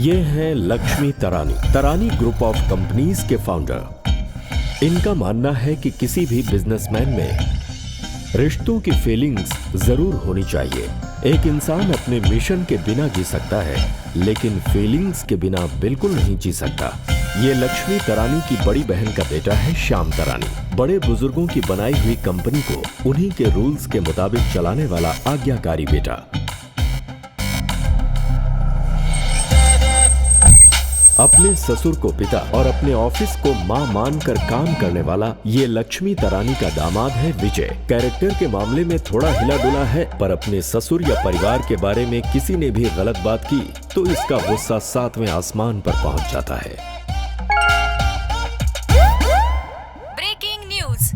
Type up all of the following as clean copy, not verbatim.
ये हैं Lakshmi तरानी, तरानी group of companies के फाउंडर। इनका मानना है कि किसी भी बिजनेसमैन में रिश्तों की फीलिंग्स जरूर होनी चाहिए। एक इंसान अपने मिशन के बिना जी सकता है, लेकिन फीलिंग्स के बिना बिल्कुल नहीं जी सकता। ये लक्ष्मी तरानी की बड़ी बहन का बेटा है श्याम तरानी, बड़े बुजुर्गों की बनाई हुई कंपनी को उन्हीं के रूल्स के मुताबिक चलाने वाला आज्ञाकारी बेटा। अपने ससुर को पिता और अपने ऑफिस को मां मानकर काम करने वाला ये लक्ष्मी तरानी का दामाद है विजय। कैरेक्टर के मामले में थोड़ा हिला डुला है, पर अपने ससुर या परिवार के बारे में किसी ने भी गलत बात की तो इसका गुस्सा 7वें आसमान पर पहुंच जाता है। ब्रेकिंग न्यूज,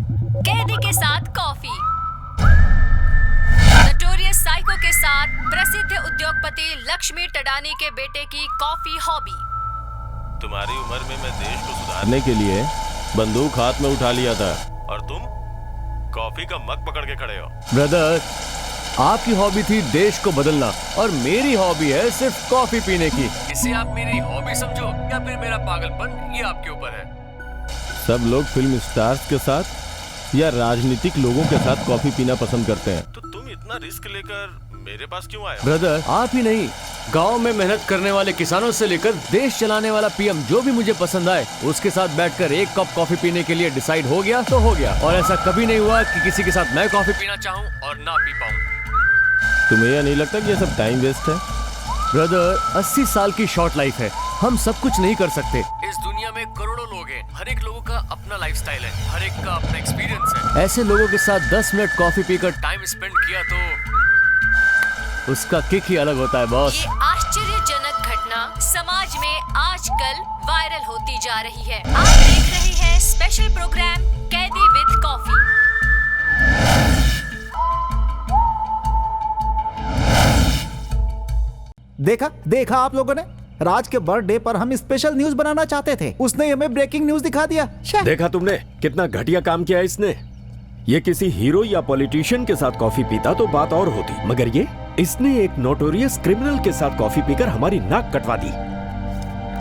कैदी के साथ कॉफी। नोटोरियस साइको के साथ प्रसिद्ध उद्योगपति लक्ष्मी तरानी के बेटे की कॉफी हॉबी। तुम्हारी उम्र में मैं देश को सुधारने के लिए बंदूक हाथ में उठा लिया था और तुम कॉफी का मग पकड़ के खड़े हो। ब्रदर, आपकी हॉबी थी देश को बदलना और मेरी हॉबी है सिर्फ कॉफी पीने की। इसे आप मेरी हॉबी समझो या फिर मेरा पागलपन, ये आपके ऊपर है। सब लोग फिल्म स्टार्स के साथ या राजनीतिक लोगों के साथ कॉफी पीना पसंद करते हैं, तो तुम इतना रिस्क लेकर मेरे पास क्यों आए हो? ब्रदर, आप ही नहीं, गांव में मेहनत करने वाले किसानों से लेकर देश चलाने वाला पीएम जो भी मुझे पसंद आए उसके साथ बैठकर एक कप कॉफी पीने के लिए डिसाइड हो गया तो हो गया। और ऐसा कभी नहीं हुआ कि किसी के साथ मैं कॉफी पीना चाहूँ और ना पी पाऊँ। तुम्हें यह नहीं लगता कि ये सब टाइम वेस्ट है? ब्रदर, 80 साल की शॉर्ट लाइफ है, हम सब कुछ नहीं कर सकते। इस दुनिया में करोड़ों लोग हैं, हर एक लोगों का अपना लाइफस्टाइल है, हर एक का अपना एक्सपीरियंस है। ऐसे लोगों के साथ 10 मिनट कॉफी पीकर टाइम स्पेंड किया तो उसका किक ही अलग होता है बॉस। ये आश्चर्यजनक घटना समाज में आजकल वायरल होती जा रही है। आप देख रहे हैं स्पेशल प्रोग्राम कैदी विद कॉफी। देखा आप लोगों ने, राज के बर्थडे पर हम स्पेशल न्यूज बनाना चाहते थे, उसने हमें ब्रेकिंग न्यूज दिखा दिया। देखा तुमने कितना घटिया काम किया इसने। ये किसी हीरो या पॉलिटिशियन के साथ कॉफी पीता तो बात और होती, मगर इसने एक नोटोरियस क्रिमिनल के साथ कॉफी पीकर हमारी नाक कटवा दी।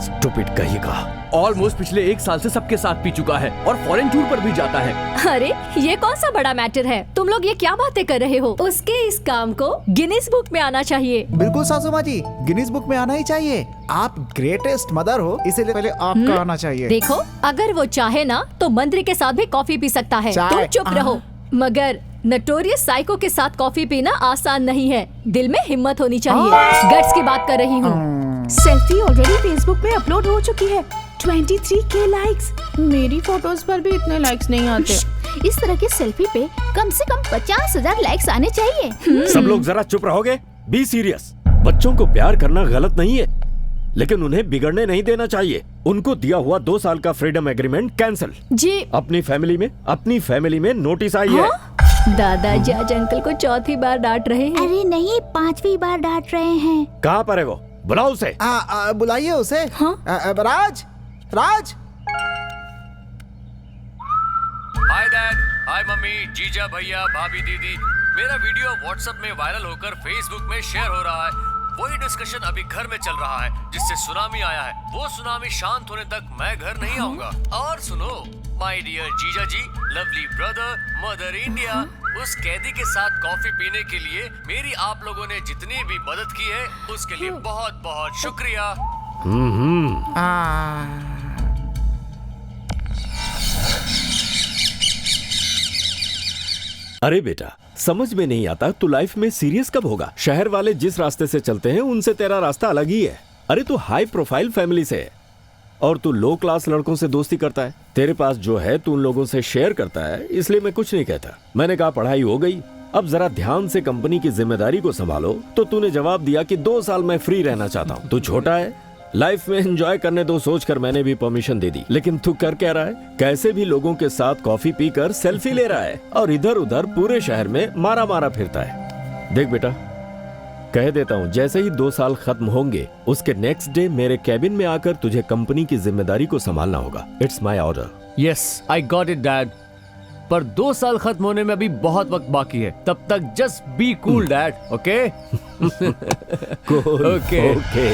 स्टूपिड कहिएगा। ऑलमोस्ट पिछले 1 साल से सबके साथ पी चुका है और फॉरेन टूर पर भी जाता है। अरे ये कौन सा बड़ा मैटर है, तुम लोग ये क्या बातें कर रहे हो? उसके इस काम को गिनीज बुक में आना चाहिए। बिल्कुल सासू माँ जी, गिनीज बुक में आना ही चाहिए। आप ग्रेटेस्ट मदर हो, इसीलिए पहले आपका आना चाहिए। देखो, अगर वो चाहे ना तो मंत्री के साथ भी कॉफी पी सकता है। तुम चुप रहो। मगर नोटोरियस साइको के साथ कॉफी पीना आसान नहीं है, दिल में हिम्मत होनी चाहिए। गट्स की बात कर रही हूँ। सेल्फी ऑलरेडी फेसबुक पे अपलोड हो चुकी है, 23K लाइक्स। मेरी फोटोज पर भी इतने लाइक्स नहीं आते। इस तरह की सेल्फी पे कम से कम 50,000 लाइक्स आने चाहिए। सब लोग जरा चुप रहोगे? Be serious. बच्चों को प्यार करना गलत नहीं है, लेकिन उन्हें बिगड़ने नहीं देना चाहिए। उनको दिया हुआ 2 साल का फ्रीडम एग्रीमेंट कैंसिल। जी, अपनी फैमिली में नोटिस आई है। दादाजी आज अंकल को 4थी बार डांट रहे हैं। अरे नहीं, 5वीं बार डांट रहे हैं। कहाँ पर है वो? बुलाओ उसे। बुलाइए उसे। राज। हाय डैड, हाय मम्मी, जीजा, भैया, भाभी, दीदी। मेरा वीडियो व्हाट्सएप में वायरल होकर फेसबुक में शेयर हो रहा है। वही डिस्कशन अभी घर में चल रहा है जिससे सुनामी आया है। वो सुनामी शांत होने तक मैं घर नहीं आऊंगा। और सुनो माय डियर जीजा जी, लवली ब्रदर, मदर इंडिया, उस कैदी के साथ कॉफी पीने के लिए मेरी आप लोगों ने जितनी भी मदद की है उसके लिए बहुत बहुत शुक्रिया। अरे बेटा, समझ में नहीं आता तू लाइफ में सीरियस कब होगा? शहर वाले जिस रास्ते से चलते हैं उनसे तेरा रास्ता अलग ही है। अरे तू हाई प्रोफाइल फैमिली से है और तू लो क्लास लड़कों से दोस्ती करता है। तेरे पास जो है तू उन लोगों से शेयर करता है, इसलिए मैं कुछ नहीं कहता। मैंने कहा पढ़ाई हो गई, अब जरा ध्यान से कंपनी की जिम्मेदारी को संभालो। तो तूने जवाब दिया कि 2 साल मैं फ्री रहना चाहता हूँ। तू छोटा है, लाइफ में एंजॉय करने दो सोचकर मैंने भी परमिशन दे दी। लेकिन तू कर क्या रहा है? कैसे भी लोगों के साथ कॉफी पीकर सेल्फी ले रहा है और इधर उधर पूरे शहर में मारा फिरता है। देख बेटा, कह देता हूँ, जैसे ही 2 साल खत्म होंगे उसके नेक्स्ट डे मेरे कैबिन में आकर तुझे कंपनी की जिम्मेदारी को संभालना होगा। It's my order. Yes, I got it dad. पर 2 साल खत्म होने में अभी बहुत वक्त बाकी है, तब तक just be cool dad. Okay? Okay.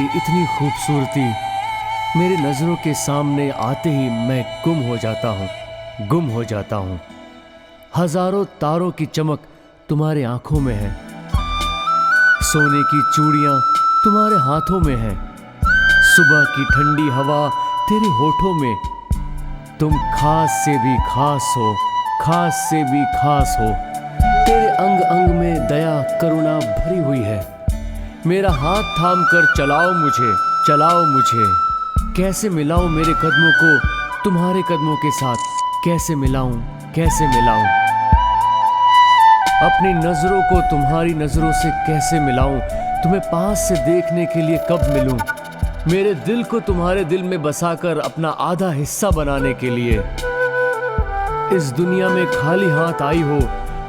तुम्हारी इतनी खूबसूरती मेरी नजरों के सामने आते ही मैं गुम हो जाता हूँ। हजारों तारों की चमक तुम्हारे आंखों में है, सोने की चूड़ियां तुम्हारे हाथों में है, सुबह की ठंडी हवा तेरे होठों में। तुम खास से भी खास हो, खास से भी खास हो। तेरे अंग अंग में दया करुणा भरी हुई है। मेरा हाथ थाम कर चलाओ मुझे। कैसे मिलाऊं मेरे कदमों को तुम्हारे कदमों के साथ, कैसे मिलाऊं? अपनी नजरों को तुम्हारी नजरों से कैसे मिलाऊं? तुम्हें पास से देखने के लिए कब मिलूं? मेरे दिल को तुम्हारे दिल में बसाकर अपना आधा हिस्सा बनाने के लिए। इस दुनिया में खाली हाथ आई हो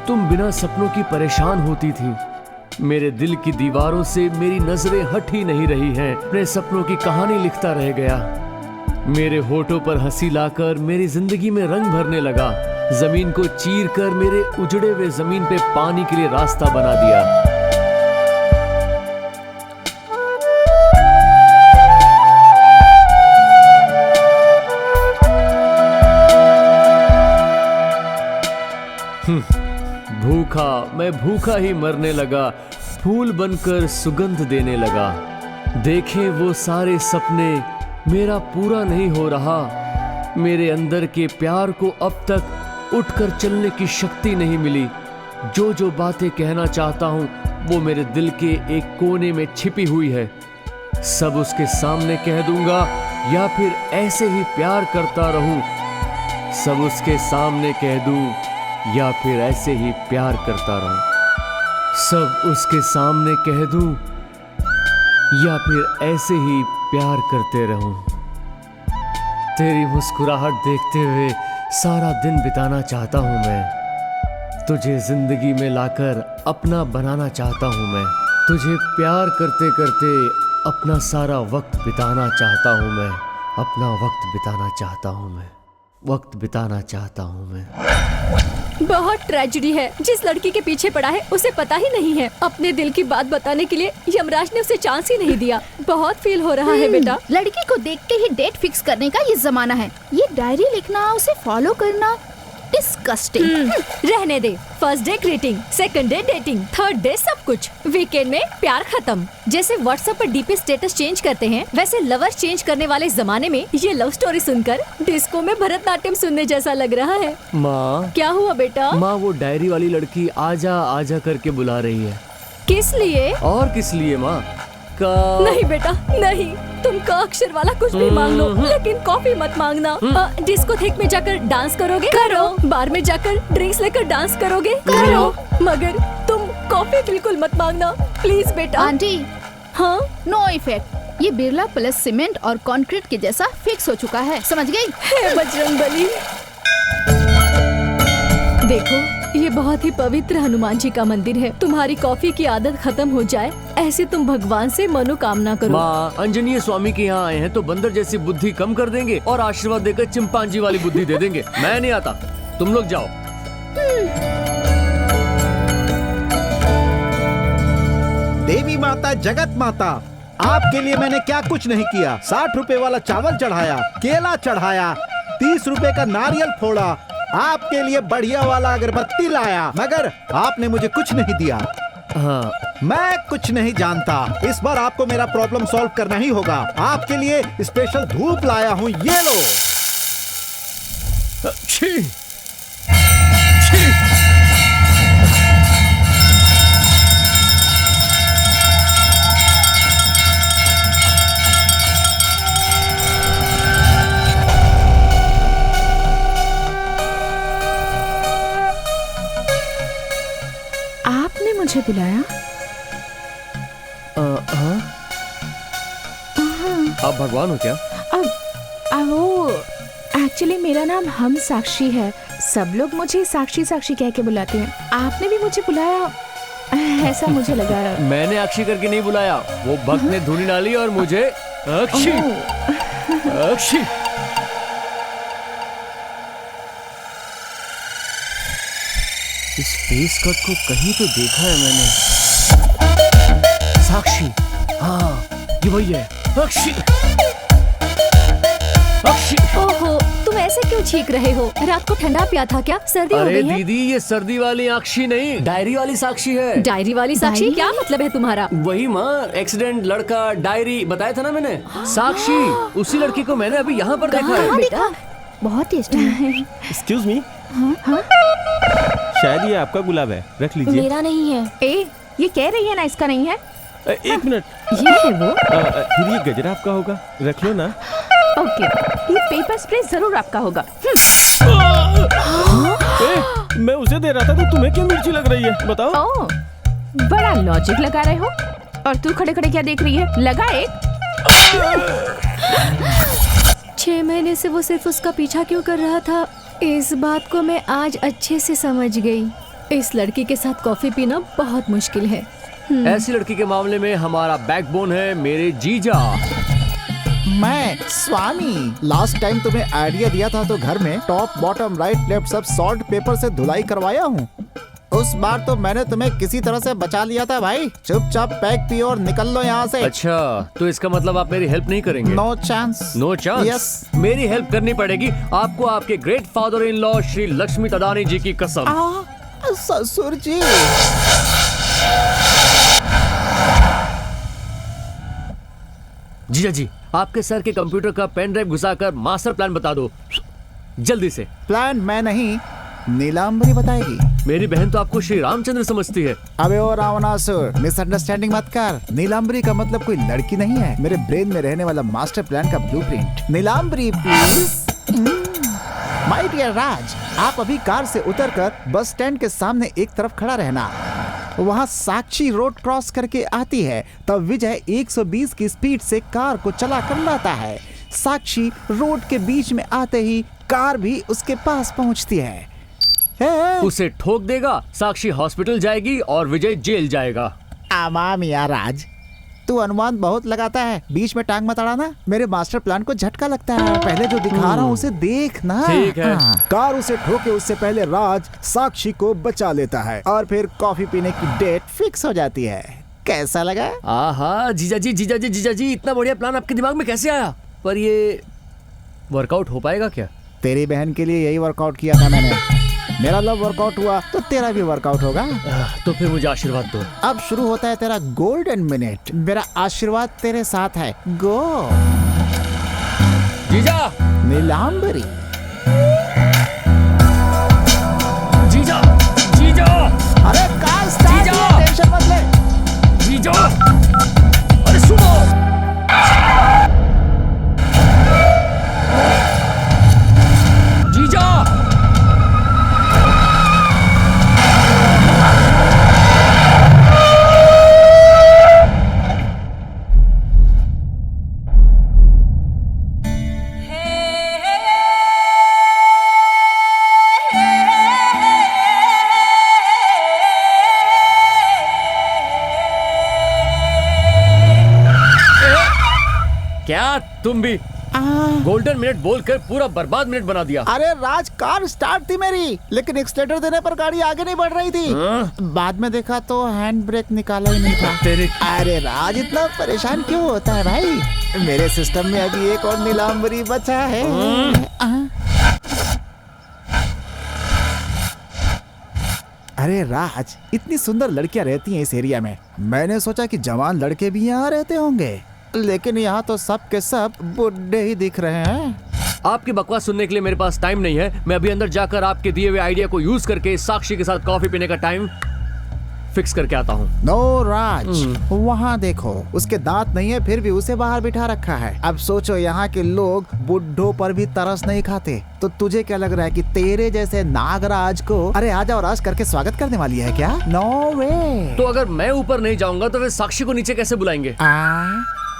तुम, बिना सपनों की परेशान होती थी। मेरे दिल की दीवारों से मेरी नजरें हट ही नहीं रही हैं। अपने सपनों की कहानी लिखता रह गया। मेरे होठों पर हंसी लाकर मेरी जिंदगी में रंग भरने लगा। जमीन को चीर कर मेरे उजड़े हुए जमीन पे पानी के लिए रास्ता बना दिया। मैं भूखा ही मरने लगा, फूल बनकर सुगंध देने लगा। देखे वो सारे सपने, मेरा पूरा नहीं हो रहा। मेरे अंदर के प्यार को अब तक उठकर चलने की शक्ति नहीं मिली। जो बातें कहना चाहता हूँ वो मेरे दिल के एक कोने में छिपी हुई है। सब उसके सामने कह दूंगा या फिर ऐसे ही प्यार करता रहूं। सब उसके सामने कह दूं या फिर ऐसे ही प्यार करता रहूं। सब उसके सामने कह दूं या फिर ऐसे ही प्यार करते रहूं। तेरी मुस्कुराहट देखते हुए सारा दिन बिताना चाहता हूं मैं। तुझे जिंदगी में लाकर अपना बनाना चाहता हूं मैं। तुझे प्यार करते करते अपना सारा वक्त बिताना चाहता हूं मैं। अपना वक्त बिताना चाहता हूं मैं। वक्त बिताना चाहता हूं मैं। बहुत ट्रेजेडी है। जिस लड़की के पीछे पड़ा है उसे पता ही नहीं है। अपने दिल की बात बताने के लिए यमराज ने उसे चांस ही नहीं दिया। बहुत फील हो रहा है बेटा। लड़की को देखते ही डेट फिक्स करने का ये जमाना है। ये डायरी लिखना, उसे फॉलो करना, डिस्गस्टिंग। रहने दे। First day greeting, second day dating, third day सब कुछ, वीकेंड में प्यार खत्म। जैसे व्हाट्सएप पर डीपी स्टेटस चेंज करते हैं, वैसे लवर चेंज करने वाले जमाने में ये लव स्टोरी सुनकर डिस्को में भरतनाट्यम सुनने जैसा लग रहा है। माँ, क्या हुआ बेटा? माँ, वो डायरी वाली लड़की आजा आजा करके बुला रही है। किस लिए? और किस लिए माँ? नहीं बेटा नहीं, तुम का अक्षर वाला कुछ भी मांग लो, लेकिन कॉफी मत मांगना। डिस्कोथेक में जाकर डांस करोगे? करो। बार में जाकर ड्रिंक्स लेकर डांस करोगे? करो। मगर तुम कॉफी बिल्कुल मत मांगना, प्लीज बेटा। आंटी, हाँ, नो इफेक्ट। ये बिरला प्लस सीमेंट और कंक्रीट के जैसा फिक्स हो चुका है, समझ गई? हे बजरंगबली। देखो, ये बहुत ही पवित्र हनुमान जी का मंदिर है। तुम्हारी कॉफी की आदत खत्म हो जाए, ऐसे तुम भगवान से मनोकामना करो। माँ, अंजनीय स्वामी के यहाँ आए हैं तो बंदर जैसी बुद्धि कम कर देंगे और आशीर्वाद देकर चिंपांजी वाली बुद्धि दे देंगे। मैं नहीं आता, तुम लोग जाओ। देवी माता, जगत माता, आपके लिए मैंने क्या कुछ नहीं किया। 60 रुपए वाला चावल चढ़ाया, केला चढ़ाया, 30 रुपए का नारियल फोड़ा, आपके लिए बढ़िया वाला अगरबत्ती लाया, मगर आपने मुझे कुछ नहीं दिया। हाँ, मैं कुछ नहीं जानता। इस बार आपको मेरा प्रॉब्लम सॉल्व करना ही होगा। आपके लिए स्पेशल धूप लाया हूँ, ये लो। छी, मुझे बुलाया? हाँ? आप भगवान हो क्या? वो एक्चुअली मेरा नाम हम साक्षी है। सब लोग मुझे साक्षी साक्षी कह के बुलाते हैं। आपने भी मुझे बुलाया ऐसा मुझे लगा। मैंने अक्षी करके नहीं बुलाया, वो भक्त ने धुनी डाली और मुझे अक्षी अक्षी। इस फेस कट को कहीं तो देखा है मैंने। साक्षी, हाँ ये वही है। अक्षी, अक्षी। ओहो, तुम ऐसे क्यों छींक रहे हो? रात को ठंडा पिया था क्या? सर्दी हो अरे गई है? दीदी, ये सर्दी वाली अक्षी नहीं, डायरी वाली साक्षी है। डायरी वाली साक्षी? डायरी? क्या मतलब है तुम्हारा? वही माँ, एक्सीडेंट, लड़का, डायरी बताया था ना मैंने। साक्षी, उसी लड़की को मैंने अभी यहाँ पर देखा है। बेटा, बहुत टेस्टी है। एक्सक्यूज मी, शायद ये आपका गुलाब है, रख लीजिए। मेरा नहीं है। ए, ये कह रही है ना इसका नहीं है। एक मिनट, ये है वो? फिर ये गजरा आपका होगा, रख लो ना। ओके, ये पेपर स्प्रे जरूर आपका होगा। मैं उसे दे रहा था तो तुम्हें क्यों मिर्ची लग रही है, बताओ। ओह, बड़ा लॉजिक लगा रहे हो। और तू खड़े खड़े क्या देख रही है? लगा एक। 6 महीने से वो सिर्फ उसका पीछा क्यों कर रहा था, इस बात को मैं आज अच्छे से समझ गई। इस लड़की के साथ कॉफी पीना बहुत मुश्किल है। ऐसी लड़की के मामले में हमारा बैकबोन है मेरे जीजा। मैं स्वामी। लास्ट टाइम तुम्हें आइडिया दिया था तो घर में टॉप बॉटम राइट लेफ्ट सब सॉल्ट पेपर से धुलाई करवाया हूँ। उस बार तो मैंने तुम्हें किसी तरह से बचा लिया था भाई। चुपचाप पैक पियो और निकल लो यहाँ से। अच्छा, तो इसका मतलब आप मेरी हेल्प नहीं करेंगे? No chance. No chance? Yes. मेरी हेल्प करनी पड़ेगी आपको, आपके great father in law Shri Lakshmi Tadani ji की कसम। ससुर जी। जीजा जी, आपके सर के कंप्यूटर का पेन ड्राइव घुसाकर मास्टर प्लान बता दो जल्दी से। प्लान मैं नहीं, नीलांबरी बताएगी। मेरी बहन तो आपको श्री रामचंद्र समझती है। अबे ओ रावणासुर, मिसअंडरस्टैंडिंग मत कर। नीलांबरी का मतलब कोई लड़की नहीं है, मेरे ब्रेन में रहने वाला मास्टर प्लान का blueprint. Nilambari please. My dear Raj, आप अभी कार से उतरकर बस स्टैंड के सामने एक तरफ खड़ा रहना। वहाँ साक्षी रोड क्रॉस करके आती है, तब विजय 120 की स्पीड से कार को चला कर लाता है। साक्षी रोड के बीच में आते ही कार भी उसके पास पहुँचती है। उसे ठोक देगा, साक्षी हॉस्पिटल जाएगी और विजय जेल जाएगा। आमा मिया राज, तू अनुमान बहुत लगाता है, बीच में टांग मत अड़ाना। मेरे मास्टर प्लान को झटका लगता है। पहले जो दिखा रहा हूँ उसे देख ना। ठीक है। कार उसे ठोके उससे पहले राज साक्षी को बचा लेता है और फिर कॉफी पीने की डेट फिक्स हो जाती है। कैसा लगा? आहा, जीजा जी, जीजा जी, जीजा जी, इतना बढ़िया प्लान आपके दिमाग में कैसे आया? पर ये वर्कआउट हो पाएगा क्या? तेरी बहन के लिए यही वर्कआउट किया था मैंने। मेरा लव वर्कआउट हुआ तो तेरा भी वर्कआउट होगा। तो फिर मुझे आशीर्वाद दो। अब शुरू होता है तेरा गोल्डन मिनट। मेरा आशीर्वाद तेरे साथ है। गो जीजा। नीलांबरी। जीजा, जीजा। अरे कार स्टार्ट जीजा। है, टेंशन मत ले। जीजा, अरे सुनो। जीजा। क्या तुम भी गोल्डन मिनट बोलकर पूरा बर्बाद मिनट बना दिया? अरे राज, कार स्टार्ट थी मेरी, लेकिन एक्सीलेटर देने पर गाड़ी आगे नहीं बढ़ रही थी। बाद में देखा तो हैंड ब्रेक निकाला ही नहीं था। तेरे। अरे राज, इतना परेशान क्यों होता है भाई? मेरे सिस्टम में अभी एक और नीलांबरी बचा है। अरे राज, इतनी सुंदर लड़कियां रहती हैं इस एरिया में। मैंने सोचा कि जवान लड़के भी यहाँ रहते होंगे, लेकिन यहाँ तो सब के सब बुढ़े ही दिख रहे हैं। आपकी बकवास सुनने के लिए मेरे पास टाइम नहीं है। मैं अभी अंदर जाकर आपके दिए हुए आइडिया को यूज करके साक्षी के साथ कॉफी पीने का टाइम फिक्स करके आता हूँ। नो राज, वहाँ देखो, उसके दांत नहीं है फिर भी उसे बाहर बिठा रखा है। अब सोचो, यहाँ के लोग बुड्ढों पर भी तरस नहीं खाते, तो तुझे क्या लग रहा है कि तेरे जैसे नागराज को अरे आजा और राज करके स्वागत करने वाली है क्या? नो वे। तो अगर मैं ऊपर नहीं जाऊंगा तो फिर साक्षी को नीचे कैसे बुलाएंगे?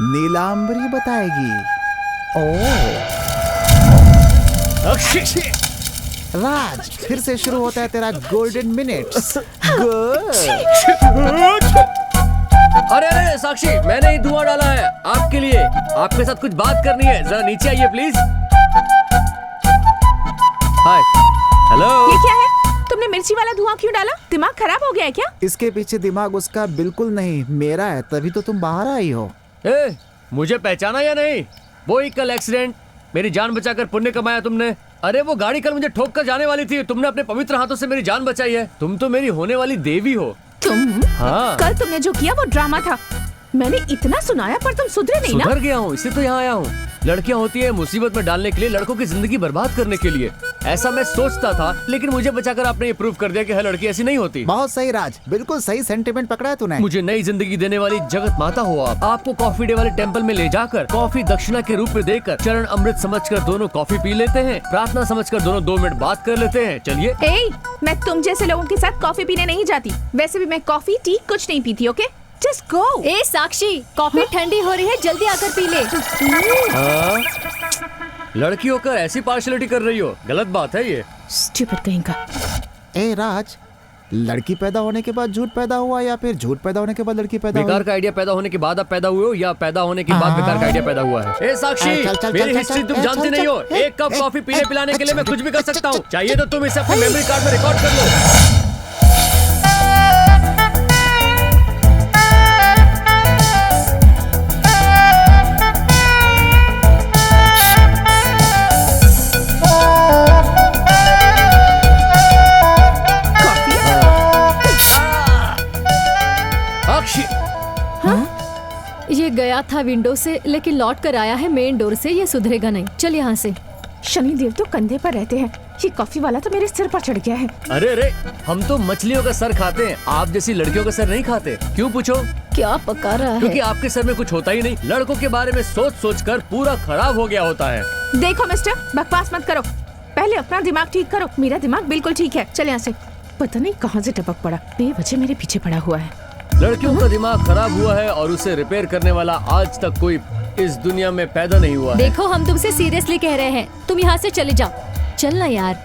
नीलांबरी बताएगी। ओ राज, फिर से शुरू होता है तेरा गोल्डन मिनट्स। अरे अरे साक्षी, मैंने ही धुआं डाला है आपके लिए। आपके साथ कुछ बात करनी है, जरा नीचे आइए प्लीज। हाय। हेलो। ये क्या है? तुमने मिर्ची वाला धुआं क्यों डाला? दिमाग खराब हो गया है क्या? इसके पीछे दिमाग उसका बिल्कुल नहीं, मेरा है, तभी तो तुम बाहर आई हो। ए, मुझे पहचाना या नहीं? वो ही कल एक्सीडेंट, मेरी जान बचाकर पुण्य कमाया तुमने। अरे वो गाड़ी कल मुझे ठोक कर जाने वाली थी, तुमने अपने पवित्र हाथों से मेरी जान बचाई है। तुम तो मेरी होने वाली देवी हो। तुम? हाँ। कल तुमने जो किया वो ड्रामा था। मैंने इतना सुनाया पर तुम सुधरे नहीं ना। सुधर गया हूँ, इसलिए तो यहाँ आया हूँ। लड़कियाँ होती है मुसीबत में डालने के लिए, लड़कों की जिंदगी बर्बाद करने के लिए। ऐसा मैं सोचता था, लेकिन मुझे बचाकर आपने ये प्रूव कर दिया कि हर लड़की ऐसी नहीं होती। बहुत सही राज, बिल्कुल सही सेंटिमेंट पकड़ा है तूने। मुझे नई जिंदगी देने वाली जगत माता हो आप। आपको कॉफी डे वाले टेंपल में ले जाकर कॉफी दक्षिणा के रूप में देकर चरण अमृत समझकर दोनों कॉफी पी लेते हैं, प्रार्थना समझकर दोनों 2 मिनट बात कर लेते हैं। चलिए। मैं तुम जैसे लोगों के साथ कॉफी पीने नहीं जाती। वैसे भी मैं कॉफी टी कुछ नहीं पीती। Okay just go. ए साक्षी, कॉफी ठंडी हो रही है, जल्दी आकर पी ले। लड़की होकर ऐसी पार्शलिटी कर रही हो, गलत बात है ये। स्टूपिड कहीं का। ए राज, लड़की पैदा होने के बाद झूठ पैदा हुआ या फिर झूठ पैदा होने के बाद लड़की पैदा हुई? बेकार का आइडिया पैदा होने के बाद आप पैदा हुए हो या पैदा होने के बाद बेकार का आइडिया पैदा हुआ है? ए साक्षी, मेरी हिस्ट्री तुम जानती नहीं हो। एक कप कॉफी पीने पिलाने के लिए मैं कुछ भी कर सकता हूँ। चाहिए तो तुम इसे अपने मेमोरी कार्ड में रिकॉर्ड कर लो। ये गया था विंडो से, लेकिन लौट कर आया है मेन डोर से। ये सुधरेगा नहीं। चल यहाँ से। शनि देव तो कंधे पर रहते हैं, ये कॉफी वाला तो मेरे सिर पर चढ़ गया है। अरे अरे, हम तो मछलियों का सर खाते हैं, आप जैसी लड़कियों का सर नहीं खाते। क्यों पूछो? क्या पका रहा है? क्योंकि आपके सर में कुछ होता ही नहीं। लड़कों के बारे में सोच सोच कर पूरा खराब हो गया होता है। देखो मिस्टर, बकवास मत करो, पहले अपना दिमाग ठीक करो। मेरा दिमाग बिल्कुल ठीक है। चल यहाँ से। पता नहीं कहाँ से टपक पड़ा, बेवजह मेरे पीछे पड़ा हुआ है। लड़कियों का दिमाग खराब हुआ है और उसे रिपेयर करने वाला आज तक कोई इस दुनिया में पैदा नहीं हुआ है। देखो, हम तुमसे सीरियसली कह रहे हैं, तुम यहाँ से चले जाओ। चलना यार।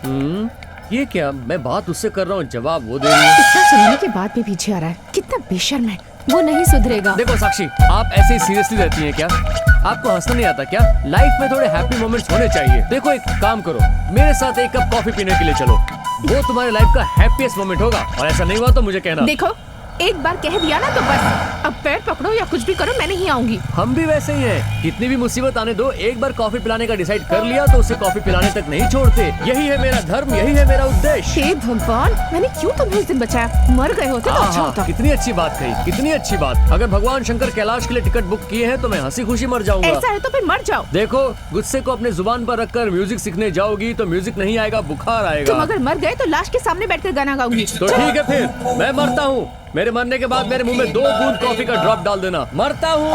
ये क्या, मैं बात उससे कर रहा हूँ, जवाब वो दे रही है। इतना सुनने के बाद भी पीछे आ रहा है, कितना बेशर्म है। वो नहीं सुधरेगा। देखो साक्षी, आप ऐसे ही सीरियसली रहती हैं क्या? आपको हंसना नहीं आता क्या? लाइफ में थोड़े हैप्पी मोमेंट्स होने चाहिए। देखो, एक काम करो, मेरे साथ 1 कप कॉफी पीने के लिए चलो। वो तुम्हारे लाइफ का हैप्पीएस्ट मोमेंट होगा, और ऐसा नहीं हुआ तो मुझे कहना। देखो, एक बार कह दिया ना तो बस। अब पैर पकड़ो या कुछ भी करो, मैं नहीं आऊंगी। हम भी वैसे ही हैं, कितनी भी मुसीबत आने दो, एक बार कॉफी पिलाने का डिसाइड कर लिया तो उसे कॉफी पिलाने तक नहीं छोड़ते। यही है मेरा धर्म, यही है मेरा उद्देश्य। हे भगवान, मैंने क्यों तुम्हें उस दिन बचाया? मर गए होते तो अच्छा होता। कितनी अच्छी बात कही, कितनी अच्छी बात। अगर भगवान शंकर कैलाश के लिए टिकट बुक किए हैं तो मैं हंसी खुशी मर जाऊंगा। ऐसा है तो फिर मर जाओ। देखो, गुस्से को अपने जुबान पर रखकर म्यूजिक सीखने जाओगी तो म्यूजिक नहीं आएगा, बुखार आएगा। तुम अगर मर गए तो लाश के सामने बैठकर गाना गाऊंगी। तो ठीक है, फिर मैं मरता हूँ। मेरे मरने के बाद मेरे मुंह में 2 बूंद कॉफी का ड्रॉप डाल देना। मरता हूँ।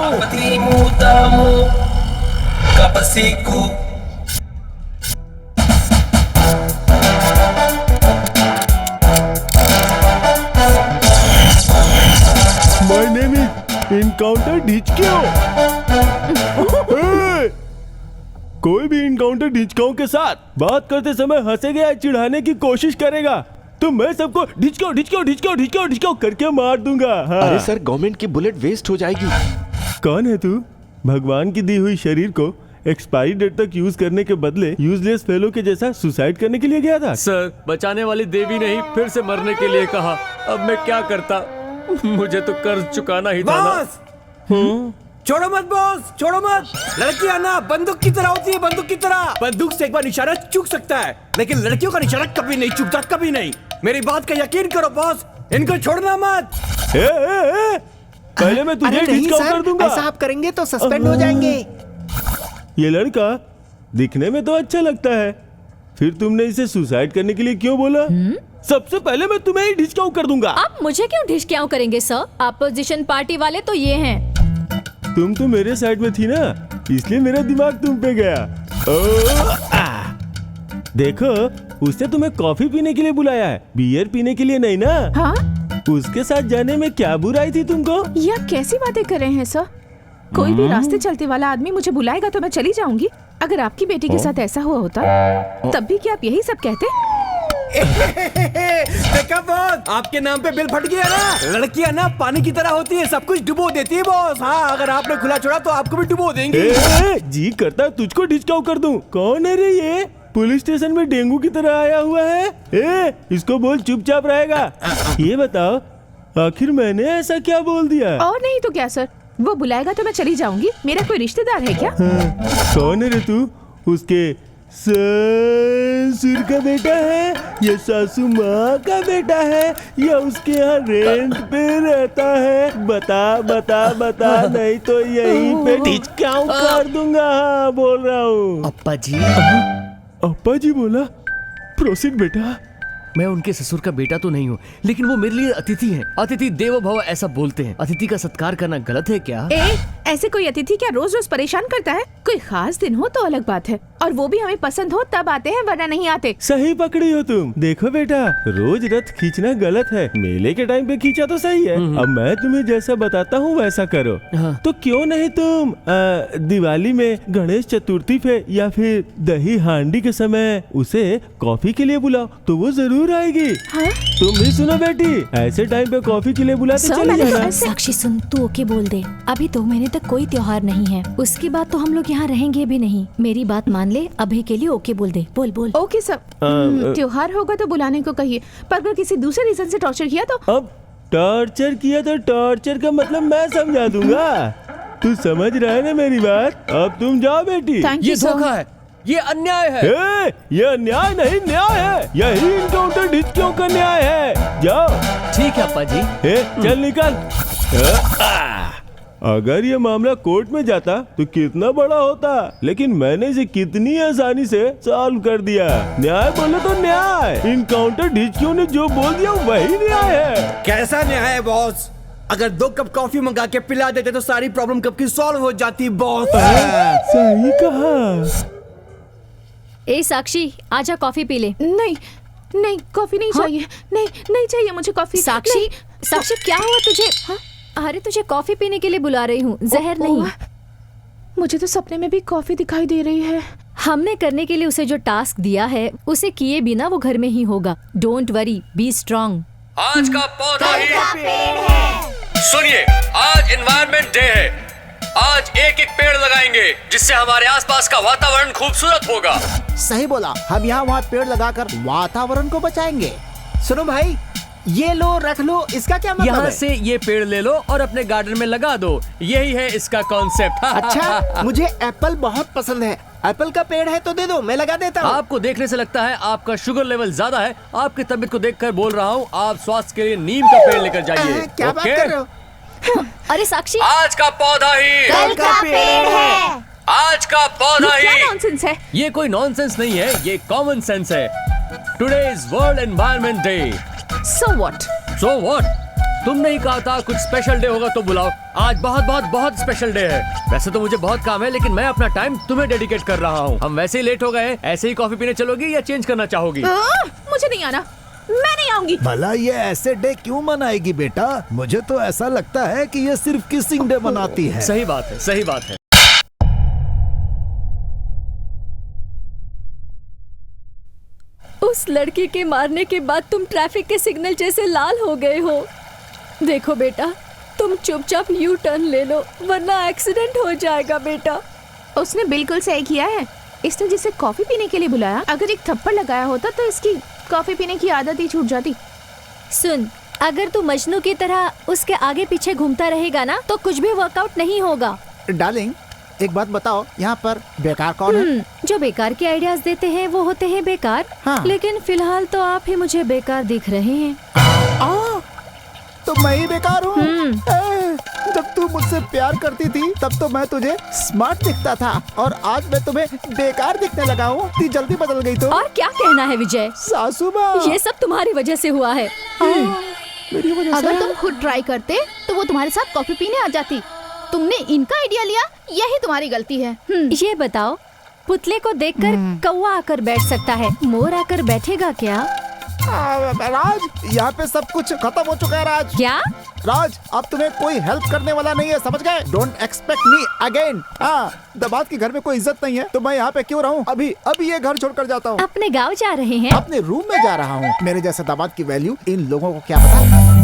My name is Encounter ढिचकियों। कोई भी इनकाउंटर ढिचकाओं के साथ बात करते समय हंसेगा या चिढ़ाने की कोशिश करेगा तो मैं सबको ढिचकाओ ढिचकाओ ढिचकाओ ढिचकाओ ढिचकाओ करके मार दूंगा। हाँ। अरे सर, गवर्नमेंट की बुलेट वेस्ट हो जाएगी। कौन है तू? भगवान की दी हुई शरीर को एक्सपायरी डेट तक यूज करने के बदले यूजलेस फेलो के जैसा सुसाइड करने के लिए गया था। सर, बचाने वाली देवी ने ही फिर से मरने के लिए कहा। अब मैं क्या करता? मुझे तो कर्ज चुकाना ही था ना। छोड़ो मत बॉस, छोड़ो मत। लड़कियां ना बंदूक की तरह होती है, बंदूक की तरह। बंदूक से एक बार निशाना चूक सकता है, लेकिन लड़कियों का निशाना कभी नहीं चूकता, कभी नहीं। मेरी बात का यकीन करो बॉस, इनको छोड़ना मत। पहले मैं तुझे डिस्काउंट कर दूंगा। ऐसा आप करेंगे तो सस्पेंड हो जाएंगे। ये लड़का दिखने में तो अच्छा लगता है, फिर तुमने इसे सुसाइड करने के लिए क्यों बोला? सबसे पहले मैं तुम्हें ही ढिचकाऊ कर दूंगा। आप मुझे क्यों ढिचकाऊ करेंगे सर? अपोजिशन पार्टी वाले तो ये हैं। तुम तो मेरे साइड में थी ना, इसलिए मेरा दिमाग तुम पे गया। देखो, उसने तुम्हें कॉफी पीने के लिए बुलाया है, बियर पीने के लिए नहीं ना। हाँ? उसके साथ जाने में क्या बुराई थी तुमको? ये आप कैसी बातें कर रहे हैं सर? कोई भी रास्ते चलते वाला आदमी मुझे बुलाएगा तो मैं चली जाऊंगी। अगर आपकी बेटी के साथ ऐसा हुआ होता तब भी क्या आप यही सब कहते? देखा बॉस, आपके नाम पे बिल फट गया ना। लड़कियां ना पानी की तरह होती है, सब कुछ डुबो देती है बॉस। हाँ, अगर आपने खुला छोड़ा तो आपको भी डुबो देंगे। जी करता तुझको डिस्काउंट कर दूं। कौन है रे ये? पुलिस स्टेशन में डेंगू की तरह आया हुआ है। इसको बोल चुपचाप रहेगा। ये बताओ, आखिर मैंने ऐसा क्या बोल दिया? और नहीं तो क्या सर, वो बुलाएगा तो मैं चली जाऊंगी। मेरा कोई रिश्तेदार है क्या? कौन है रे तू? उसके ससुर का बेटा है या सासू माँ का बेटा है या उसके यहाँ रेंट पे रहता है? बता बता बता, नहीं तो यहीं पे टिचकाऊ कर दूंगा। हाँ, बोल रहा हूँ। अप्पा जी। अप्पा जी बोला? प्रोसीड बेटा। मैं उनके ससुर का बेटा तो नहीं हूँ, लेकिन वो मेरे लिए अतिथि हैं। अतिथि देवो भव ऐसा बोलते हैं। अतिथि का सत्कार करना गलत है क्या? ऐसे कोई अतिथि क्या रोज रोज परेशान करता है? कोई खास दिन हो तो अलग बात है, और वो भी हमें पसंद हो तब आते हैं, वरना नहीं आते। सही पकड़ी हो तुम। देखो बेटा, रोज रथ खींचना गलत है। मेले के टाइम पे खींचा तो सही है। अब मैं तुम्हें जैसा बताता हूँ वैसा करो। तो क्यों नहीं तुम दिवाली में, गणेश चतुर्थी पे या फिर दही हांडी के समय उसे कॉफी के लिए बुलाओ, तो वो जरूर आएगी। तुम भी सुनो बेटी, ऐसे टाइम पे कॉफी के लिए बुलाते चले जाना। साक्षी सुन, तू ओके बोल दे। अभी 2 महीने तक कोई त्योहार नहीं है, उसके बाद तो हम लोग यहाँ रहेंगे भी नहीं। मेरी बात मान ले, अभी के लिए ओके बोल दे। बोल बोल। ओके सब। त्योहार होगा तो बुलाने को कहिए, पर अगर किसी दूसरे रीजन से टॉर्चर किया तो? अब टॉर्चर किया तो टॉर्चर का मतलब मैं समझा दूंगा। तू समझ रहा है ना मेरी बात? अब तुम जाओ बेटी। ये धोखा है, ये अन्याय है। ये अन्याय नहीं, न्याय है। यही इनकाउंटर ढिचकियों का न्याय है। जाओ। ठीक है अप्पा जी। चल निकल। अगर ये मामला कोर्ट में जाता तो कितना बड़ा होता, लेकिन मैंने इसे कितनी आसानी से सॉल्व कर दिया। न्याय बोले तो न्याय। इनकाउंटर ढिचकियों ने जो बोल दिया वही न्याय है। कैसा न्याय है बॉस? अगर 2 कप कॉफी मंगा के पिला देते तो सारी प्रॉब्लम कब की सॉल्व हो जाती बॉस। सही कहा। ए साक्षी, आजा कॉफी पी ले। नहीं नहीं, कॉफी नहीं चाहिए। नहीं नहीं चाहिए मुझे कॉफी। साक्षी, साक्षी क्या हुआ तुझे? अरे तुझे कॉफी पीने के लिए बुला रही हूँ, जहर नहीं। मुझे तो सपने में भी कॉफी दिखाई दे रही है। हमने करने के लिए उसे जो टास्क दिया है उसे किए बिना वो घर में ही होगा। Don't worry, B strong. आज का पौधा ही सुनिए, आज एनवायरनमेंट डे है। आज एक एक पेड़ लगाएंगे जिससे हमारे आसपास का वातावरण खूबसूरत होगा। सही बोला। हम यहाँ वहाँ पेड़ लगाकर वातावरण को बचाएंगे। सुनो भाई, ये लो, रख लो, इसका क्या मतलब यहाँ है? से ये पेड़ ले लो और अपने गार्डन में लगा दो। यही है इसका कॉन्सेप्ट। अच्छा, मुझे एप्पल बहुत पसंद है। एप्पल का पेड़ है तो दे दो, मैं लगा देता हूँ। आपको देखने से लगता है आपका शुगर लेवल ज्यादा है। आपकी तबीयत को देखकर बोल रहा हूँ, आप स्वास्थ्य के लिए नीम का पेड़ लेकर जाइए। क्या बात कर रहे हो? अरे साक्षी, आज का पौधा ही कल का पेड़ है। आज का पौधा क्या ही। नॉनसेंस है? ये कोई नॉनसेंस नहीं है, ये कॉमन सेंस है। Today is world environment day. So what? So what? तुमने ही कहा था कुछ स्पेशल डे होगा तो बुलाओ। आज बहुत बहुत बहुत स्पेशल डे है। वैसे तो मुझे बहुत काम है, लेकिन मैं अपना टाइम तुम्हें डेडिकेट कर रहा हूँ। हम वैसे ही लेट हो गए हैं। ऐसे ही कॉफी पीने चलोगी या चेंज करना चाहोगी? मुझे नहीं आना, मैं नहीं आऊंगी। भला ये ऐसे डे क्यों मनाएगी बेटा? मुझे तो ऐसा लगता है कि ये सिर्फ किसिंग डे मनाती है। सही बात है, सही बात है। उस लड़की के मारने के बाद तुम ट्रैफिक के सिग्नल जैसे लाल हो गए हो। देखो बेटा, तुम चुपचाप यू टर्न ले लो, वरना एक्सीडेंट हो जाएगा बेटा। उसने बिल्कुल सही किया है। इसने जिसे कॉफी पीने के लिए बुलाया, अगर एक थप्पड़ लगाया होता तो इसकी कॉफी पीने की आदत ही छूट जाती। सुन, अगर तू मजनू की तरह उसके आगे पीछे घूमता रहेगा ना, तो कुछ भी वर्कआउट नहीं होगा। डार्लिंग, एक बात बताओ, यहाँ पर बेकार कौन है? जो बेकार के आइडियाज देते हैं वो होते हैं बेकार। हाँ। लेकिन फिलहाल तो आप ही मुझे बेकार दिख रहे हैं। तो मैं ही बेकार हूँ? जब तू मुझसे प्यार करती थी तब तो मैं तुझे स्मार्ट दिखता था, और आज मैं तुम्हें बेकार दिखने लगा हूँ। इतनी जल्दी बदल गई तो? और क्या कहना है विजय? सासू माँ, ये सब तुम्हारी वजह से हुआ है। मेरी वजह से? अगर तुम खुद ट्राई करते तो वो तुम्हारे साथ कॉफी पीने आ जाती। तुमने इनका आइडिया लिया, यही तुम्हारी गलती है। ये बताओ, पुतले को देखकर कौवा आकर बैठ सकता है, मोर आकर बैठेगा क्या? राज, यहाँ पे सब कुछ खत्म हो चुका है राज। क्या? राज, अब तुम्हें कोई हेल्प करने वाला नहीं है, समझ गए? Don't expect me again. दामाद के घर में कोई इज्जत नहीं है तो मैं यहाँ पे क्यों रहूँ? अभी ये घर छोड़कर जाता हूँ। अपने गाँव जा रहे हैं? अपने रूम में जा रहा हूँ। मेरे जैसे दामाद की वैल्यू इन लोगों को क्या पता।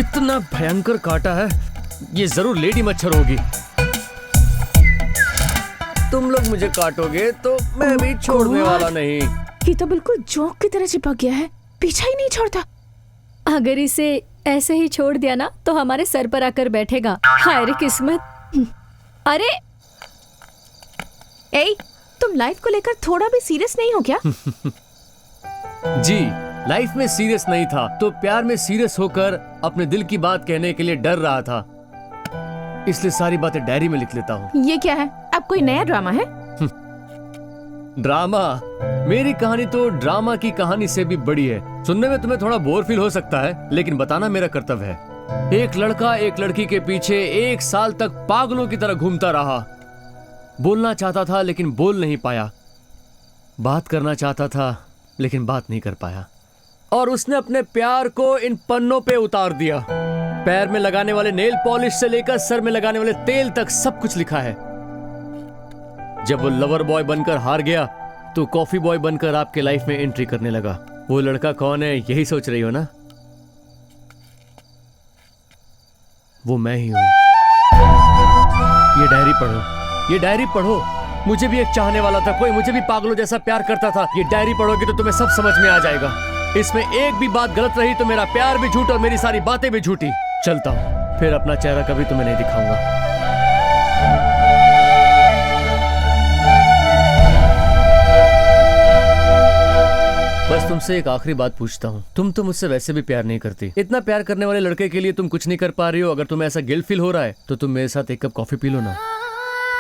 इतना भयंकर काटा है, ये जरूर लेडी मच्छर होगी। तुम लोग मुझे काटोगे तो मैं भी छोड़ने वाला नहीं। ये तो बिल्कुल जोक की तरह चिपक गया है, पीछा ही नहीं छोड़ता। अगर इसे ऐसे ही छोड़ दिया ना तो हमारे सर पर आकर बैठेगा। हाय रे किस्मत। अरे ए, तुम लाइफ को लेकर थोड़ा भी सीरियस नहीं हो क्या? जी, लाइफ में सीरियस नहीं था तो प्यार में सीरियस होकर अपने दिल की बात कहने के लिए डर रहा था, इसलिए सारी बातें डायरी में लिख लेता हूँ। ये क्या है? अब कोई नया ड्रामा है? ड्रामा? मेरी कहानी तो ड्रामा की कहानी से भी बड़ी है। सुनने में तुम्हें थोड़ा बोर फील हो सकता है, लेकिन बताना मेरा कर्तव्य है। एक लड़का एक लड़की के पीछे 1 साल तक पागलों की तरह घूमता रहा। बोलना चाहता था लेकिन बोल नहीं पाया, बात करना चाहता था लेकिन बात नहीं कर पाया, और उसने अपने प्यार को इन पन्नों पे उतार दिया। पैर में लगाने वाले नेल पॉलिश से लेकर सर में लगाने वाले तेल तक सब कुछ लिखा है। जब वो लवर बॉय बनकर हार गया तो कॉफी बॉय बनकर आपके लाइफ में एंट्री करने लगा। वो लड़का कौन है यही सोच रही हो ना? वो मैं ही हूं। ये डायरी पढ़ो, ये डायरी पढ़ो। मुझे भी एक चाहने वाला था, कोई मुझे भी पागलों जैसा प्यार करता था। ये डायरी पढ़ोगे तो तुम्हें सब समझ में आ जाएगा। इसमें एक भी बात गलत रही तो मेरा प्यार भी झूठ और मेरी सारी बातें भी झूठी। चलता हूं, फिर अपना चेहरा कभी तुम्हें नहीं दिखाऊंगा। बस तुमसे एक आखिरी बात पूछता हूँ, तुम तो मुझसे वैसे भी प्यार नहीं करती। इतना प्यार करने वाले लड़के के लिए तुम कुछ नहीं कर पा रही हो। अगर तुम्हें ऐसा गिल्ट फील हो रहा है तो तुम मेरे साथ एक कप कॉफी पी लो ना।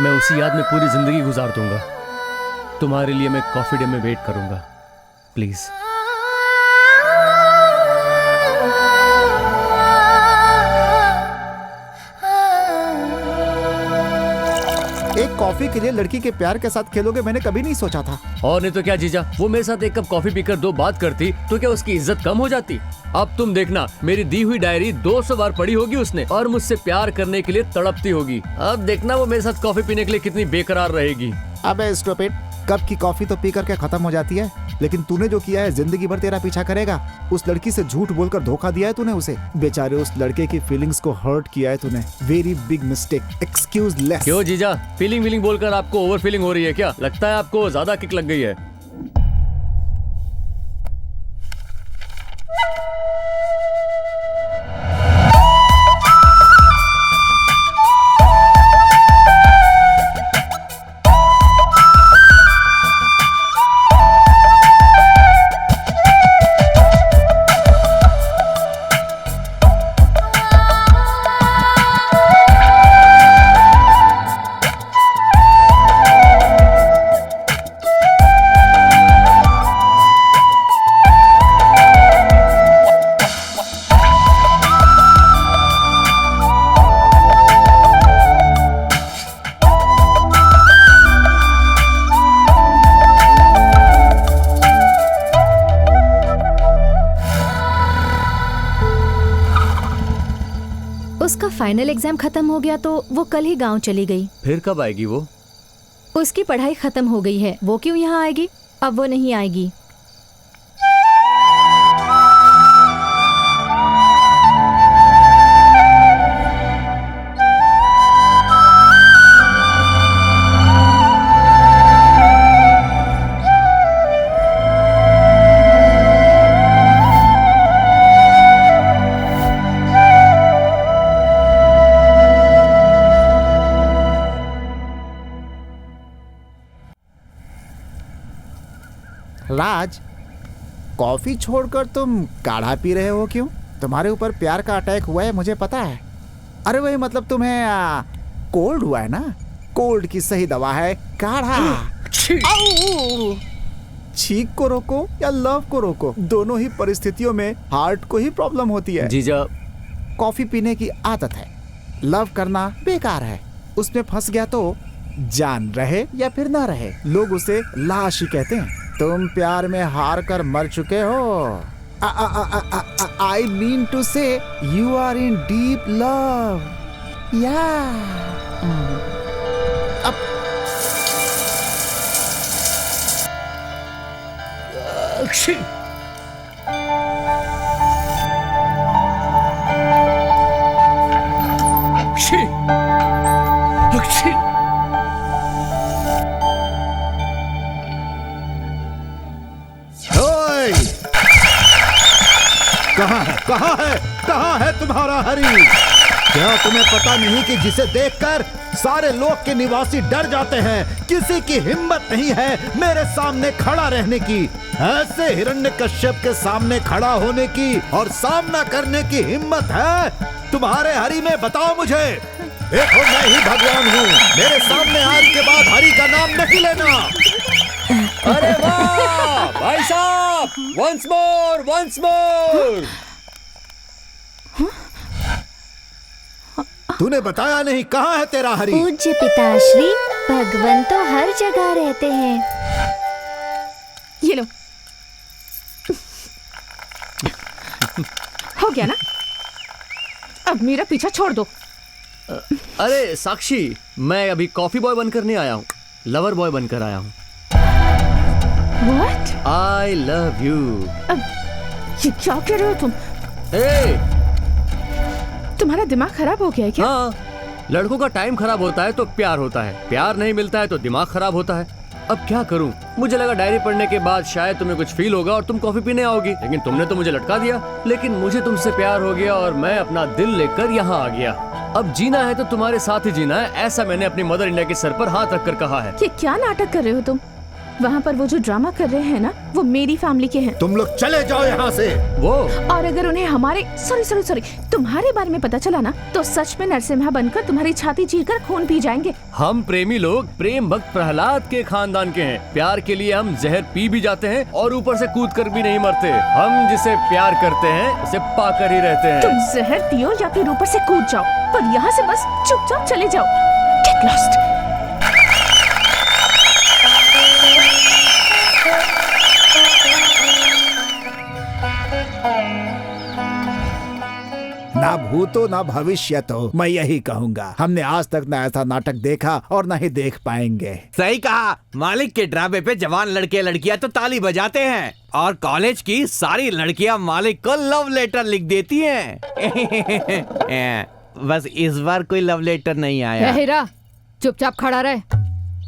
मैं उसी याद में पूरी जिंदगी गुजार दूंगा। तुम्हारे लिए मैं कॉफी डे में वेट करूंगा, प्लीज। एक कॉफी के लिए लड़की के प्यार के साथ खेलोगे, मैंने कभी नहीं सोचा था। और नहीं तो क्या जीजा, वो मेरे साथ एक कप कॉफी पीकर 2 बात करती तो क्या उसकी इज्जत कम हो जाती? अब तुम देखना, मेरी दी हुई डायरी 200 बार पढ़ी होगी उसने और मुझसे प्यार करने के लिए तड़पती होगी। अब देखना वो मेरे साथ कॉफी पीने के लिए कितनी बेकरार रहेगी। अबे स्टूपिड, कप की कॉफी तो पी करके खत्म हो जाती है, लेकिन तूने जो किया है जिंदगी भर तेरा पीछा करेगा। उस लड़की से झूठ बोलकर धोखा दिया है तूने उसे। बेचारे उस लड़के की फीलिंग्स को हर्ट किया है तूने। Very big mistake, excuse less. क्यों जीजा, फीलिंग बोलकर आपको ओवर फीलिंग हो रही है क्या? लगता है आपको ज्यादा किक लग गई है। उसका फाइनल एग्जाम खत्म हो गया तो वो कल ही गांव चली गई। फिर कब आएगी वो? उसकी पढ़ाई खत्म हो गई है, वो क्यों यहाँ आएगी? अब वो नहीं आएगी। राज, कॉफी छोड़कर तुम काढ़ा पी रहे हो क्यों? तुम्हारे ऊपर प्यार का अटैक हुआ है, मुझे पता है। अरे वही मतलब तुम्हें कोल्ड हुआ है ना? कोल्ड की सही दवा है काढ़ा। छींक को रोको या लव को रोको, दोनों ही परिस्थितियों में हार्ट को ही प्रॉब्लम होती है। जीजा, कॉफी पीने की आदत है, लव करना बेकार है। उसमें फंस गया तो जान रहे या फिर ना रहे, लोग उसे लाश ही कहते हैं। तुम प्यार में हार कर मर चुके हो। I mean to say you are in deep love. या ओए! कहाँ है तुम्हारा हरी? क्या तुम्हें पता नहीं कि जिसे देखकर सारे लोक के निवासी डर जाते हैं, किसी की हिम्मत नहीं है मेरे सामने खड़ा रहने की, ऐसे हिरण्यकश्यप के सामने खड़ा होने की और सामना करने की हिम्मत है तुम्हारे हरी में? बताओ मुझे। देखो मैं ही भगवान हूँ, मेरे सामने आज के बाद हरी का नाम नहीं लेना। अरे वाह भाई साहब, वंस मोर। तूने बताया नहीं, कहाँ है तेरा हरी? पूज्य पिताश्री, भगवान तो हर जगह रहते हैं। ये लो, हो गया ना? अब मेरा पीछा छोड़ दो। अरे साक्षी, मैं अभी कॉफी बॉय बनकर नहीं आया हूँ, लवर बॉय बनकर आया हूँ। What? I love you। अब ये क्या कह रहे हो तुम? तुम्हारा दिमाग खराब हो गया है क्या? हाँ, लड़कों का टाइम खराब होता है तो प्यार होता है, प्यार नहीं मिलता है तो दिमाग खराब होता है। अब क्या करूं? मुझे लगा डायरी पढ़ने के बाद शायद तुम्हें कुछ फील होगा और तुम कॉफी पीने आओगी, लेकिन तुमने तो मुझे लटका दिया। लेकिन मुझे तुमसे प्यार हो गया और मैं अपना दिल लेकर यहाँ आ गया। अब जीना है तो तुम्हारे साथ ही जीना है, ऐसा मैंने अपनी मदर इंडिया के सर पर हाथ रखकर कहा है। ये क्या नाटक कर रहे हो तुम? वहाँ पर वो जो ड्रामा कर रहे हैं ना, वो मेरी फैमिली के हैं। तुम लोग चले जाओ यहाँ से। वो और अगर उन्हें हमारे सॉरी तुम्हारे बारे में पता चला ना, तो सच में नरसिम्हा बनकर तुम्हारी छाती चीरकर खून पी जाएंगे। हम प्रेमी लोग प्रेम भक्त प्रहलाद के खानदान के हैं। प्यार के लिए हम जहर पी भी जाते हैं और ऊपर से कूद कर भी नहीं मरते। हम जिसे प्यार करते हैं उसे पाकर ही रहते हैं। तुम जहर पियो या फिर ऊपर से कूद जाओ, पर यहाँ से बस चुपचाप चले जाओ। Get lost. ना भूतो ना भविष्य तो मैं यही कहूँगा, हमने आज तक ना ऐसा नाटक देखा और ना ही देख पाएंगे। सही कहा, मालिक के ड्रामे पे जवान लड़के लड़कियां तो ताली बजाते हैं और कॉलेज की सारी लड़कियां मालिक को लव लेटर लिख देती हैं। बस इस बार कोई लव लेटर नहीं आया। हीरा, चुपचाप खड़ा रहे।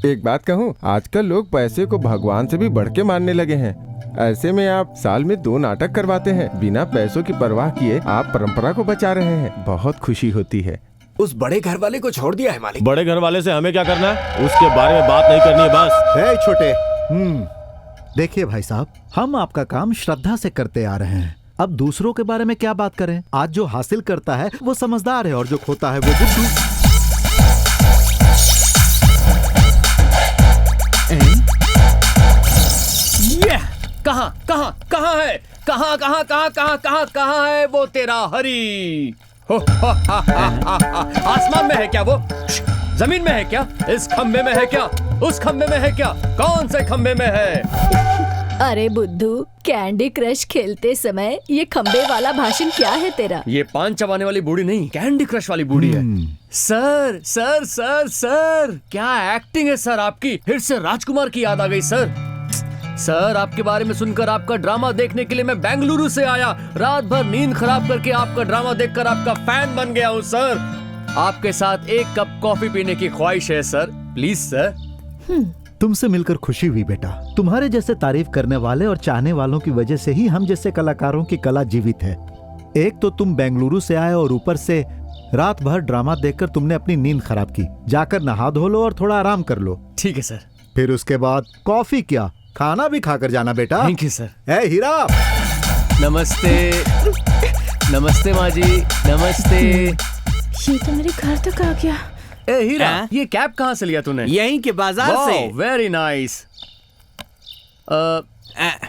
एक बात कहूँ, आजकल लोग पैसे को भगवान से भी बढ़ के मानने लगे हैं। ऐसे में आप साल में 2 नाटक करवाते हैं, बिना पैसों की परवाह किए आप परंपरा को बचा रहे हैं। बहुत खुशी होती है। उस बड़े घर वाले को छोड़ दिया है मालिक। बड़े घर वाले से हमें क्या करना है? उसके बारे में बात नहीं करनी है बस। हे छोटे, देखिए भाई साहब, हम आपका काम श्रद्धा से करते आ रहे हैं। अब दूसरों के बारे में क्या बात करें? आज जो हासिल करता है वो समझदार है और जो खोता है वो बुद्धू। कहाँ है वो तेरा हरी? आसमान में है क्या वो? जमीन में है क्या? इस खंबे में है क्या? उस खंबे में है क्या? कौन से खंबे में है? अरे बुद्धू, कैंडी क्रश खेलते समय ये खंबे वाला भाषण क्या है तेरा? ये पान चबाने वाली बूढ़ी नहीं, कैंडी क्रश वाली बूढ़ी है। सर सर सर सर, क्या एक्टिंग है सर आपकी। फिर से राजकुमार की याद आ गई सर। सर, आपके बारे में सुनकर आपका ड्रामा देखने के लिए मैं बेंगलुरु से आया। रात भर नींद खराब करके आपका ड्रामा देखकर आपका फैन बन गया हूँ सर। आपके साथ 1 कप कॉफी पीने की ख्वाहिश है सर, प्लीज सर। तुमसे मिलकर खुशी हुई बेटा। तुम्हारे जैसे तारीफ करने वाले और चाहने वालों की वजह से ही हम जैसे कलाकारों की कला जीवित है। एक तो तुम बेंगलुरु से आए और ऊपर से रात भर ड्रामा देखकर तुमने अपनी नींद खराब की। जाकर नहा धो लो और थोड़ा आराम कर लो। ठीक है सर। फिर उसके बाद कॉफी क्या, खाना भी खाकर जाना बेटा। Thank you sir. ए हीरा, नमस्ते। नमस्ते माँ जी, नमस्ते। ये तो मेरे घर तक आ गया। ए हीरा, ये कैप कहाँ से लिया तूने? यहीं के बाजार से। Very nice.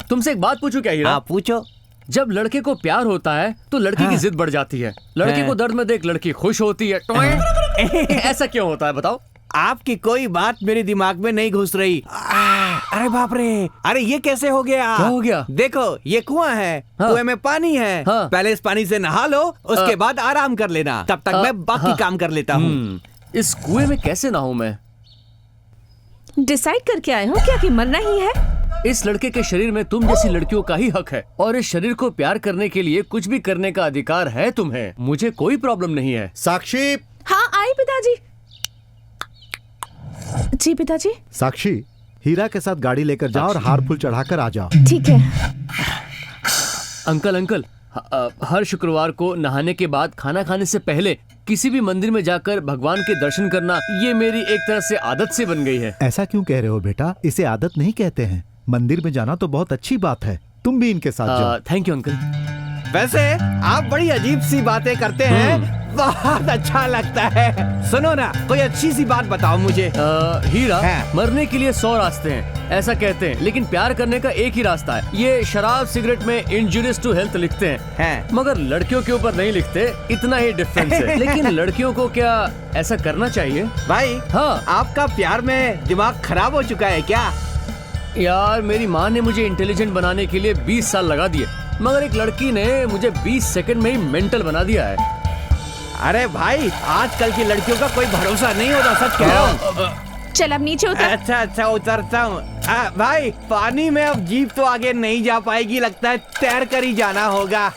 तुमसे एक बात पूछूं क्या हीरा? हाँ पूछो। जब लड़के को प्यार होता है तो लड़की की जिद बढ़ जाती है। लड़के को दर्द में देख लड़की खुश होती है। ऐसा क्यों होता है बताओ? आपकी कोई बात मेरे दिमाग में नहीं घुस रही। अरे बाप रे, अरे ये कैसे हो गया? क्या हो गया? देखो ये कुआं है, कुएं में पानी है। पहले इस पानी से नहा लो, उसके बाद आराम कर लेना। तब तक मैं बाकी काम कर लेता हूँ। इस कुएं में कैसे नहाऊं मैं? डिसाइड करके आए हो क्या कि मरना ही है? इस लड़के के शरीर में तुम जैसी लड़कियों का ही हक है और इस शरीर को प्यार करने के लिए कुछ भी करने का अधिकार है तुम्हें। मुझे कोई प्रॉब्लम नहीं है। साक्षी। हाँ आई पिताजी। जी पिताजी। साक्षी, हीरा के साथ गाड़ी लेकर जाओ और हार फूल चढ़ाकर आ जाओ। ठीक है। अंकल, हर शुक्रवार को नहाने के बाद खाना खाने से पहले किसी भी मंदिर में जाकर भगवान के दर्शन करना, ये मेरी एक तरह से आदत से बन गई है। ऐसा क्यों कह रहे हो बेटा? इसे आदत नहीं कहते हैं। मंदिर में जाना तो बहुत अच्छी बात है, तुम भी इनके साथ जाओ। Thank you uncle. वैसे आप बड़ी अजीब सी बातें करते हैं, बहुत अच्छा लगता है। सुनो ना, कोई अच्छी सी बात बताओ मुझे। हीरा, मरने के लिए 100 रास्ते हैं ऐसा कहते हैं, लेकिन प्यार करने का एक ही रास्ता है। ये शराब सिगरेट में इंजुरियस टू हेल्थ लिखते हैं, मगर लड़कियों के ऊपर नहीं लिखते, इतना ही डिफरेंस है। लेकिन लड़कियों को क्या ऐसा करना चाहिए? भाई हाँ, आपका प्यार में दिमाग खराब हो चुका है क्या? यार, मेरी माँ ने मुझे इंटेलिजेंट बनाने के लिए 20 साल लगा दिए, मगर एक लड़की ने मुझे 20 सेकंड में ही मेंटल बना दिया है। अरे भाई, आजकल की लड़कियों का कोई भरोसा नहीं होता, सच कह रहा हूँ। चल अब नीचे उतर। अच्छा उतरता हूँ। भाई, पानी में अब जीप तो आगे नहीं जा पाएगी, लगता है तैर कर ही जाना होगा।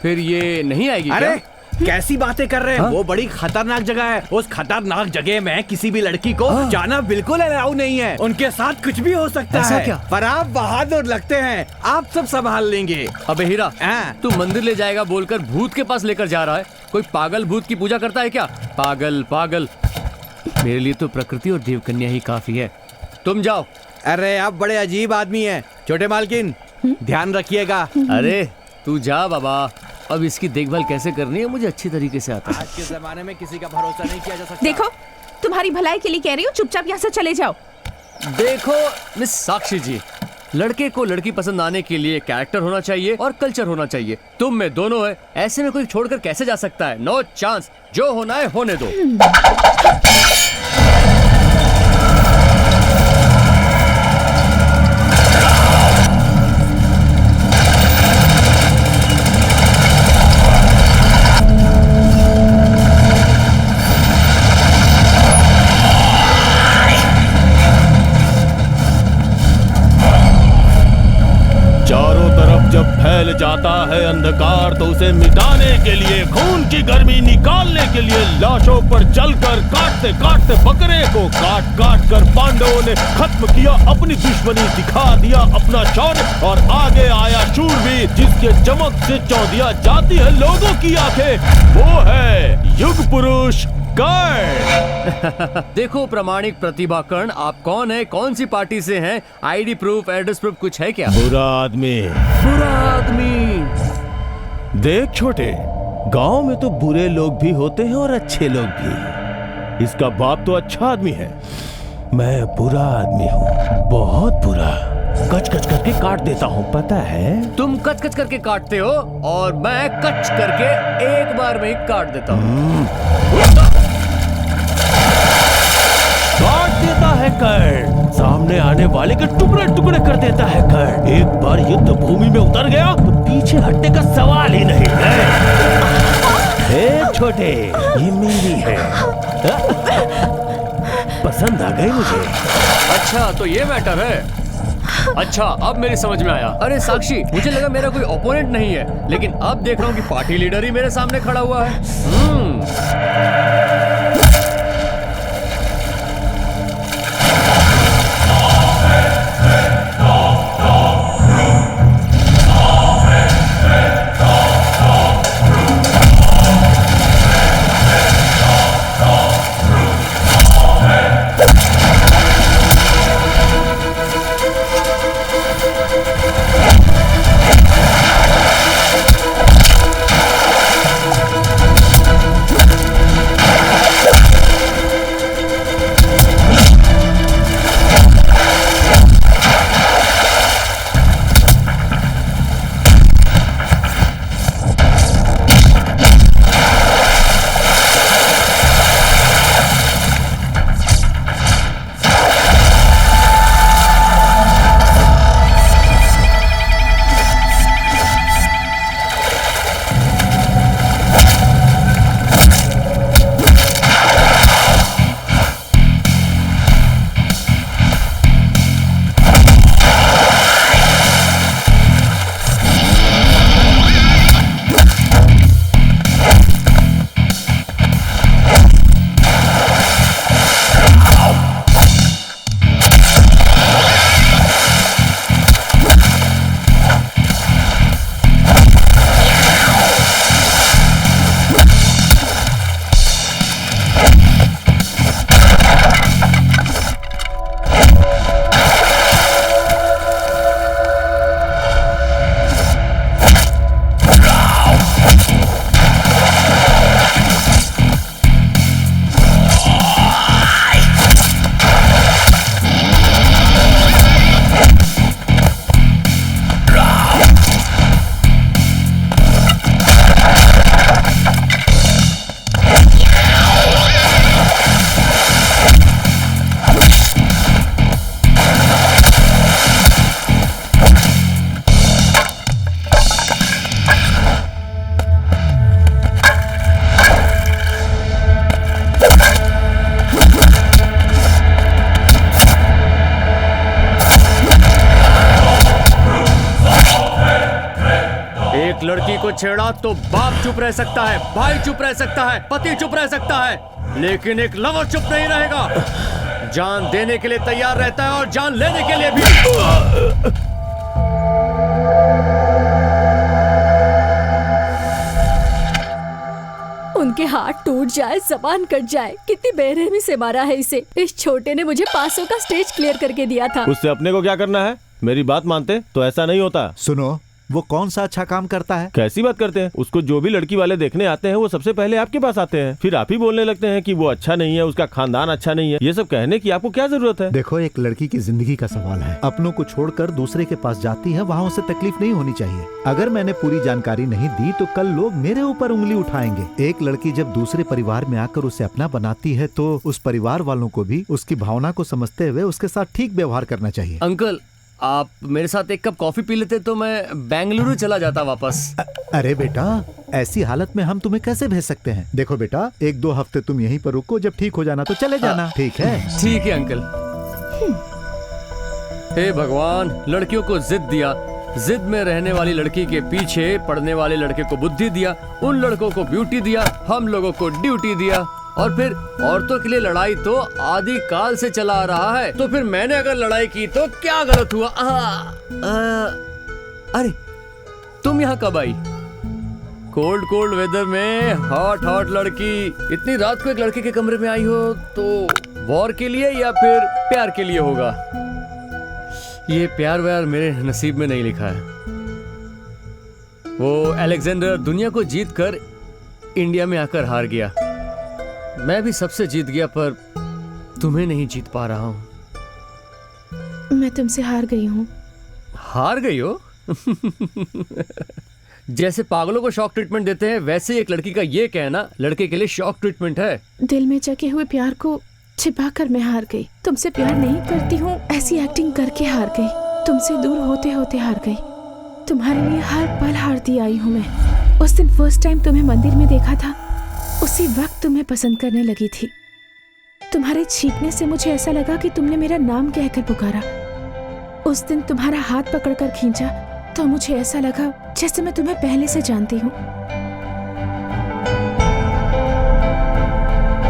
फिर ये नहीं आएगी? अरे कैसी बातें कर रहे हैं? वो बड़ी खतरनाक जगह है। उस खतरनाक जगह में किसी भी लड़की को जाना बिल्कुल अलाउ नहीं है। उनके साथ कुछ भी हो सकता है। क्या? पर आप बहादुर लगते हैं, आप सब संभाल लेंगे। अबे हीरा, तू मंदिर ले जाएगा बोलकर भूत के पास लेकर जा रहा है। कोई पागल भूत की पूजा करता है क्या? पागल। मेरे लिए तो प्रकृति और देवकन्या ही काफी है। तुम जाओ। अरे आप बड़े अजीब आदमी हैं। छोटे मालकिन, ध्यान रखिएगा। अरे तू जा बाबा, अब इसकी देखभाल कैसे करनी है मुझे अच्छी तरीके से आता है। आज के जमाने में किसी का भरोसा नहीं किया जा सकता। देखो, तुम्हारी भलाई के लिए कह रही हूँ, चुपचाप यहाँ से चले जाओ। देखो मिस साक्षी जी, लड़के को लड़की पसंद आने के लिए कैरेक्टर होना चाहिए और कल्चर होना चाहिए। तुम में दोनों है, ऐसे में कोई छोड़कर कैसे जा सकता है? No chance. जो होना है होने दो। चारों तरफ जब फैल जाता है अंधकार, तो उसे मिटाने के लिए, खून की गर्मी निकालने के लिए लाशों पर चलकर काटते काटते बकरे को काट कर पांडवों ने खत्म किया अपनी दुश्मनी, दिखा दिया अपना शौर्य, और आगे आया शूरवीर जिसके चमक से चौंधिया जाती है लोगों की आंखें। वो है युग पुरुष कर्ण। देखो प्रामाणिक प्रतिभा कर्ण, आप कौन है, कौन सी पार्टी से हैं? आईडी प्रूफ, एड्रेस प्रूफ कुछ है क्या? बुरा आदमी। देख छोटे, गांव में तो बुरे लोग भी होते हैं और अच्छे लोग भी। इसका बाप तो अच्छा आदमी है, मैं बुरा आदमी हूँ, बहुत बुरा। कच कच करके काट देता हूँ, पता है? तुम कच कच करके काटते हो और मैं कच करके एक बार में ही काट देता हूँ। काट देता है कर्ण, सामने आने वाले के टुकड़े टुकड़े कर देता है कर्ण। एक बार युद्ध भूमि में उतर गया तो पीछे हटने का सवाल ही नहीं है। हे छोटे, ये मेरी है, पसंद आ गई मुझे। अच्छा तो ये मैटर है। अच्छा अब मेरी समझ में आया। अरे साक्षी, मुझे लगा मेरा कोई ओपोनेंट नहीं है, लेकिन अब देख रहा हूँ कि पार्टी लीडर ही मेरे सामने खड़ा हुआ है। एक लड़की को छेड़ा तो बाप चुप रह सकता है, भाई चुप रह सकता है, पति चुप रह सकता है, लेकिन एक लवर चुप नहीं रहेगा। जान देने के लिए तैयार रहता है और जान लेने के लिए भी। उनके हाथ टूट जाए, जबान कट जाए, कितनी बेरहमी से मारा है इसे। इस छोटे ने मुझे 500 का स्टेज क्लियर करके दिया था। उससे अपने को क्या करना है? मेरी बात मानते तो ऐसा नहीं होता। सुनो, वो कौन सा अच्छा काम करता है? कैसी बात करते हैं? उसको जो भी लड़की वाले देखने आते हैं वो सबसे पहले आपके पास आते हैं, फिर आप ही बोलने लगते हैं कि वो अच्छा नहीं है, उसका खानदान अच्छा नहीं है। ये सब कहने की आपको क्या जरूरत है? देखो, एक लड़की की जिंदगी का सवाल है। अपनों को छोड़कर दूसरे के पास जाती है, वहाँ उसे तकलीफ नहीं होनी चाहिए। अगर मैंने पूरी जानकारी नहीं दी तो कल लोग मेरे ऊपर उंगली उठाएंगे। एक लड़की जब दूसरे परिवार में आकर उसे अपना बनाती है तो उस परिवार वालों को भी उसकी भावना को समझते हुए उसके साथ ठीक व्यवहार करना चाहिए। अंकल, आप मेरे साथ एक कप कॉफी पी लेते तो मैं बेंगलुरु चला जाता वापस। अरे बेटा, ऐसी हालत में हम तुम्हें कैसे भेज सकते हैं? देखो बेटा, 1-2 हफ्ते तुम यहीं पर रुको, जब ठीक हो जाना तो चले जाना। ठीक है? ठीक है अंकल। हे भगवान, लड़कियों को जिद दिया, जिद में रहने वाली लड़की के पीछे पड़ने वाले लड़के को बुद्धि दिया, उन लड़कों को ब्यूटी दिया, हम लोगों को ड्यूटी दिया, और फिर औरतों के लिए लड़ाई तो आदि काल से चला आ रहा है। तो फिर मैंने अगर लड़ाई की तो क्या गलत हुआ? अरे तुम यहाँ कब आई? कोल्ड कोल्ड वेदर में हॉट हॉट लड़की, इतनी रात को एक लड़के के कमरे में आई हो तो वॉर के लिए या फिर प्यार के लिए होगा? ये प्यार व्यार मेरे नसीब में नहीं लिखा है। वो अलेक्जेंडर दुनिया को जीत कर इंडिया में आकर हार गया, मैं भी सबसे जीत गया, पर तुम्हें नहीं जीत पा रहा हूं। मैं तुमसे हार गई हूँ। हार गई हो? जैसे पागलों को शॉक ट्रीटमेंट देते हैं, वैसे एक लड़की का ये कहना लड़के के लिए शॉक ट्रीटमेंट है। दिल में जगे हुए प्यार को छिपाकर मैं हार गई। तुमसे प्यार नहीं करती हूँ ऐसी एक्टिंग करके हार गई। तुमसे दूर होते होते हार गई। तुम्हारे लिए हर पल हारती आई हूँ मैं। उस दिन फर्स्ट टाइम तुम्हें मंदिर में देखा था, उसी वक्त तुम्हें पसंद करने लगी थी। तुम्हारे छींकने से मुझे ऐसा लगा कि तुमने मेरा नाम कहकर पुकारा। उस दिन तुम्हारा हाथ पकड़कर खींचा तो मुझे ऐसा लगा जैसे मैं तुम्हें पहले से जानती हूँ।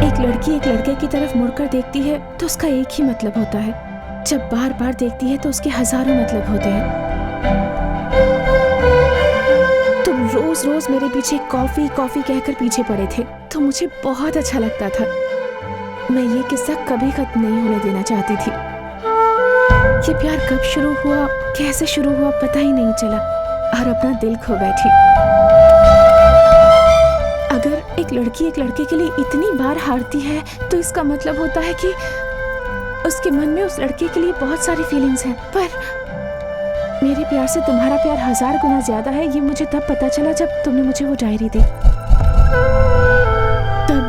एक लड़की एक लड़के की तरफ मुड़कर देखती है तो उसका एक ही मतलब होता है। जब बार बार देखती है तो उसके हजारों मतलब होते हैं। तुम रोज रोज मेरे पीछे कॉफी कॉफी कहकर पीछे पड़े थे तो मुझे बहुत अच्छा लगता था। मैं ये किस्सा कभी खत्म नहीं होने देना चाहती थी। ये प्यार कब शुरू हुआ, कैसे शुरू हुआ पता ही नहीं चला और अपना दिल खो बैठी। अगर एक लड़की एक लड़के के लिए इतनी बार हारती है तो इसका मतलब होता है कि उसके मन में उस लड़के के लिए बहुत सारी फीलिंग्स हैं। पर मेरे प्यार से तुम्हारा प्यार 1000 गुना ज्यादा है, ये मुझे तब पता चला जब तुमने मुझे वो डायरी दी। तब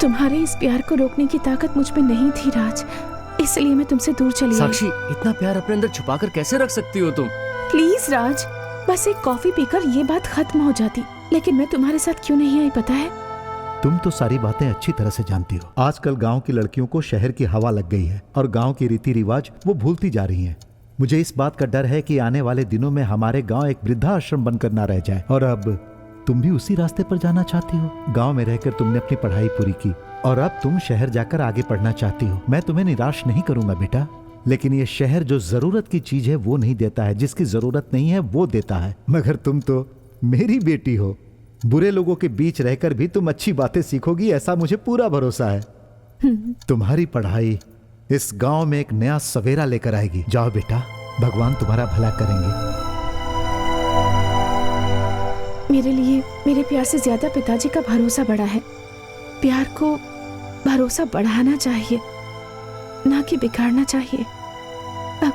तुम्हारे इस प्यार को रोकने की ताकत मुझ में नहीं थी राज, इसलिए मैं तुमसे दूर चली आई। साक्षी, इतना प्यार अपने अंदर छुपाकर कैसे रख सकती हो तुम? प्लीज राज, बस एक कॉफी पीकर ये बात खत्म हो जाती। लेकिन मैं तुम्हारे साथ क्यों नहीं आई पता है? तुम तो सारी बातें अच्छी तरह से जानती हो। आजकल गांव की लड़कियों को शहर की हवा लग गई है और गांव की रीति रिवाज वो भूलती जा रही हैं। मुझे इस बात का डर है कि आने वाले दिनों में हमारे गांव एक वृद्धाश्रम बनकर ना रह जाए। और अब तुम भी उसी रास्ते पर जाना चाहती हो। गांव में रहकर तुमने अपनी पढ़ाई पूरी की और अब तुम शहर जाकर आगे पढ़ना चाहती हो। मैं तुम्हें निराश नहीं करूंगा बेटा, लेकिन ये शहर जो जरूरत की चीज है वो नहीं देता है, जिसकी जरूरत नहीं है वो देता है। मगर तुम तो मेरी बेटी हो, बुरे लोगों के बीच रहकर भी तुम अच्छी बातें सीखोगी, ऐसा मुझे पूरा भरोसा है। तुम्हारी पढ़ाई इस गांव में एक नया सवेरा लेकर आएगी। जाओ बेटा, भगवान तुम्हारा भला करेंगे। मेरे लिए मेरे प्यार से ज्यादा पिताजी का भरोसा बड़ा है। प्यार को भरोसा बढ़ाना चाहिए, ना कि बिगाड़ना चाहिए। अब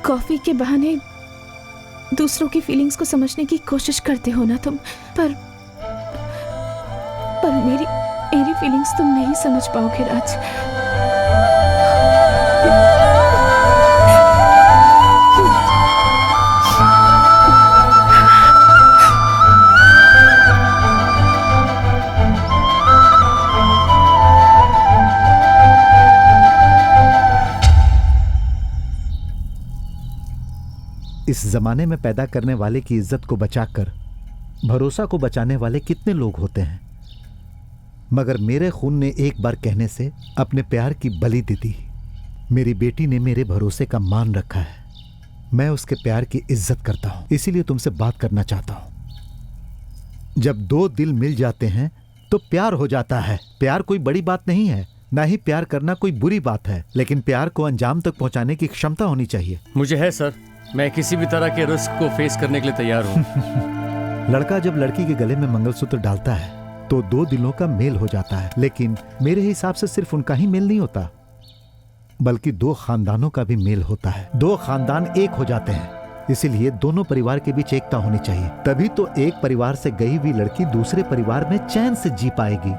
कॉफी के बहाने दूसरों की फीलिंग्स को समझने की कोशिश करते हो ना तुम, पर मेरी फीलिंग्स तुम नहीं समझ पाओगे राज। इस जमाने में पैदा करने वाले की इज्जत को बचाकर भरोसा को बचाने वाले कितने लोग होते हैं, मगर मेरे खून ने एक बार कहने से अपने प्यार की बलि दी थी। मेरी बेटी ने मेरे भरोसे का मान रखा है। मैं उसके प्यार की इज्जत करता हूं, इसीलिए तुमसे बात करना चाहता हूं। जब दो दिल मिल जाते हैं तो प्यार हो जाता है। प्यार कोई बड़ी बात नहीं है, ना ही प्यार करना कोई बुरी बात है, लेकिन प्यार को अंजाम तक पहुंचाने की क्षमता होनी चाहिए। मुझे है सर, मैं किसी भी तरह के रिस्क को फेस करने के लिए तैयार हूँ। लड़का जब लड़की के गले में मंगलसूत्र डालता है तो दो दिलों का मेल हो जाता है, लेकिन मेरे हिसाब से सिर्फ उनका ही मेल नहीं होता, बल्कि दो खानदानों का भी मेल होता है। दो खानदान एक हो जाते हैं, इसीलिए दोनों परिवार के बीच एकता होनी चाहिए। तभी तो एक परिवार से गई हुई लड़की दूसरे परिवार में चैन से जी पाएगी।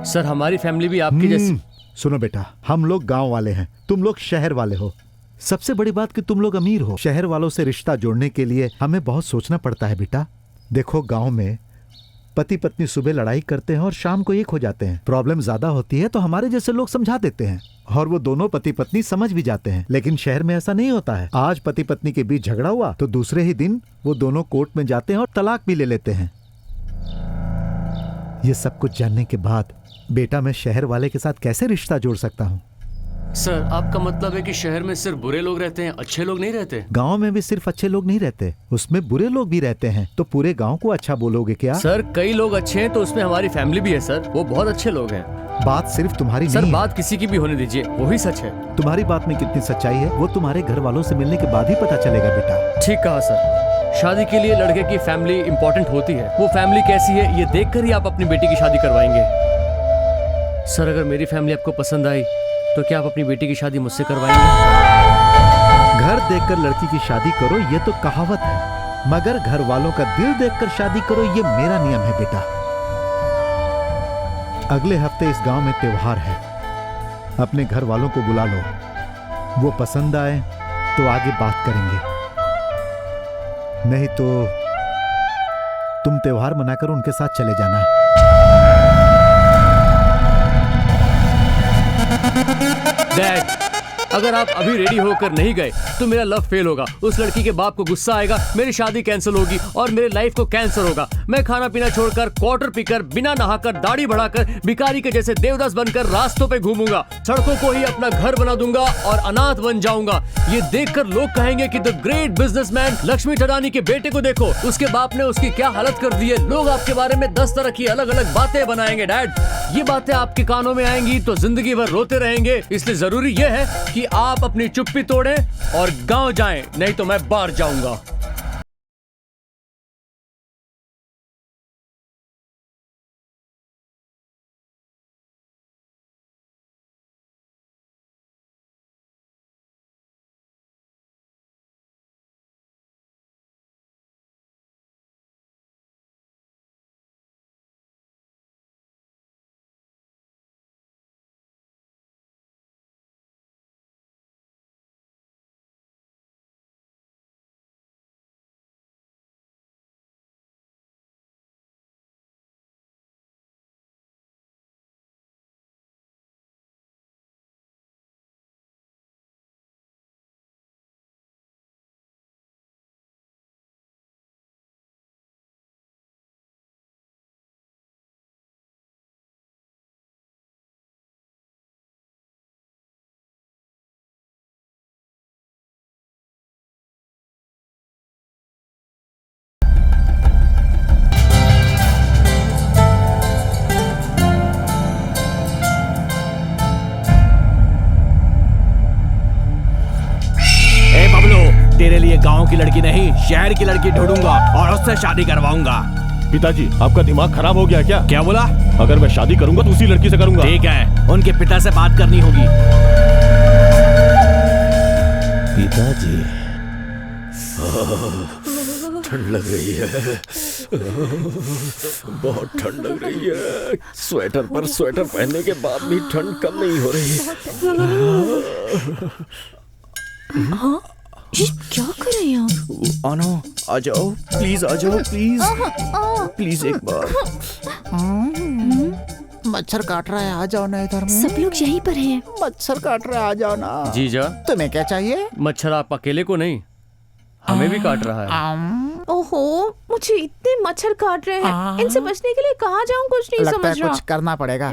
सर हमारी फैमिली भी आपकी जैसी। सुनो बेटा, हम लोग गांव वाले हैं, तुम लोग शहर वाले हो। सबसे बड़ी बात कि तुम लोग अमीर हो। शहर वालों से रिश्ता जोड़ने के लिए हमें बहुत सोचना पड़ता है बेटा। देखो, गांव में पति पत्नी सुबह लड़ाई करते हैं और शाम को एक हो जाते हैं। प्रॉब्लम ज्यादा होती है तो हमारे जैसे लोग समझा देते हैं और वो दोनों पति पत्नी समझ भी जाते हैं, लेकिन शहर में ऐसा नहीं होता है। आज पति पत्नी के बीच झगड़ा हुआ तो दूसरे ही दिन वो दोनों कोर्ट में जाते हैं और तलाक भी ले लेते हैं। ये सब कुछ जानने के बाद बेटा, मैं शहर वाले के साथ कैसे रिश्ता जोड़ सकता हूँ? सर आपका मतलब है कि शहर में सिर्फ बुरे लोग रहते हैं, अच्छे लोग नहीं रहते? गांव में भी सिर्फ अच्छे लोग नहीं रहते, उसमें बुरे लोग भी रहते हैं। तो पूरे गांव को अच्छा बोलोगे क्या? सर कई लोग अच्छे हैं तो उसमें हमारी फैमिली भी है सर, वो बहुत अच्छे लोग हैं। बात सिर्फ तुम्हारी सर नहीं बात है। किसी की भी होने दीजिए, वही सच है। तुम्हारी बात में कितनी सच्चाई है वो तुम्हारे घर वालों से मिलने के बाद ही पता चलेगा बेटा। ठीक कहा सर, शादी के लिए लड़के की फैमिली इम्पोर्टेंट होती है। वो फैमिली कैसी है ये देखकर ही आप अपनी बेटी की शादी करवाएंगे। सर अगर मेरी फैमिली आपको पसंद आई तो क्या आप अपनी बेटी की शादी मुझसे करवाएंगे? घर देखकर लड़की की शादी करो ये तो कहावत है, मगर घर वालों का दिल देखकर शादी करो ये मेरा नियम है बेटा। अगले हफ्ते इस गांव में त्योहार है, अपने घर वालों को बुला लो। वो पसंद आए तो आगे बात करेंगे, नहीं तो तुम त्योहार मनाकर उनके साथ चले जाना। डैड, अगर आप अभी रेडी होकर नहीं गए तो मेरा लव फेल होगा। उस लड़की के बाप को गुस्सा आएगा, मेरी शादी कैंसिल होगी और मेरे लाइफ को कैंसर होगा। मैं खाना पीना छोड़कर, क्वार्टर पीकर, बिना नहाकर, दाढ़ी बढ़ाकर, भिखारी के जैसे देवदास बनकर रास्तों पे घूमूंगा। सड़कों को ही अपना घर बना दूंगा और अनाथ बन जाऊंगा। ये देखकर लोग कहेंगे कि द ग्रेट बिजनेसमैन लक्ष्मी ठडानी के बेटे को देखो, उसके बाप ने उसकी क्या हालत कर दी है। लोग आपके बारे में 10 तरह की अलग अलग बातें बनाएंगे। डैड, ये बातें आपके कानों में आएंगी तो जिंदगी भर रोते रहेंगे। इसलिए जरूरी यह है कि आप अपनी चुप्पी तोड़ें और गांव जाएं, नहीं तो मैं बाहर जाऊंगा। तेरे लिए गांव की लड़की नहीं, शहर की लड़की ढूंढूंगा और उससे शादी करवाऊंगा। पिताजी, आपका दिमाग खराब हो गया क्या? क्या बोला? अगर मैं शादी करूंगा तो उसी लड़की से करूंगा। ठीक है, उनके पिता से बात करनी होगी। पिताजी, ठंड लग रही है, बहुत ठंड लग रही है। स्वेटर पर स्वेटर पहनने के बाद भी ठंड कम नहीं हो रही। हाँ? क्या कर रहे हैं आप? आना, आ जाओ प्लीज, आ जाओ प्लीज, प्लीज एक बार। मच्छर काट रहा है, आ जाओ ना इधर में। सब लोग यहीं पर हैं। मच्छर काट रहा है, आ जाओ ना। जीजा, तुम्हें क्या चाहिए? मच्छर आप अकेले को नहीं, हमें भी काट रहा है। ओहो, मुझे इतने मच्छर काट रहे हैं। इनसे बचने के लिए कहाँ जाऊँ कुछ नहीं लगता समझ है रहा। कुछ करना पड़ेगा।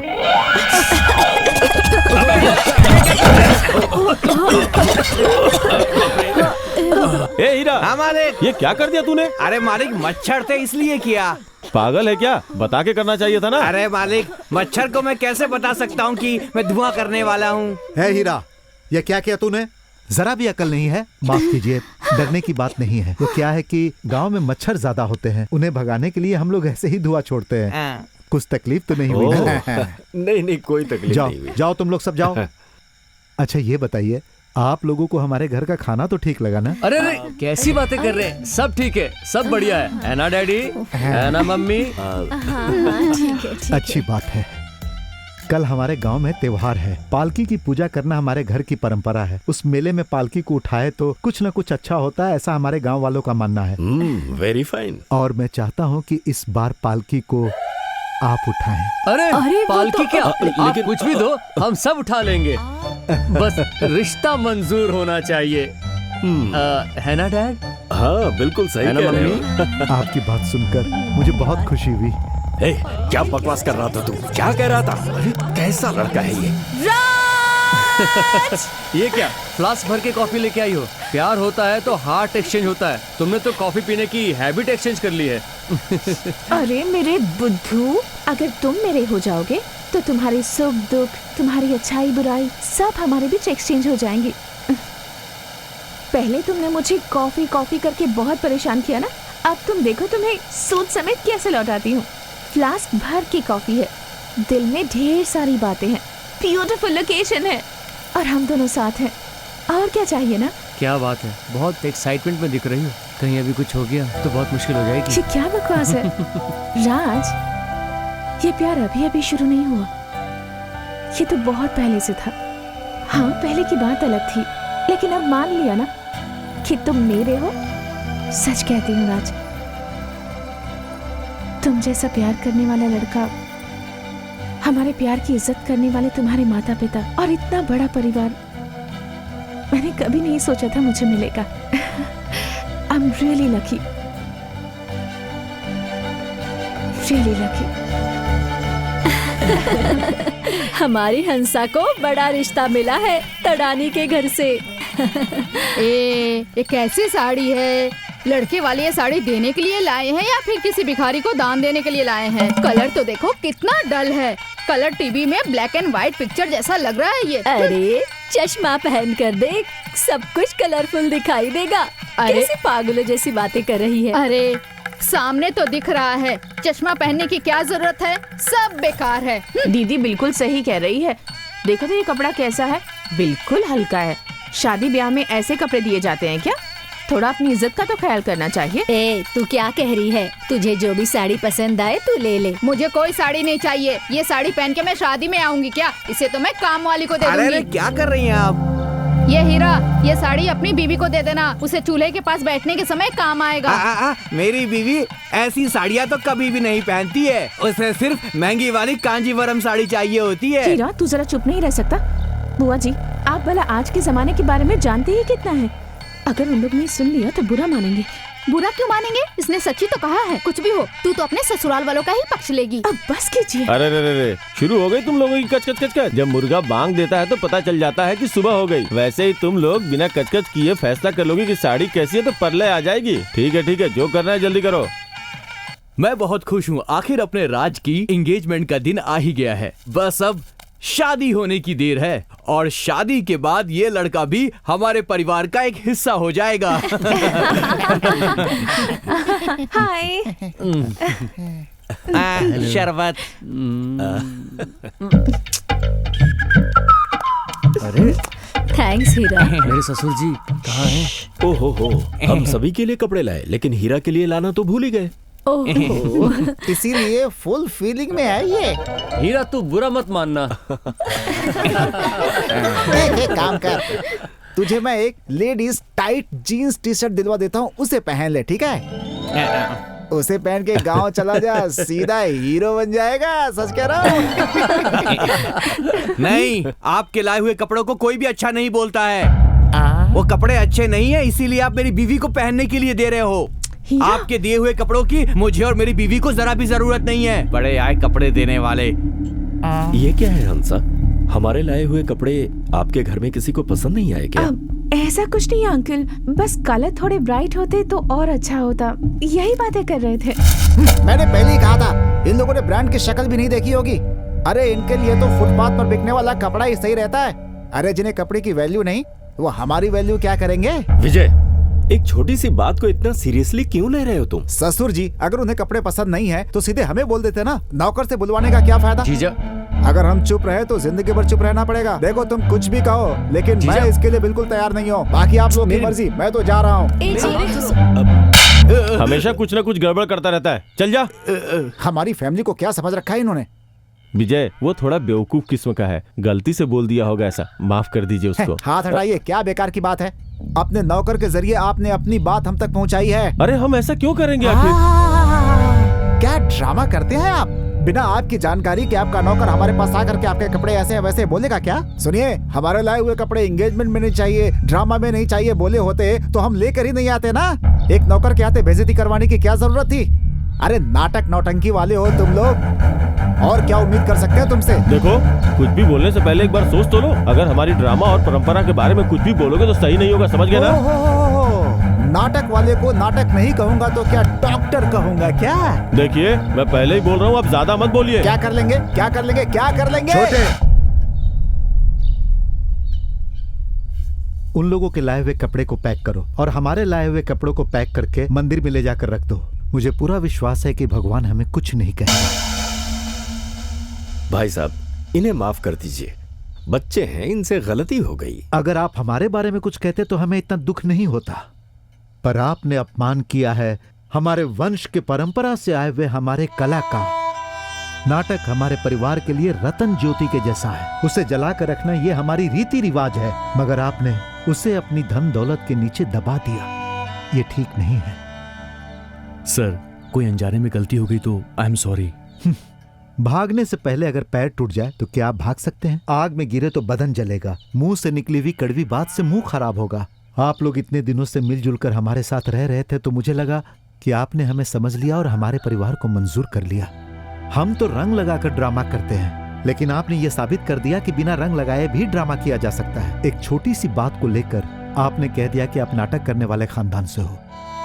ए हीरा, हाँ मालिक। ये क्या कर दिया तूने? अरे मालिक, मच्छर थे इसलिए किया। पागल है क्या? बता के करना चाहिए था ना। अरे मालिक, मच्छर को मैं कैसे बता सकता हूँ कि मैं धुआं करने वाला हूँ। है हीरा, ये क्या किया तूने? जरा भी अकल नहीं है? माफ कीजिए, डरने की बात नहीं है। वो क्या है कि गांव में मच्छर ज्यादा होते हैं, उन्हें भगाने के लिए हम लोग ऐसे ही धुआं छोड़ते हैं। कुछ तकलीफ तो नहीं हुई ना? नहीं नहीं, कोई तकलीफ जाओ नहीं हुई। जाओ, तुम लोग सब जाओ। अच्छा ये बताइए, आप लोगों को हमारे घर का खाना तो ठीक लगा ना? अरे अरे, कैसी बातें कर रहे हैं? सब ठीक है, सब बढ़िया है ना डैडी? है ना मम्मी? अच्छी बात है। कल हमारे गांव में त्योहार है। पालकी की पूजा करना हमारे घर की परंपरा है। उस मेले में पालकी को उठाए तो कुछ न कुछ अच्छा होता है, ऐसा हमारे गांव वालों का मानना है। Very fine. और मैं चाहता हूं कि इस बार पालकी को आप उठाएं। अरे पालकी क्या? आप कुछ भी दो, हम सब उठा लेंगे। बस रिश्ता मंजूर होना चाहिए। है ना डैड? हाँ बिल्कुल सही है ना कह रहे मम्मी? हो। आपकी बात सुनकर मुझे बहुत खुशी हुई। ए, क्या बकवास कर रहा था तू? क्या कह रहा था? अरे कैसा लड़का है ये? ये क्या फ्लास्क भर के कॉफी लेके आई हो? प्यार होता है तो हार्ट एक्सचेंज होता है। तुमने तो कॉफी पीने की हैबिट एक्सचेंज कर ली है। अरे मेरे बुद्धू, अगर तुम मेरे हो जाओगे तो तुम्हारी सुख दुख, तुम्हारी अच्छाई बुराई सब हमारे बीच एक्सचेंज हो जाएंगी। पहले तुमने मुझे कॉफी कॉफी करके बहुत परेशान किया ना, अब तुम देखो तुम्हें सूद समेत कैसे लौटाती हूँ। फ्लास्क भर की कॉफी है, दिल में ढेर सारी बातें हैं, ब्यूटीफुल लोकेशन है और हम दोनों साथ हैं। और क्या चाहिए ना? क्या बात है, बहुत एक्साइटमेंट में दिख रही हो। कहीं अभी कुछ हो गया तो बहुत मुश्किल हो जाएगी। ये क्या बकवास है? राज, ये प्यार अभी अभी शुरू नहीं हुआ, ये तो बहुत पहले से था। हाँ, पहले की बात अलग थी, लेकिन अब मान लिया ना कि तुम मेरे हो। सच कहती हूँ राज, तुम जैसा प्यार करने वाला लड़का, हमारे प्यार की इज्जत करने वाले तुम्हारे माता पिता और इतना बड़ा परिवार मैंने कभी नहीं सोचा था मुझे मिलेगा। I'm really lucky. Really lucky. हमारी हंसा को बड़ा रिश्ता मिला है तड़ानी के घर से। ये कैसी साड़ी है? लड़के वाले ये साड़ी देने के लिए लाए हैं या फिर किसी भिखारी को दान देने के लिए लाए हैं? कलर तो देखो कितना डल है। कलर टीवी में ब्लैक एंड व्हाइट पिक्चर जैसा लग रहा है ये। अरे चश्मा पहन कर देख, सब कुछ कलरफुल दिखाई देगा। कैसी पागलों जैसी बातें कर रही है। अरे सामने तो दिख रहा है, चश्मा पहनने की क्या जरूरत है? सब बेकार है। दीदी बिल्कुल सही कह रही है। देखो तो ये कपड़ा कैसा है, बिल्कुल हल्का है। शादी ब्याह में ऐसे कपड़े दिए जाते हैं क्या? थोड़ा अपनी इज्जत का तो ख्याल करना चाहिए। ए, तू क्या कह रही है? तुझे जो भी साड़ी पसंद आए तू ले ले। मुझे कोई साड़ी नहीं चाहिए। ये साड़ी पहन के मैं शादी में आऊंगी क्या? इसे तो मैं काम वाली को दे दूंगी। अरे क्या कर रही हैं आप? ये हीरा, ये साड़ी अपनी बीवी को दे देना, उसे चूल्हे के पास बैठने के समय काम आएगा। मेरी बीवी ऐसी साड़ियाँ तो कभी भी नहीं पहनती है। उसे सिर्फ महंगी वाली कांजीवरम साड़ी चाहिए होती है। हीरा, तू जरा चुप नहीं रह सकता? बुआ जी, आप भला आज के जमाने के बारे में जानते ही कितना है? अगर उन लोग ने सुन लिया तो बुरा मानेंगे। बुरा क्यों मानेंगे? इसने सच्ची तो कहा है। कुछ भी हो, तू तो अपने ससुराल वालों का ही पक्ष लेगी। अब बस कीजिए। अरे रे रे रे, शुरू हो गई तुम लोगों की कचकच कचकच। जब मुर्गा बांग देता है तो पता चल जाता है कि सुबह हो गई। वैसे ही तुम लोग बिना कचकच किए फैसला कर लोगे कि साड़ी कैसी है तो परले आ जाएगी। ठीक है, जो करना है जल्दी करो। मैं बहुत खुश हूँ, आखिर अपने राज की एंगेजमेंट का दिन आ ही गया है। बस अब शादी होने की देर है और शादी के बाद ये लड़का भी हमारे परिवार का एक हिस्सा हो जाएगा। हाय। शरबत। अरे थैंक्स हीरा। मेरे ससुर जी कहाँ हैं? ओहो, हम सभी के लिए कपड़े लाए, लेकिन हीरा के लिए लाना तो भूल ही गए। इसीलिए फुल फीलिंग में है ये। हीरा तू बुरा मत मानना। एक काम कर, तुझे मैं एक ladies tight jeans T shirt दिलवा देता हूँ, उसे पहन ले, ठीक है? उसे पहन के गांव चला जा, सीधा हीरो बन जाएगा। सच कह रहा हूँ। नहीं, आपके लाए हुए कपड़ों को कोई भी अच्छा नहीं बोलता है। वो कपड़े अच्छे नहीं है, इसीलिए आप मेरी बीवी को पहनने के लिए दे रहे हो। आपके दिए हुए कपड़ों की मुझे और मेरी बीवी को जरा भी जरूरत नहीं है। बड़े आए कपड़े देने वाले। ये क्या है हंसा? हमारे लाए हुए कपड़े आपके घर में किसी को पसंद नहीं आए क्या? ऐसा कुछ नहीं अंकल, बस कलर थोड़े ब्राइट होते तो और अच्छा होता, यही बातें कर रहे थे। मैंने पहले ही कहा था, इन लोगों ने ब्रांड की शक्ल भी नहीं देखी होगी। अरे इनके लिए तो फुटपाथ पर बिकने वाला कपड़ा ही सही रहता है। अरे जिन्हें कपड़े की वैल्यू नहीं, वो हमारी वैल्यू क्या करेंगे? विजय, एक छोटी सी बात को इतना सीरियसली क्यों ले रहे हो तुम? ससुर जी, अगर उन्हें कपड़े पसंद नहीं है तो सीधे हमें बोल देते ना, नौकर से बुलवाने का क्या फायदा? जीजा, अगर हम चुप रहे तो जिंदगी भर चुप रहना पड़ेगा। देखो तुम कुछ भी कहो, लेकिन मैं इसके लिए बिल्कुल तैयार नहीं हूँ। बाकी आप लोगों की मर्जी, मैं तो जा रहा हूँ। हमेशा कुछ ना कुछ गड़बड़ करता रहता है, चल जा। हमारी फैमिली को क्या समझ रखा है इन्होंने? विजय, वो थोड़ा बेवकूफ किस्म का है, गलती से बोल दिया होगा ऐसा, माफ कर दीजिए उसको। हाथ हटाइए, क्या बेकार की बात है? अपने नौकर के जरिए आपने अपनी बात हम तक पहुंचाई है। अरे हम ऐसा क्यों करेंगे आखिर? क्या ड्रामा करते हैं आप? बिना आपकी जानकारी के आपका नौकर हमारे पास आकर के आपके कपड़े ऐसे वैसे बोलेगा क्या? सुनिए, हमारे लाए हुए कपड़े एंगेजमेंट में नहीं चाहिए, ड्रामा में नहीं चाहिए बोले होते तो हम लेकर ही नहीं आते ना। एक नौकर के आते बेइज्जती करवाने की क्या जरूरत थी? अरे नाटक नौटंकी वाले हो तुम लोग, और क्या उम्मीद कर सकते हैं तुमसे? देखो, कुछ भी बोलने से पहले एक बार सोच तो लो। अगर हमारी ड्रामा और परंपरा के बारे में कुछ भी बोलोगे तो सही नहीं होगा, समझ गए ना? नाटक वाले को नाटक नहीं कहूंगा तो क्या डॉक्टर कहूंगा क्या? देखिए, मैं पहले ही बोल रहा हूँ, आप ज्यादा मत बोलिए। क्या कर लेंगे, क्या कर लेंगे, क्या कर लेंगे? छोटे, उन लोगों के लाए हुए कपड़े को पैक करो और हमारे लाए हुए कपड़ों को पैक करके मंदिर में ले जाकर रख दो। मुझे पूरा विश्वास है कि भगवान हमें कुछ नहीं कहेगा। भाई साहब, इन्हें माफ कर दीजिए, बच्चे हैं, इनसे गलती हो गई। अगर आप हमारे बारे में कुछ कहते तो हमें इतना दुख नहीं होता, पर आपने अपमान किया है हमारे वंश के परंपरा से आए हुए हमारे कला का। नाटक हमारे परिवार के लिए रतन ज्योति के जैसा है, उसे जला कर रखना ये हमारी रीति रिवाज है, मगर आपने उसे अपनी धन दौलत के नीचे दबा दिया। ये ठीक नहीं है। सर, कोई अनजाने में गलती हो गई तो आई एम सॉरी। भागने से पहले अगर पैर टूट जाए तो क्या आप भाग सकते हैं? आग में गिरे तो बदन जलेगा, मुंह से निकली हुई कड़वी बात से मुंह खराब होगा। आप लोग इतने दिनों से मिलजुल कर हमारे साथ रह रहे थे तो मुझे लगा कि आपने हमें समझ लिया और हमारे परिवार को मंजूर कर लिया। हम तो रंग लगाकर ड्रामा करते हैं, लेकिन आपने ये साबित कर दिया कि बिना रंग लगाए भी ड्रामा किया जा सकता है। एक छोटी सी बात को लेकर आपने कह दिया कि आप नाटक करने वाले खानदान से हो।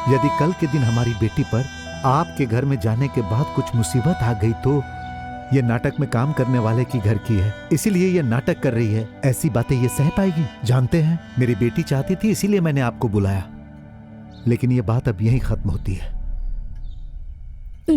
यदि कल के दिन हमारी बेटी पर आपके घर में जाने के बाद कुछ मुसीबत आ गई तो ये नाटक में काम करने वाले की घर की है, इसीलिए ये नाटक कर रही है। ऐसी बातें ये सह पाएगी? जानते हैं, मेरी बेटी चाहती थी इसीलिए मैंने आपको बुलाया, लेकिन ये बात अब यहीं खत्म होती है।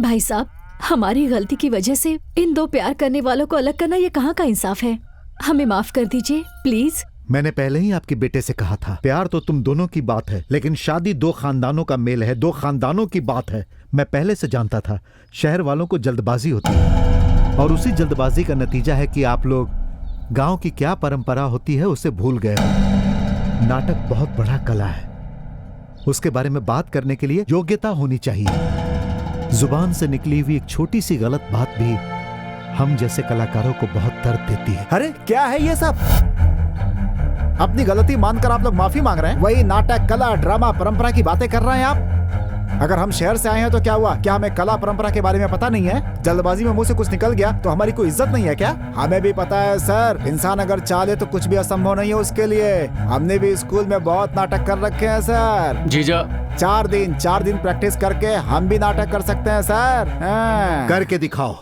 भाई साहब, हमारी गलती की वजह से इन दो प्यार करने वालों को अलग करना ये कहाँ का इंसाफ है? हमें माफ कर दीजिए प्लीज। मैंने पहले ही आपके बेटे से कहा था, प्यार तो तुम दोनों की बात है, लेकिन शादी दो खानदानों का मेल है, दो खानदानों की बात है। मैं पहले से जानता था शहर वालों को जल्दबाजी होती है, और उसी जल्दबाजी का नतीजा है कि आप लोग गांव की क्या परंपरा होती है उसे भूल गए हो। नाटक बहुत बड़ा कला है, उसके बारे में बात करने के लिए योग्यता होनी चाहिए। जुबान से निकली हुई एक छोटी सी गलत बात भी हम जैसे कलाकारों को बहुत दर्द देती है। अरे क्या है ये सब? अपनी गलती मानकर आप लोग माफी मांग रहे हैं? वही नाटक, कला, ड्रामा, परंपरा की बातें कर रहे हैं आप। अगर हम शहर से आए हैं तो क्या हुआ? क्या हमें कला परंपरा के बारे में पता नहीं है? जल्दबाजी में मुंह से कुछ निकल गया तो हमारी कोई इज्जत नहीं है क्या? हमें भी पता है सर, इंसान अगर चाहे तो कुछ भी असंभव नहीं है उसके लिए। हमने भी स्कूल में बहुत नाटक कर रखे हैं सर। जीजा, 4 दिन प्रैक्टिस करके हम भी नाटक कर सकते हैं सर। करके दिखाओ।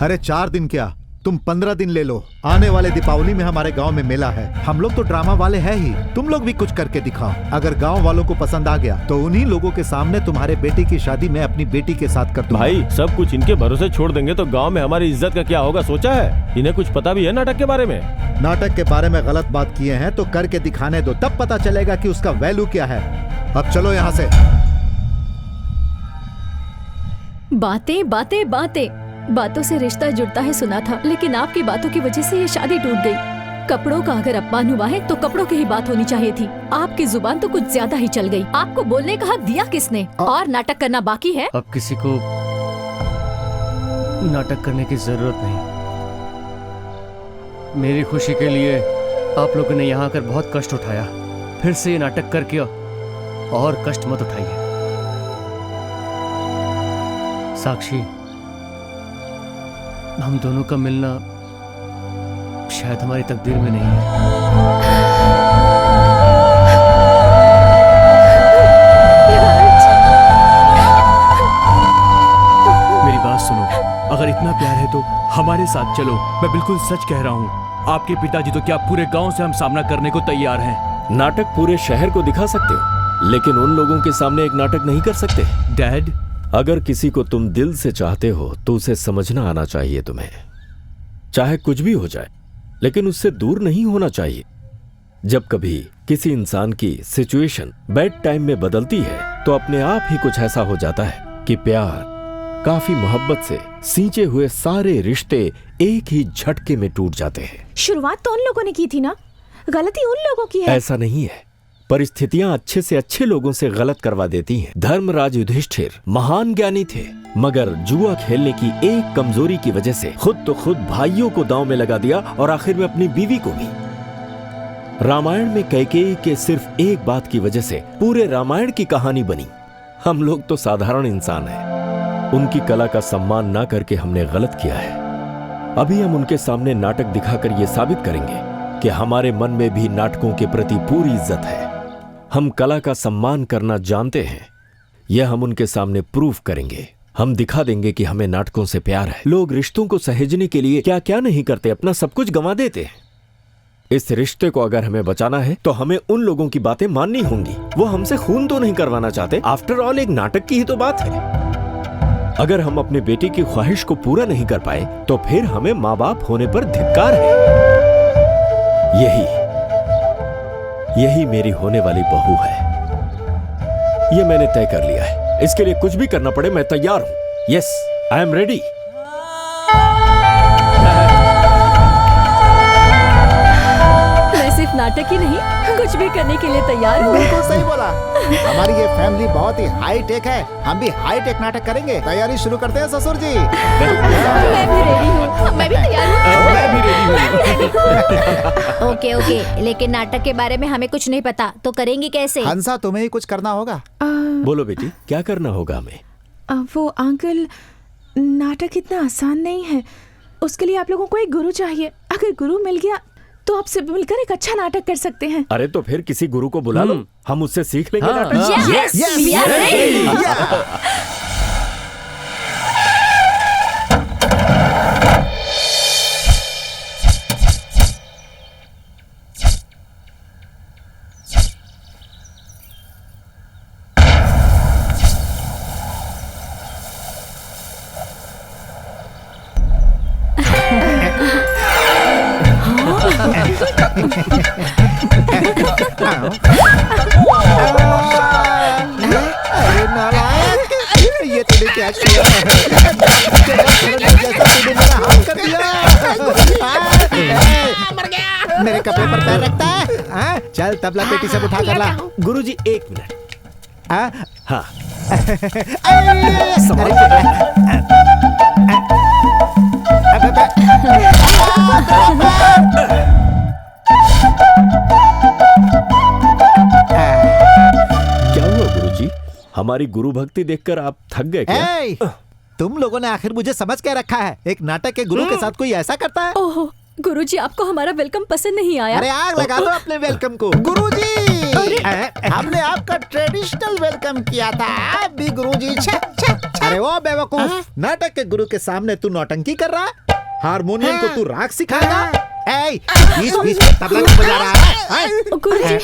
अरे 4 दिन क्या, तुम 15 दिन ले लो। आने वाले दीपावली में हमारे गांव में मेला है, हम लोग तो ड्रामा वाले हैं ही, तुम लोग भी कुछ करके दिखाओ। अगर गांव वालों को पसंद आ गया तो उन्हीं लोगों के सामने तुम्हारे बेटी की शादी मैं अपनी बेटी के साथ कर दूंगा। भाई, सब कुछ इनके भरोसे छोड़ देंगे तो गांव में हमारी इज्जत का क्या होगा, सोचा है? इन्हें कुछ पता भी है नाटक के बारे में? नाटक के बारे में गलत बात किए हैं तो करके दिखाने दो, तब पता चलेगा कि उसका वैल्यू क्या है। अब चलो यहाँ से। बातें बातें बातें, बातों से रिश्ता जुड़ता है सुना था, लेकिन आपकी बातों की वजह से ये शादी टूट गई। कपड़ों का अगर अपमान हुआ है तो कपड़ों की ही बात होनी चाहिए थी। आपकी जुबान तो कुछ ज्यादा ही चल गई। आपको बोलने का हक दिया किसने? और नाटक करना बाकी है। अब किसी को नाटक करने की जरूरत नहीं। मेरी खुशी के लिए आप लोगों ने यहाँ आकर बहुत कष्ट उठाया, फिर से ये नाटक करके और कष्ट मत उठाइए। साक्षी, हम दोनों का मिलना शायद हमारी तकदीर में नहीं है। मेरी बात सुनो, अगर इतना प्यार है तो हमारे साथ चलो। मैं बिल्कुल सच कह रहा हूँ। आपके पिताजी तो क्या पूरे गांव से हम सामना करने को तैयार हैं। नाटक पूरे शहर को दिखा सकते हो, लेकिन उन लोगों के सामने एक नाटक नहीं कर सकते। डैड, अगर किसी को तुम दिल से चाहते हो तो उसे समझना आना चाहिए तुम्हें। चाहे कुछ भी हो जाए, लेकिन उससे दूर नहीं होना चाहिए। जब कभी किसी इंसान की सिचुएशन बैड टाइम में बदलती है तो अपने आप ही कुछ ऐसा हो जाता है कि प्यार, काफी मोहब्बत से सींचे हुए सारे रिश्ते एक ही झटके में टूट जाते हैं। शुरुआत तो उन लोगों ने की थी ना, गलती उन लोगों की है। ऐसा नहीं है, परिस्थितियां अच्छे से अच्छे लोगों से गलत करवा देती हैं। धर्मराज युधिष्ठिर महान ज्ञानी थे, मगर जुआ खेलने की एक कमजोरी की वजह से खुद तो खुद भाइयों को दांव में लगा दिया और आखिर में अपनी बीवी को भी। रामायण में कैकेयी के सिर्फ एक बात की वजह से पूरे रामायण की कहानी बनी। हम लोग तो साधारण इंसान हैं, उनकी कला का सम्मान ना करके हमने गलत किया है। अभी हम उनके सामने नाटक दिखाकर ये साबित करेंगे कि हमारे मन में भी नाटकों के प्रति पूरी इज्जत है। हम कला का सम्मान करना जानते हैं, यह हम उनके सामने प्रूफ करेंगे। हम दिखा देंगे कि हमें नाटकों से प्यार है। लोग रिश्तों को सहेजने के लिए क्या क्या नहीं करते, अपना सब कुछ गंवा देते हैं। इस रिश्ते को अगर हमें बचाना है तो हमें उन लोगों की बातें माननी होंगी। वो हमसे खून तो नहीं करवाना चाहते, आफ्टर ऑल एक नाटक की ही तो बात है। अगर हम अपने बेटे की ख्वाहिश को पूरा नहीं कर पाए तो फिर हमें माँ बाप होने पर धिक्कार है। यही मेरी होने वाली बहू है। ये मैंने तय कर लिया है। इसके लिए कुछ भी करना पड़े मैं तैयार हूं। Yes, I am ready. मैं सिर्फ नाटक ही नहीं, कुछ भी करने के लिए तैयार हूँ। बिल्कुल सही बोला। हमारी ये फैमिली बहुत ही हाई टेक है, हम भी हाई टेक नाटक करेंगे। तैयारी शुरू करते हैं ससुर जी। मैं भी रेडी हूँ। मैं भी तैयार हूँ। मैं भी रेडी हूँ। ओके ओके, लेकिन नाटक के बारे में हमें कुछ नहीं पता, तो करेंगे कैसे? हंसा, तुम्हें ही कुछ करना होगा। बोलो बेटी, क्या करना होगा हमें? वो अंकल, नाटक इतना आसान नहीं है। उसके लिए आप लोगों को एक गुरु चाहिए। अगर गुरु मिल गया तो आपसे मिलकर एक अच्छा नाटक कर सकते हैं। अरे तो फिर किसी गुरु को बुला लो, हम उससे सीख लेंगे नाटक। Yes, we are ready. अरे नालायक, ये तूने क्या किया? मेरा हाथ कर दिया। मेरे कपड़े पर पैर रखता है। चल तबला पेटी से उठा कर ला। गुरुजी एक मिनट। हाँ क्या हुआ गुरुजी? हमारी गुरु भक्ति देखकर आप थक गए क्या? तुम लोगों ने आखिर मुझे समझ क्या रखा है? एक नाटक के गुरु के साथ कोई ऐसा करता है? ओहो, गुरुजी आपको हमारा वेलकम पसंद नहीं आया? अरे आग लगा दो अपने वेलकम को। गुरुजी, हमने आपका ट्रेडिशनल वेलकम किया था, आप भी गुरुजी। अरे वो बेवकूफ, नाटक के गुरु के सामने तू नौटंकी कर रहा है? हारमोनियम को तू राग सिखाएगा? बीच बीच में तबला क्यों बजा रहा है? गुरुजी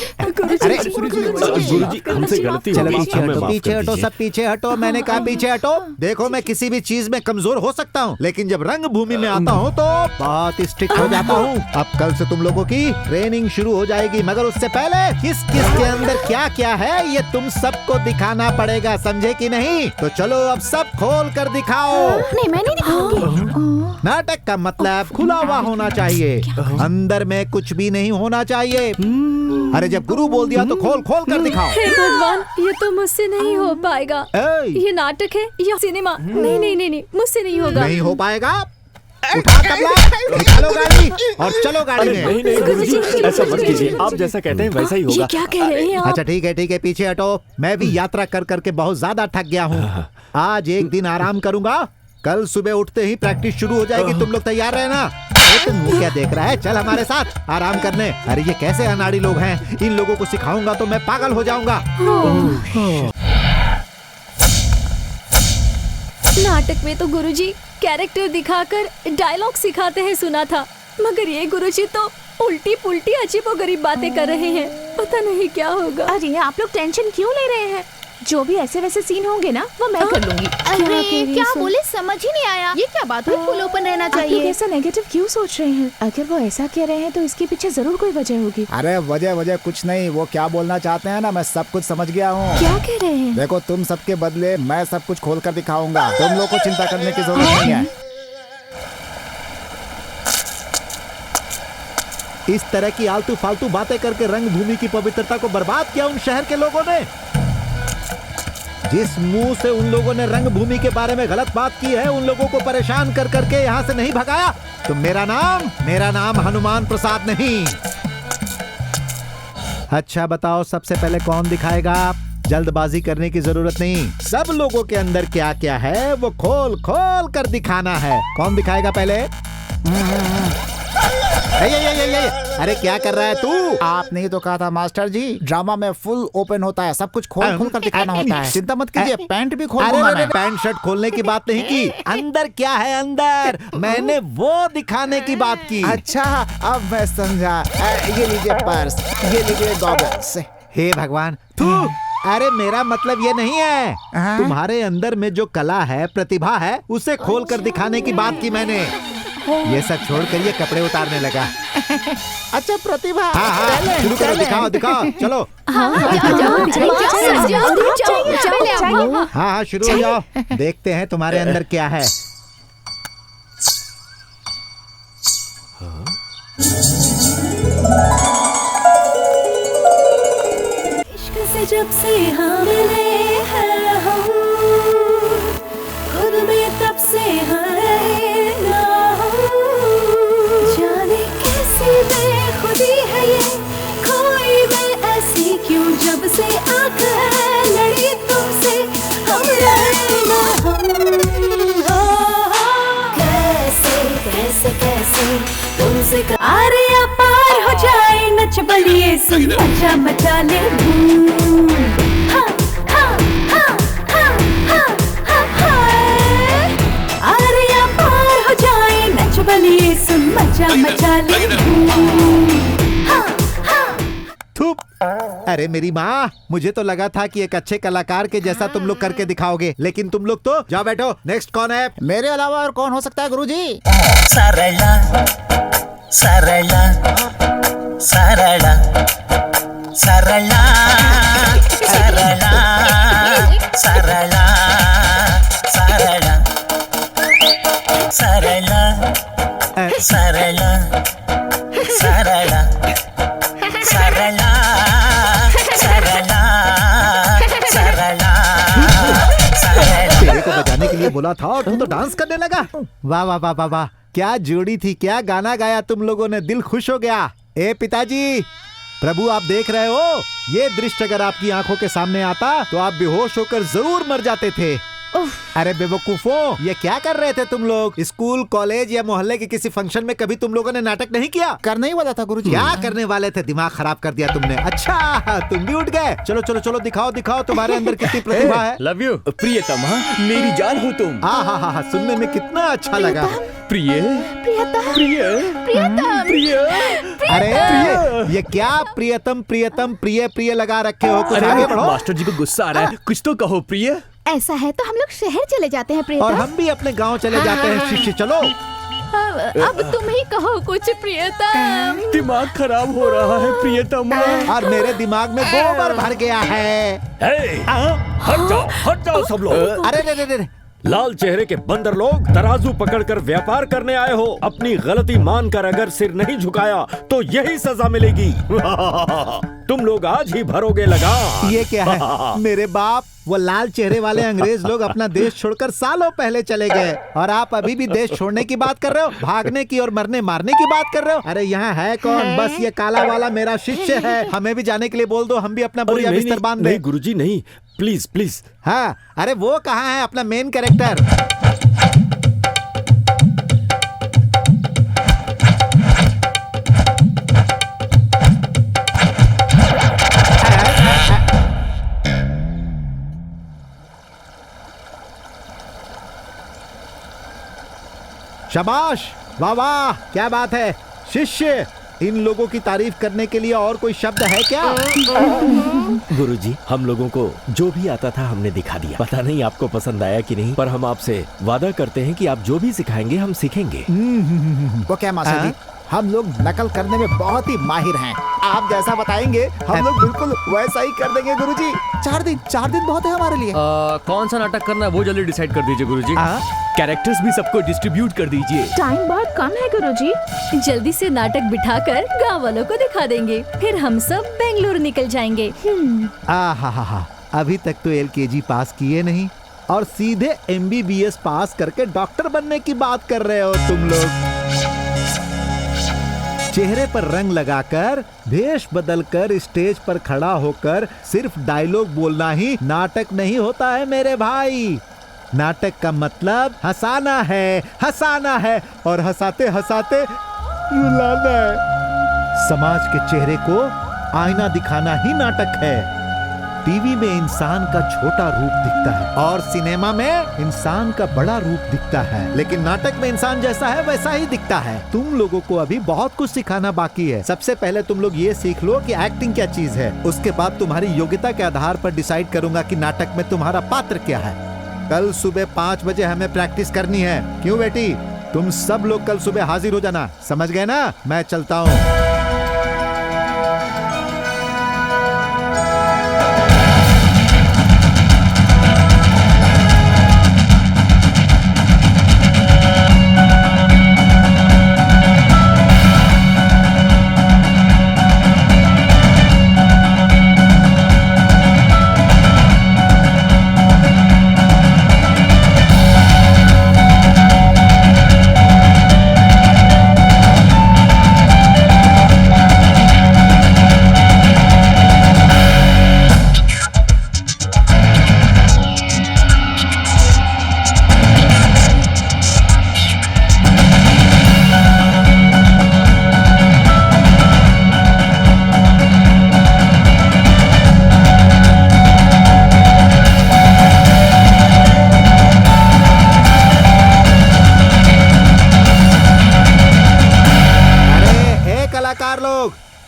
हमसे गलती हो गई। पीछे हटो, सब पीछे हटो। मैंने कहा पीछे हटो। देखो मैं किसी भी चीज में कमजोर हो सकता हूँ, लेकिन जब रंग भूमि में आता हूँ तो बहुत स्ट्रिक्ट हो जाता हूँ। अब कल से तुम लोगों की ट्रेनिंग शुरू हो जाएगी, मगर उससे पहले किस किस के अंदर क्या क्या है ये तुम सबको दिखाना पड़ेगा, समझे कि नहीं? तो चलो अब सब खोल कर दिखाओ। नहीं, मैं नहीं दिखाऊंगी। नाटक का मतलब खुला हुआ होना चाहिए, अंदर में कुछ भी नहीं होना चाहिए। अरे जब गुरु बोल दिया तो खोल खोल कर दिखाओ। हे भगवान, ये तो मुझसे नहीं हो पाएगा। ये नाटक है या सिनेमा? नहीं नहीं नहीं नहीं, मुझसे नहीं होगा। नहीं हो पाएगा? उठा तबला, निकालो गाड़ी और चलो गाड़ी में। नहीं नहीं गुरुजी, ऐसा मत कीजिए। आप जैसा कहते हैं वैसा ही होगा। क्या कह रहे हैं आप? अच्छा ठीक है पीछे हटो। मैं भी यात्रा कर करके बहुत ज्यादा थक गया हूँ। आज एक दिन आराम करूंगा, कल सुबह उठते ही प्रैक्टिस शुरू हो जाएगी। तुम लोग तैयार रहना। तुम मुंह क्या देख रहा है, चल हमारे साथ आराम करने। अरे ये कैसे अनाड़ी लोग हैं, इन लोगों को सिखाऊंगा तो मैं पागल हो जाऊंगा। नाटक में तो गुरुजी कैरेक्टर दिखाकर डायलॉग सिखाते हैं सुना था, मगर ये गुरुजी तो उल्टी पुल्टी अजीबोगरीब बातें कर रहे हैं। पता नहीं क्या होगा। अरे आप लोग टेंशन क्यों ले रहे हैं? जो भी ऐसे वैसे सीन होंगे ना वो मैं कर लूंगी। अरे क्या बोले समझ ही नहीं आया। ये क्या बात है? फुल ओपन रहना आप लोग चाहिए। ऐसा नेगेटिव क्यों सोच रहे हैं? अगर वो ऐसा कह रहे हैं तो इसके पीछे जरूर कोई वजह होगी। अरे वजह कुछ नहीं, वो क्या बोलना चाहते हैं ना मैं सब कुछ समझ गया हूँ। क्या कह रहे हैं? देखो तुम सबके बदले मैं सब कुछ खोल कर दिखाऊंगा, तुम लोग को चिंता करने की जरूरत नहीं है। इस तरह की आलतू फालतू बातें करके रंगभूमि की पवित्रता को बर्बाद किया उन शहर के लोगों ने। जिस मुंह से उन लोगों ने रंगभूमि के बारे में गलत बात की है, उन लोगों को परेशान कर करके यहाँ से नहीं भगाया तो मेरा नाम हनुमान प्रसाद नहीं। अच्छा बताओ सबसे पहले कौन दिखाएगा? जल्दबाजी करने की जरूरत नहीं, सब लोगों के अंदर क्या क्या है वो खोल खोल कर दिखाना है। कौन दिखाएगा पहले? ये, अरे क्या कर रहा है तू? आपने ही तो कहा था मास्टर जी, ड्रामा में फुल ओपन होता है, सब कुछ खोल खोल कर दिखाना होता है। चिंता मत कीजिए, पैंट भी खोल दूंगा मैं। पैंट शर्ट खोलने की बात नहीं की, अंदर क्या है अंदर, मैंने वो दिखाने की बात की। अच्छा अब मैं समझा। ये लीजिए पर्स, ये लीजिए गॉगल्स। हे भगवान, तू अरे मेरा मतलब ये नहीं है। तुम्हारे अंदर में जो कला है, प्रतिभा है, उसे खोल कर दिखाने की बात की मैंने। ये सब छोड़कर ये कपड़े उतारने लगा। अच्छा प्रतिभा, हाँ, शुरू करो, दिखाओ, चलो। हाँ, शुरू हो जाओ, देखते हैं तुम्हारे अंदर क्या है। इश्क से जब से हम मिले हैं हम, खुद में तब से हैं ना हम। जाने कैसी बेखुदी है ये, खोई मैं ऐसी क्यों जब से आँख है लड़ी तुमसे हम रहे ना हम। कैसे तुमसे आरिया पार हो जाए, नच बलिए सुन मचा मचा ले धूम। आरिया पार हो जाए, नच बलिए सुन मचा मचा ले धूम। अरे मेरी माँ, मुझे तो लगा था कि एक अच्छे कलाकार के जैसा तुम लोग करके दिखाओगे, लेकिन तुम लोग तो जाओ बैठो। नेक्स्ट कौन है? मेरे अलावा और कौन हो सकता है गुरुजी? सरला सरला सरला सरला सरला सरला सरला सरला सरला सरला सरला सरला सरला। तेरे को बजाने के लिए बोला था और तू तो डांस करने लगा। वाह वाह वाह वाह वाह, क्या जोड़ी थी, क्या गाना गाया तुम लोगों ने, दिल खुश हो गया। ए पिताजी, प्रभु आप देख रहे हो, ये दृश्य अगर आपकी आंखों के सामने आता तो आप बेहोश होकर जरूर मर जाते थे। अरे बेवकूफों, ये क्या कर रहे थे तुम लोग? स्कूल, कॉलेज या मोहल्ले के किसी फंक्शन में कभी तुम लोगों ने नाटक नहीं किया? करने ही वाला था गुरुजी। क्या करने वाले थे? दिमाग खराब कर दिया तुमने। अच्छा तुम भी उठ गए। चलो चलो चलो, दिखाओ तुम्हारे अंदर कितनी प्रतिभा है। लव यू प्रियतम, मेरी जान हो तुम। हाँ, सुनने में कितना अच्छा लगा। प्रिय प्रियतम प्रिय प्रियतम प्रिय। अरे ये क्या प्रियतम प्रियतम प्रिय प्रिय लगा रखे हो? कुछ आगे बढ़ो। मास्टर जी को गुस्सा आ रहा है, कुछ तो कहो प्रिय। ऐसा है तो हम लोग शहर चले जाते हैं प्रियतम। और हम भी अपने गांव चले जाते हैं शिष्य। चलो अब तुम ही कहो कुछ प्रियतम। दिमाग खराब हो रहा है प्रियतम। और मेरे दिमाग में गोबर भर गया है। हट जाओ सब लोग। अरे लाल चेहरे के बंदर लोग, तराजू पकड़कर व्यापार करने आए हो। अपनी गलती मानकर अगर सिर नहीं झुकाया तो यही सजा मिलेगी। तुम लोग आज ही भरोगे लगा। ये क्या है? मेरे बाप वो लाल चेहरे वाले अंग्रेज लोग अपना देश छोड़कर सालों पहले चले गए और आप अभी भी देश छोड़ने की बात कर रहे हो, भागने की और मरने मारने की बात कर रहे हो। अरे यहाँ है कौन? बस ये काला वाला मेरा शिष्य है, हमें भी जाने के लिए बोल दो, हम भी अपना बोरिया बिस्तर बांध दें। नहीं गुरुजी नहीं, प्लीज प्लीज। हाँ, अरे वो कहाँ है अपना मेन कैरेक्टर? शाबाश, वाह वाह, क्या बात है शिष्य। इन लोगों की तारीफ करने के लिए और कोई शब्द है क्या? गुरुजी, हम लोगों को जो भी आता था हमने दिखा दिया। पता नहीं आपको पसंद आया कि नहीं, पर हम आपसे वादा करते हैं कि आप जो भी सिखाएंगे हम सीखेंगे। वो क्या मास्टर जी, हम लोग नकल करने में बहुत ही माहिर हैं। आप जैसा बताएंगे हम लोग बिल्कुल वैसा ही कर देंगे गुरुजी। 4 दिन बहुत है हमारे लिए। कौन सा नाटक करना है वो जल्दी डिसाइड कर दीजिए गुरुजी। कैरेक्टर्स भी सबको डिस्ट्रीब्यूट कर दीजिए। टाइम बहुत कम है गुरुजी। जल्दी से नाटक बिठाकर गाँव वालों को दिखा देंगे, फिर हम सब बेंगलुरु निकल जाएंगे। हा, अभी तक तो LKG पास किए नहीं और सीधे MBBS पास करके डॉक्टर बनने की बात कर रहे हो तुम लोग। चेहरे पर रंग लगाकर, भेष बदलकर स्टेज पर खड़ा होकर सिर्फ डायलॉग बोलना ही नाटक नहीं होता है मेरे भाई। नाटक का मतलब हंसाना है और हंसाते हंसाते रुलाना है। समाज के चेहरे को आईना दिखाना ही नाटक है। टीवी में इंसान का छोटा रूप दिखता है और सिनेमा में इंसान का बड़ा रूप दिखता है, लेकिन नाटक में इंसान जैसा है वैसा ही दिखता है। तुम लोगों को अभी बहुत कुछ सिखाना बाकी है। सबसे पहले तुम लोग ये सीख लो कि एक्टिंग क्या चीज है। उसके बाद तुम्हारी योग्यता के आधार पर डिसाइड करूंगा कि नाटक में तुम्हारा पात्र क्या है। कल सुबह 5 बजे हमें प्रैक्टिस करनी है। क्यों बेटी? तुम सब लोग कल सुबह हाजिर हो जाना, समझ गए ना? मैं चलता हूँ।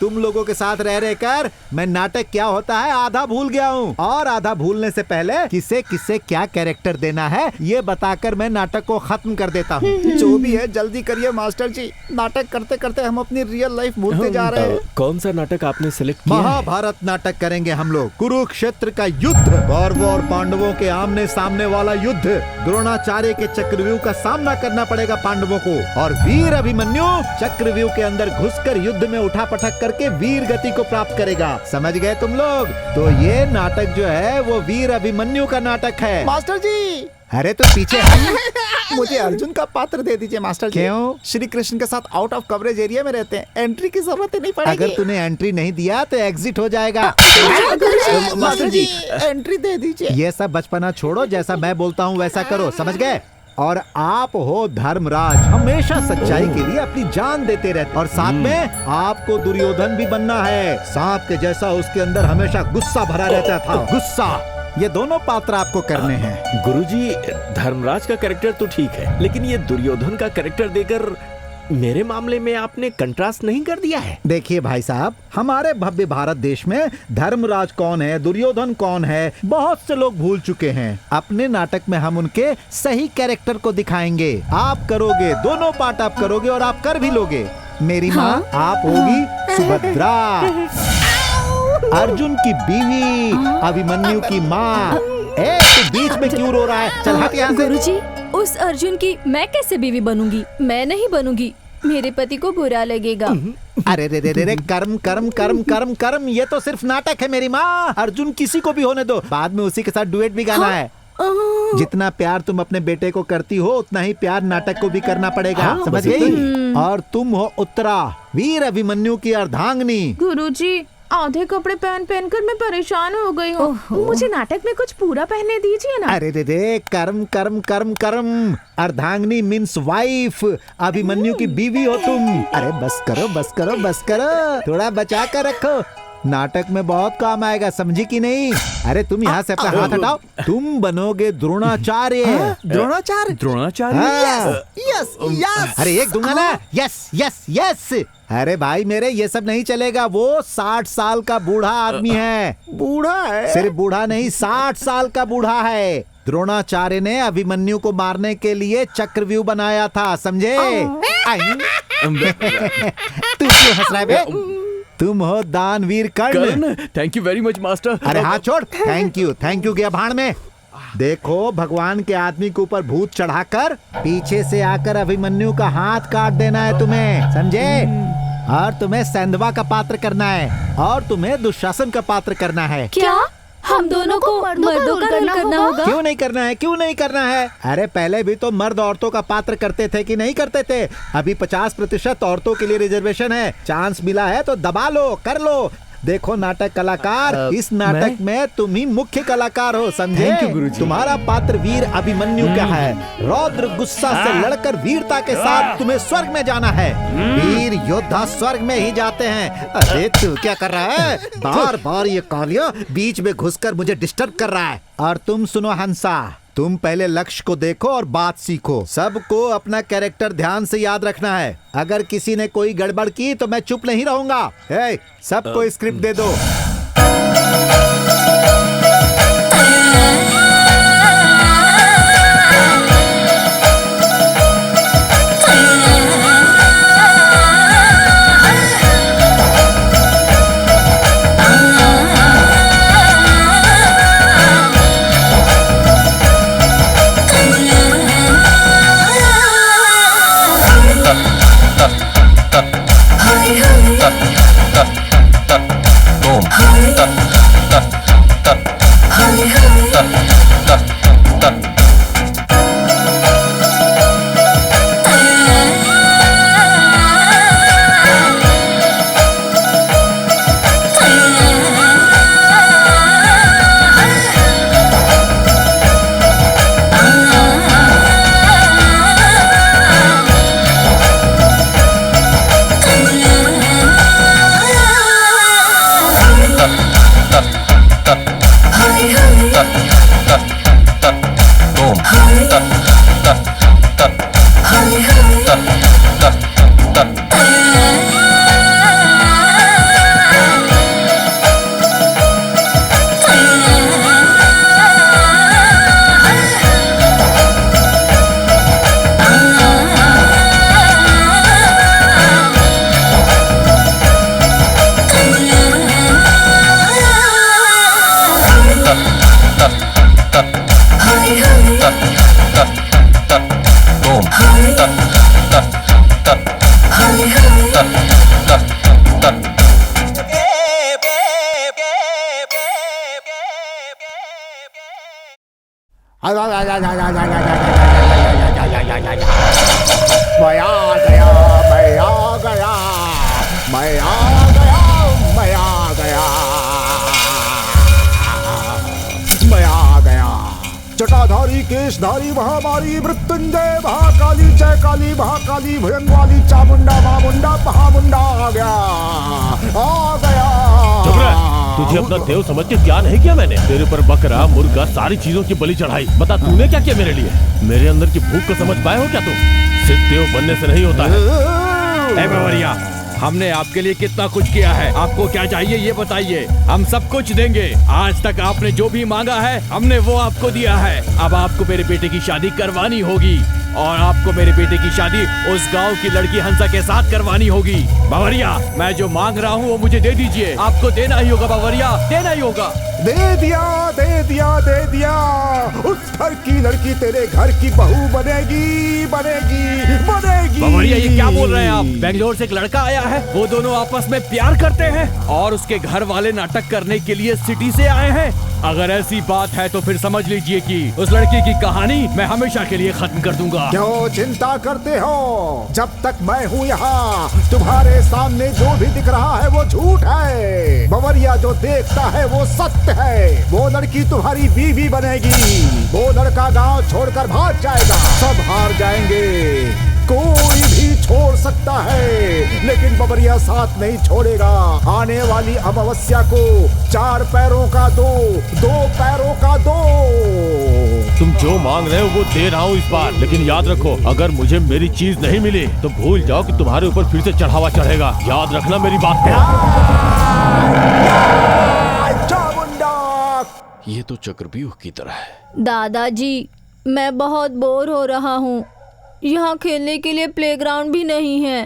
तुम लोगों के साथ रह रहकर मैं नाटक क्या होता है आधा भूल गया हूँ, और आधा भूलने से पहले किसे किसे क्या कैरेक्टर देना है ये बताकर मैं नाटक को खत्म कर देता हूँ। जो भी है जल्दी करिए मास्टर जी, नाटक करते करते हम अपनी रियल लाइफ भूलते जा रहे हैं। कौन सा नाटक आपने सिलेक्ट किया? महाभारत नाटक करेंगे हम लोग। कुरुक्षेत्र का युद्ध, कौरवों और पांडवों के आमने सामने वाला युद्ध। द्रोणाचार्य के चक्रव्यूह का सामना करना पड़ेगा पांडवों को, और वीर अभिमन्यु चक्रव्यूह के अंदर घुसकर युद्ध में उठापटक करके वीर गति को प्राप्त करेगा। समझ गए तुम लोग? तो ये नाटक जो है वो वीर अभिमन्यु का नाटक है। मास्टर जी, अरे तो पीछे मुझे अर्जुन का पात्र दे दीजिए मास्टर जी। क्यों? श्री कृष्ण के साथ आउट ऑफ कवरेज एरिया में रहते हैं, एंट्री की जरूरत ही नहीं पड़ेगी। अगर तूने एंट्री नहीं दिया तो एग्जिट हो जाएगा। मास्टर जी एंट्री दे दीजिए। ये सब बचपना छोड़ो, जैसा मैं बोलता हूँ वैसा करो, समझ गए? और आप हो धर्मराज, हमेशा सच्चाई के लिए अपनी जान देते रहते, और साथ में आपको दुर्योधन भी बनना है। सांप के जैसा उसके अंदर हमेशा गुस्सा भरा रहता था, गुस्सा। ये दोनों पात्र आपको करने हैं। गुरुजी, धर्मराज का कैरेक्टर तो ठीक है, लेकिन ये दुर्योधन का कैरेक्टर देकर मेरे मामले में आपने कंट्रास्ट नहीं कर दिया है। देखिए भाई साहब, हमारे भव्य भारत देश में धर्मराज कौन है, दुर्योधन कौन है, बहुत से लोग भूल चुके हैं। अपने नाटक में हम उनके सही कैरेक्टर को दिखाएंगे। आप करोगे, दोनों पार्ट आप करोगे और आप कर भी लोगे। मेरी माँ आप होगी सुभद्रा, अर्जुन की बीवी अभिमन्यु की माँ। तू बीच में क्यों रो रहा है? चल हट यहाँ से। गुरुजी, उस अर्जुन की मैं कैसे बीवी बनूंगी? मैं नहीं बनूंगी। मेरे पति को बुरा लगेगा। अरे रे रे रे रे, कर्म कर्म कर्म कर्म कर्म, ये तो सिर्फ नाटक है मेरी माँ। अर्जुन किसी को भी होने दो, बाद में उसी के साथ डुएट भी गाना है। जितना प्यार तुम अपने बेटे को करती हो उतना ही प्यार नाटक को भी करना पड़ेगा, समझ गई? और तुम हो उत्तरा, वीर अभिमन्यु की अर्धांगिनी। गुरुजी, आधे कपड़े पहन पहन कर मैं परेशान हो गई हूँ। मुझे नाटक में कुछ पूरा पहनने दीजिए ना। अरे रे रे, कर्म कर्म कर्म कर्म, अर्धांगिनी मीन्स वाइफ, अभिमन्यु की बीवी हो तुम। अरे बस करो बस करो बस करो, थोड़ा बचा कर रखो, नाटक में बहुत काम आएगा, समझी कि नहीं? अरे तुम यहाँ से अपना हाथ हटाओ, तुम बनोगे द्रोणाचार्य। द्रोणाचार्य? द्रोणाचार्य? Yes yes. अरे एक दूंगा ना, यस यस यस। अरे भाई मेरे, ये सब नहीं चलेगा, वो 60 साल का बूढ़ा आदमी है। बूढ़ा है? सिर्फ बूढ़ा नहीं, 60 साल का बूढ़ा है। द्रोणाचार्य ने अभिमन्यु को मारने के लिए चक्रव्यूह बनाया था, समझे? तू क्यों हंस रहा है बे? तुम हो दानवीर Karna. Thank you very much master. अरे हाथ छोड़, थैंक यू गया भाड़ में। देखो, भगवान के आदमी के ऊपर भूत चढ़ाकर पीछे से आकर अभिमन्यु का हाथ काट देना है तुम्हें, समझे? और तुम्हें सैंधवा का पात्र करना है, और तुम्हें दुशासन का पात्र करना है। क्या हम दोनों को मर्दों का रोल करना होगा? क्यों नहीं करना है, क्यों नहीं करना है? अरे पहले भी तो मर्द औरतों का पात्र करते थे कि नहीं करते थे? अभी 50% औरतों के लिए रिजर्वेशन है, चांस मिला है तो दबा लो, कर लो। देखो नाटक कलाकार, इस नाटक में तुम ही मुख्य कलाकार हो, समझे? तुम्हारा पात्र वीर अभिमन्यु का है। रौद्र गुस्सा से लड़कर वीरता के साथ तुम्हें स्वर्ग में जाना है। वीर योद्धा स्वर्ग में ही जाते हैं। अरे तू क्या कर रहा है? बार बार ये कालिया बीच में घुसकर मुझे डिस्टर्ब कर रहा है। और तुम सुनो हंसा, तुम पहले लक्ष्य को देखो और बात सीखो। सबको अपना कैरेक्टर ध्यान से याद रखना है। अगर किसी ने कोई गड़बड़ की तो मैं चुप नहीं रहूंगा। सबको स्क्रिप्ट दे दो। जटाधारी केशधारी महामारी मृत्युंजय महाकाली जय काली महाकाली भयंगवाली चामुंडा मामुंडा महामुंडा आ गया। चुप रह, तुझे अपना देव समझ के क्या नहीं किया मैंने? तेरे पर बकरा मुर्गा सारी चीजों की बलि चढ़ाई। बता तूने क्या किया मेरे लिए? मेरे अंदर की भूख को समझ पाए हो क्या तुम? सिर्फ देव बनने से नहीं होता है। बावरिया, हमने आपके लिए कितना कुछ किया है, आपको क्या चाहिए ये बताइए, हम सब कुछ देंगे। आज तक आपने जो भी मांगा है हमने वो आपको दिया है। अब आपको मेरे बेटे की शादी करवानी होगी, और आपको मेरे बेटे की शादी उस गांव की लड़की हंसा के साथ करवानी होगी। बावरिया, मैं जो मांग रहा हूँ वो मुझे दे दीजिए। आपको देना ही होगा बावरिया, देना ही होगा। दे दिया दे दिया दे दिया। उस घर की लड़की तेरे घर की बहू बनेगी बनेगी बनेगी। बबरिया, ये क्या बोल रहे हैं आप? बेंगलोर से एक लड़का आया है, वो दोनों आपस में प्यार करते हैं और उसके घर वाले नाटक करने के लिए सिटी से आए हैं। अगर ऐसी बात है तो फिर समझ लीजिए कि उस लड़की की कहानी मैं हमेशा के लिए खत्म कर दूंगा। क्यों चिंता करते हो? जब तक मैं हूँ यहाँ, तुम्हारे सामने जो भी दिख रहा है वो झूठ है। बवरिया जो देखता है वो सत्य है। वो लड़की तुम्हारी बीवी बनेगी, वो लड़का गांव छोड़कर भाग जाएगा। सब हार जाएंगे, कोई भी छोड़ सकता है, लेकिन बबरिया साथ नहीं छोड़ेगा। आने वाली अमावस्या को 4 पैरों का दो, 2 पैरों का दो। तुम जो मांग रहे हो वो दे रहा हूँ इस बार, लेकिन याद रखो, अगर मुझे मेरी चीज नहीं मिली तो भूल जाओ कि तुम्हारे ऊपर फिर से चढ़ावा चढ़ेगा। याद रखना मेरी बात को। ये तो चक्रव्यूह की तरह है। दादाजी, मैं बहुत बोर हो रहा हूँ। यहाँ खेलने के लिए प्लेग्राउंड भी नहीं है,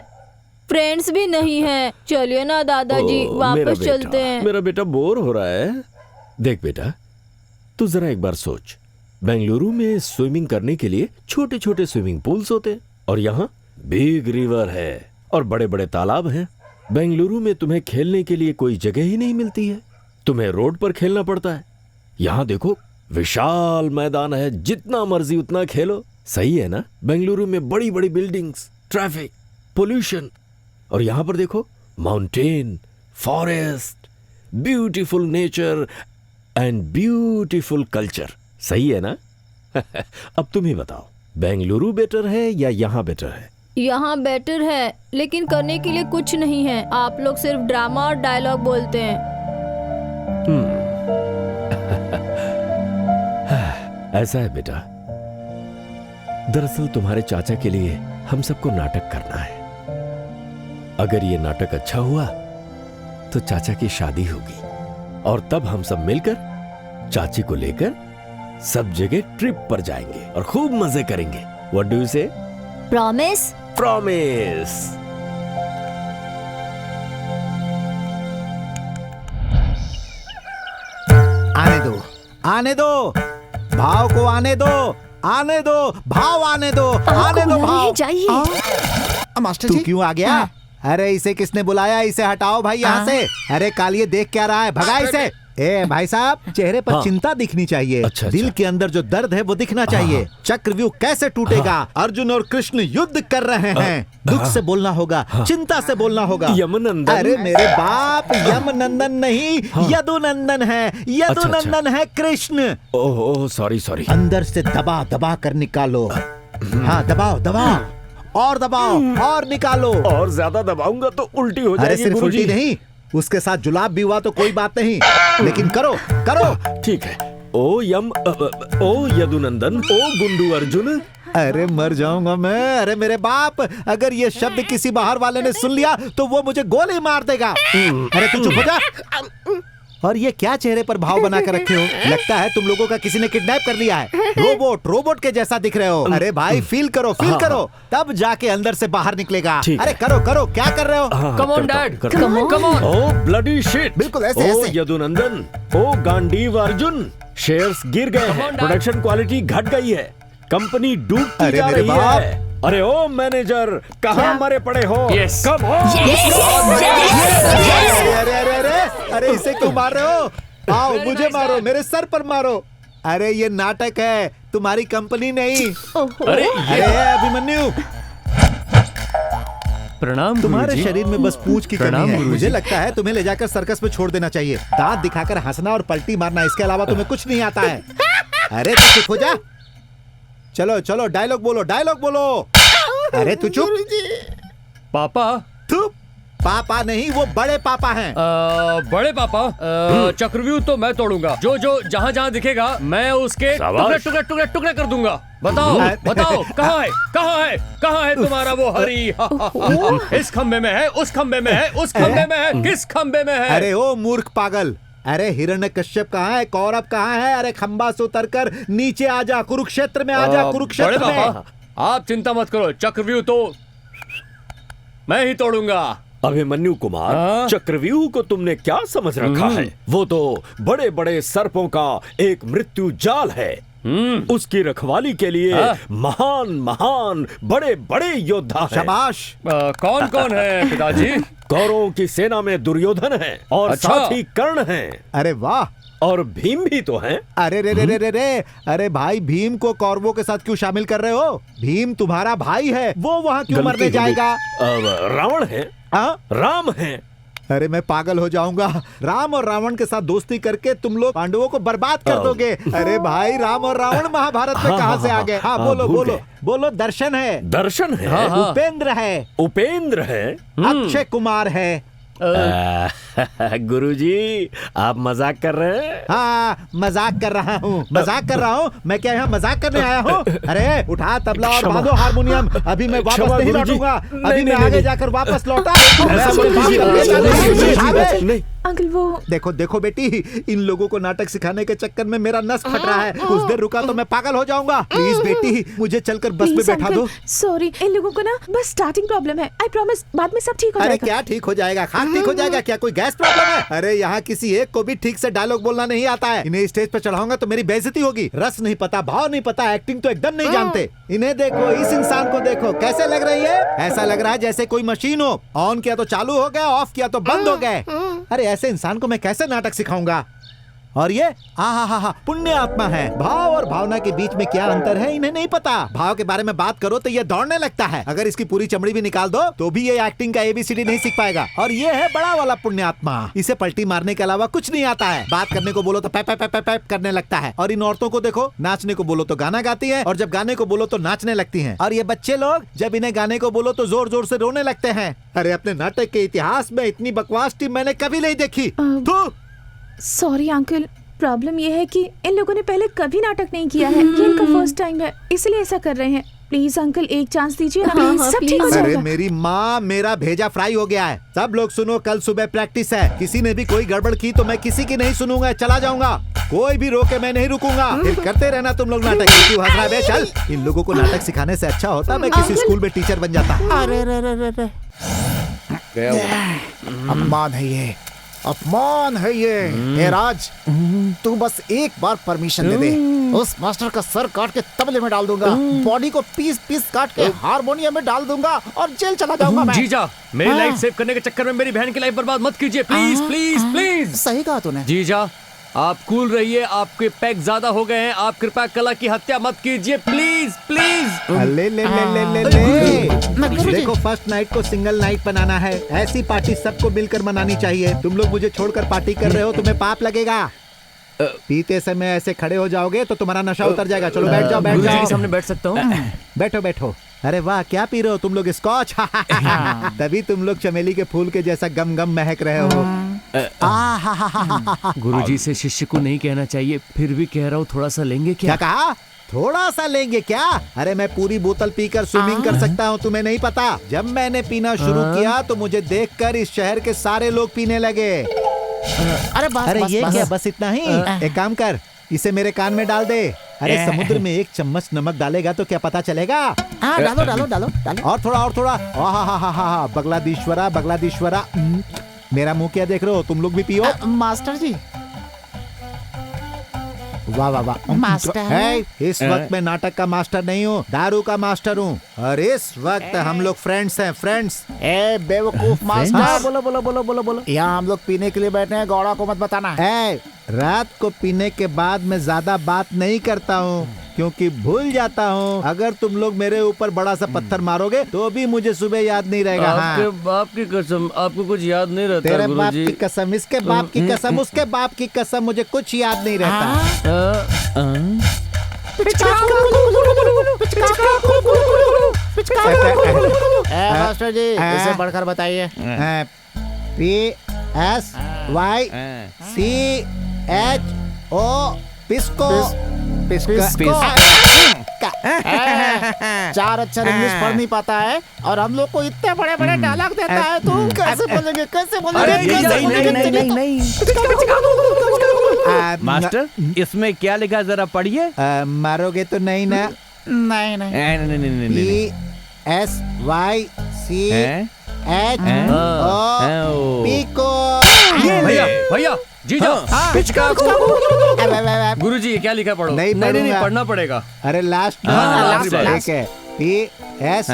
फ्रेंड्स भी नहीं है। चलिए ना दादाजी, वापस चलते हैं। मेरा बेटा बोर हो रहा है। देख बेटा, तू जरा एक बार सोच, बेंगलुरु में स्विमिंग करने के लिए छोटे छोटे स्विमिंग पूल्स होते हैं और यहाँ बिग रिवर है और बड़े बड़े तालाब हैं। बेंगलुरु में तुम्हें खेलने के लिए कोई जगह ही नहीं मिलती है, तुम्हें रोड पर खेलना पड़ता है। यहाँ देखो, विशाल मैदान है, जितना मर्जी उतना खेलो। सही है ना? बेंगलुरु में बड़ी बड़ी बिल्डिंग्स, ट्रैफिक, पोल्यूशन, और यहाँ पर देखो, mountain, forest, beautiful nature and beautiful culture. सही है ना? अब तुम ही बताओ, बेंगलुरु बेटर है या यहाँ बेटर है? यहाँ बेटर है, लेकिन करने के लिए कुछ नहीं है। आप लोग सिर्फ ड्रामा और डायलॉग बोलते हैं। ऐसा है बेटा, दरअसल तुम्हारे चाचा के लिए हम सबको नाटक करना है। अगर ये नाटक अच्छा हुआ तो चाचा की शादी होगी और तब हम सब मिलकर चाची को लेकर सब जगह ट्रिप पर जाएंगे और खूब मजे करेंगे। व्हाट डू यू से? प्रॉमिस? प्रॉमिस। आने दो, आने दो, भाव को आने दो, आने दो, भाव आने दो, आने दो भाव। जाइए। मास्टर तू जी क्यों आ गया? अरे इसे किसने बुलाया? इसे हटाओ भाई यहाँ से। अरे काल ये देख क्या रहा है, भगा इसे। ए भाई साहब, चेहरे पर चिंता दिखनी चाहिए। अच्छा, दिल के अंदर जो दर्द है वो दिखना चाहिए। चक्रव्यूह कैसे टूटेगा? अर्जुन और कृष्ण युद्ध कर रहे हैं। दुख से बोलना होगा, चिंता से बोलना होगा। यमनंदन। अरे मेरे बाप, यमनंदन नहीं, यदुनंदन है। यदुनंदन है कृष्ण। Oh sorry sorry. अंदर से दबा दबा कर निकालो। हाँ, दबाओ दबाओ और दबाओ और निकालो। और ज्यादा दबाऊंगा तो उल्टी हो जाएगी। अरे सिर्फ गुरुजी। उल्टी नहीं, उसके साथ जुलाब भी हुआ तो कोई बात नहीं, लेकिन करो करो। ठीक है। ओ यदुनंदन, ओ गुंडू अर्जुन। अरे मर जाऊंगा मैं। अरे मेरे बाप, अगर ये शब्द किसी बाहर वाले ने सुन लिया तो वो मुझे गोली मार देगा। अरे तू चुप हो जा। और ये क्या चेहरे पर भाव बना कर रखे हो? लगता है तुम लोगों का किसी ने किडनैप कर लिया है। रोबोट के जैसा दिख रहे हो। अरे भाई फील करो, तब जाके अंदर से बाहर निकलेगा। अरे करो करो, क्या कर रहे हो? Come on dad, Come on. Oh bloody shit. बिल्कुल ऐसे ओ ऐसे। यदुनंदन, ओ गांडीव अर्जुन, शेयर्स गिर गए हैं, प्रोडक्शन क्वालिटी घट गई है, कंपनी डूबती अरे जा मेरे रही बाप। है। अरे ओ मैनेजर, कहाँ मरे पड़े हो? Yes. Come on. अरे अरे अरे अरे इसे क्यों मार रहे हो? आओ मुझे मारो, मेरे सर पर मारो। अरे ये नाटक है, तुम्हारी कंपनी नहीं। अरे अभिमन्यु, प्रणाम तुम्हारे गुरुजी। शरीर में बस पूंछ की प्रणाम कमी है। गुरुजी। मुझे लगता है तुम्हें ले जाकर सर्कस में छोड़ देना चाहिए। दांत दिखाकर हंसना और पलटी मारना, इसके अलावा तुम्हें कुछ नहीं आता है। अरे तू चुप हो जा। चलो चलो, डायलॉग बोलो, डायलॉग बोलो। अरे तू चुप। पापा। तू पापा नहीं, वो बड़े पापा हैं। बड़े पापा, चक्रव्यूह तो मैं तोड़ूंगा। जो जो जहाँ जहाँ दिखेगा मैं उसके टुकड़े टुकड़े टुकड़े टुकड़े कर दूंगा। बताओ बताओ, कहाँ है, कहाँ है, कहाँ है तुम्हारा वो हरी? इस खंबे में है, उस खंबे में है, उस खंबे में है, किस खंबे में है? अरे ओ मूर्ख पागल, अरे हिरण्यकश्यप कहाँ है, कौरव कहाँ है? अरे खंबा से उतर कर नीचे आ जा, कुरुक्षेत्र में आ जा, बड़े कुरुक्षेत्र में। पापा, आप चिंता मत करो, चक्रव्यूह तो मैं ही तोड़ूंगा। अभिमन्यु कुमार, चक्रव्यूह को तुमने क्या समझ रखा है? वो तो बड़े बड़े सर्पों का एक मृत्यु जाल है। उसकी रखवाली के लिए महान महान बड़े बड़े योद्धा हैं। शाबाश। कौन कौन है पिताजी? कौरवों की सेना में दुर्योधन है और अच्छा। साथ ही कर्ण है। अरे वाह। और भीम भी तो हैं। अरे रे रे रे रे रे, अरे भाई भीम को कौरवों के साथ क्यों शामिल कर रहे हो? भीम तुम्हारा भाई है, वो वहाँ क्यों गलती मरने हो गई। जाएगा? रावण है। राम है। अरे मैं पागल हो जाऊंगा। राम और रावण के साथ दोस्ती करके तुम लोग पांडवों को बर्बाद कर दोगे। अरे भाई राम और रावण महाभारत में कहाँ से आ गए? हाँ बोलो भूल बोलो गए। बोलो। दर्शन है। दर्शन है। उपेंद्र है। उपेंद्र है। अक्षय कुमार है। गुरुजी आप मजाक कर रहे हैं? हाँ मजाक कर रहा हूँ, मजाक कर रहा हूँ। मैं क्या यहाँ मजाक करने आया हूँ? अरे उठा तबला और बांधो हारमोनियम। अभी मैं वापस नहीं लौटूंगा। अभी मैं आगे जाकर वापस लौटा। अंकल वो देखो देखो बेटी, इन लोगों को नाटक सिखाने के चक्कर में मेरा नस फट रहा है। कुछ देर रुका तो मैं पागल हो जाऊंगा। प्लीज बेटी मुझे चलकर बस में बैठा दो। सॉरी, इन लोगों को ना बस स्टार्टिंग प्रॉब्लम है। आई प्रॉमिस बाद में सब ठीक हो अरे जाएगा। क्या ठीक हो जाएगा? खाक ठीक हो जाएगा क्या? कोई गैस प्रॉब्लम है? अरे यहाँ किसी एक को भी ठीक से डायलॉग बोलना नहीं आता है। इन्हें स्टेज पर चढ़ाऊंगा तो मेरी बेइज्जती होगी। रस नहीं पता, भाव नहीं पता, एक्टिंग तो एकदम नहीं जानते। इन्हें देखो, इस इंसान को देखो कैसे लग रही है। ऐसा लग रहा है जैसे कोई मशीन हो। ऑन किया तो चालू हो गया, ऑफ किया तो बंद हो गए। अरे ऐसे इंसान को मैं कैसे नाटक सिखाऊंगा? और ये हा पुण्य आत्मा है। भाव और भावना के बीच में क्या अंतर है इन्हें नहीं पता। भाव के बारे में बात करो तो ये दौड़ने लगता है। अगर इसकी पूरी चमड़ी भी निकाल दो तो भी ये एक्टिंग का ABCD नहीं सीख पाएगा। और ये है बड़ा वाला पुण्य आत्मा। इसे पलटी मारने के अलावा कुछ नहीं आता है। बात करने को बोलो तो पैप पैप पैप पैप करने लगता है। और इन औरतों को देखो, नाचने को बोलो तो गाना गाती है, और जब गाने को बोलो तो नाचने लगती है। और ये बच्चे लोग जब इन्हें गाने को बोलो तो जोर जोर से रोने लगते हैं। अरे अपने नाटक के इतिहास में इतनी बकवास टीम मैंने कभी नहीं देखी। सॉरी अंकल, प्रॉब्लम ये है कि इन लोगों ने पहले कभी नाटक नहीं किया है। ये इनका फर्स्ट टाइम है, इसलिए ऐसा कर रहे हैं। प्लीज अंकल एक चांस दीजिए ना। प्लीज सब ठीक हो अरे जाएगा। मेरी माँ, मेरा भेजा फ्राई हो गया है। सब लोग सुनो, कल सुबह प्रैक्टिस है। किसी ने भी कोई गड़बड़ की तो मैं किसी की नहीं सुनूंगा, चला जाऊंगा। कोई भी रोके मैं नहीं रुकूंगा। फिर करते रहना तुम लोग नाटक। क्यों हंस रहा है? चल, इन लोगों को नाटक सिखाने से अच्छा होता मैं किसी स्कूल में टीचर बन जाता। अरे रे रे रे रे, अपमान है ये, अपमान है ये। ए राज, तू बस एक बार परमिशन दे दे। उस मास्टर का सर काट के तबले में डाल दूंगा, बॉडी को पीस पीस काट के हारमोनियम में डाल दूंगा और जेल चला जाऊंगा मैं। जीजा, मेरी लाइफ सेव करने के चक्कर में मेरी बहन की लाइफ बर्बाद मत कीजिए, प्लीज प्लीज प्लीज। सही कहा तूने। जीजा आप कूल रहिए, आपके पैक ज्यादा हो गए हैं। आप कृपया कला की हत्या मत कीजिए, प्लीज प्लीज। ले ले ले ले ले ले। देखो, फर्स्ट नाइट को सिंगल नाइट बनाना है। ऐसी पार्टी सबको मिलकर मनानी चाहिए। तुम लोग मुझे छोड़कर पार्टी कर रहे हो, तुम्हें पाप लगेगा। पीते समय ऐसे खड़े हो जाओगे तो तुम्हारा नशा उतर जाएगा। चलो बैठ जाओ, बैठ जाओ। के सामने बैठ सकता हूँ? बैठो बैठो। अरे वाह, क्या पी रहे हो तुम लोग? स्कॉच। तभी तुम लोग चमेली के फूल के जैसा गम गम महक रहे हो। गुरुजी से शिष्य को नहीं कहना चाहिए, फिर भी कह रहा हूँ, थोड़ा सा लेंगे क्या? क्या कहा? थोड़ा सा लेंगे क्या? अरे मैं पूरी बोतल पीकर स्विमिंग कर सकता हूँ, तुम्हें नहीं पता। जब मैंने पीना शुरू किया तो मुझे देखकर इस शहर के सारे लोग पीने लगे। अरे बस, अरे बस, ये बस। क्या, बस इतना ही? एक काम कर, इसे मेरे कान में डाल दे। अरे समुद्र में एक चम्मच नमक डालेगा तो क्या पता चलेगा? डालो डालो डालो डालो। और थोड़ा, और थोड़ा। हा। बगलादीश्वरा, बगलादीश्वरा। मेरा मुंह क्या देख रहे हो? तुम लोग भी पियो। मास्टर जी। वाह वाह वाह। मास्टर, इस वक्त मैं नाटक का मास्टर नहीं हूँ, दारू का मास्टर हूँ। और इस वक्त हम लोग फ्रेंड्स हैं, फ्रेंड्स। ए बेवकूफ मास्टर। बोलो बोलो बोलो बोलो बोलो। यहाँ हम लोग पीने के लिए बैठे हैं, गौड़ा को मत बताना। रात को पीने के बाद मैं ज्यादा बात नहीं करता हूँ, क्योंकि भूल जाता हूँ। अगर तुम लोग मेरे ऊपर बड़ा सा पत्थर मारोगे तो भी मुझे सुबह याद नहीं रहेगा। आपके बाप की कसम, आपको कुछ याद नहीं रहता? तेरे बाप गुरुजी की कसम, इसके बाप की कसम, उसके बाप की कसम, मुझे कुछ याद नहीं रहता। मास्टर जी इसे बढ़कर बताइए। PSYCHO पिस्को। चार अक्षर इंग्लिश पढ़ नहीं पाता है और हम लोग को इतने बड़े बड़े डायलॉग देता है। तू कैसे बोलेंगे, कैसे बोलेंगे? नहीं। मास्टर, इसमें क्या लिखा जरा पढ़िए। मारोगे तो नहीं ना? नहीं नहीं। PSYCHO पिको। भैया भैया जीजा पिचका गुरुजी ये क्या लिखा है, पढ़ो। नहीं पढ़ूंगा। पढ़ना पड़ेगा। अरे लास्ट लास्ट ठीक है। PSYCHO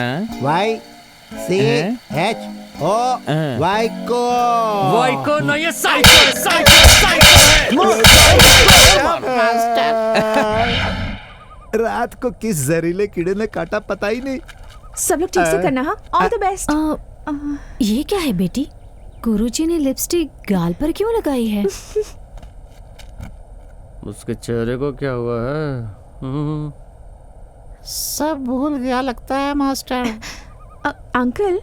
वाइको नहीं है, साइको है, साइको रात को किस जहरीले कीड़े ने काटा पता ही नहीं। सब लोग ठीक से करना। हाँ, ऑल द बेस्ट। ये क्या है बेटी? गुरुजी ने लिपस्टिक गाल पर क्यों लगाई है? उसके चेहरे को क्या हुआ है? सब भूल गया लगता है मास्टर। अंकल,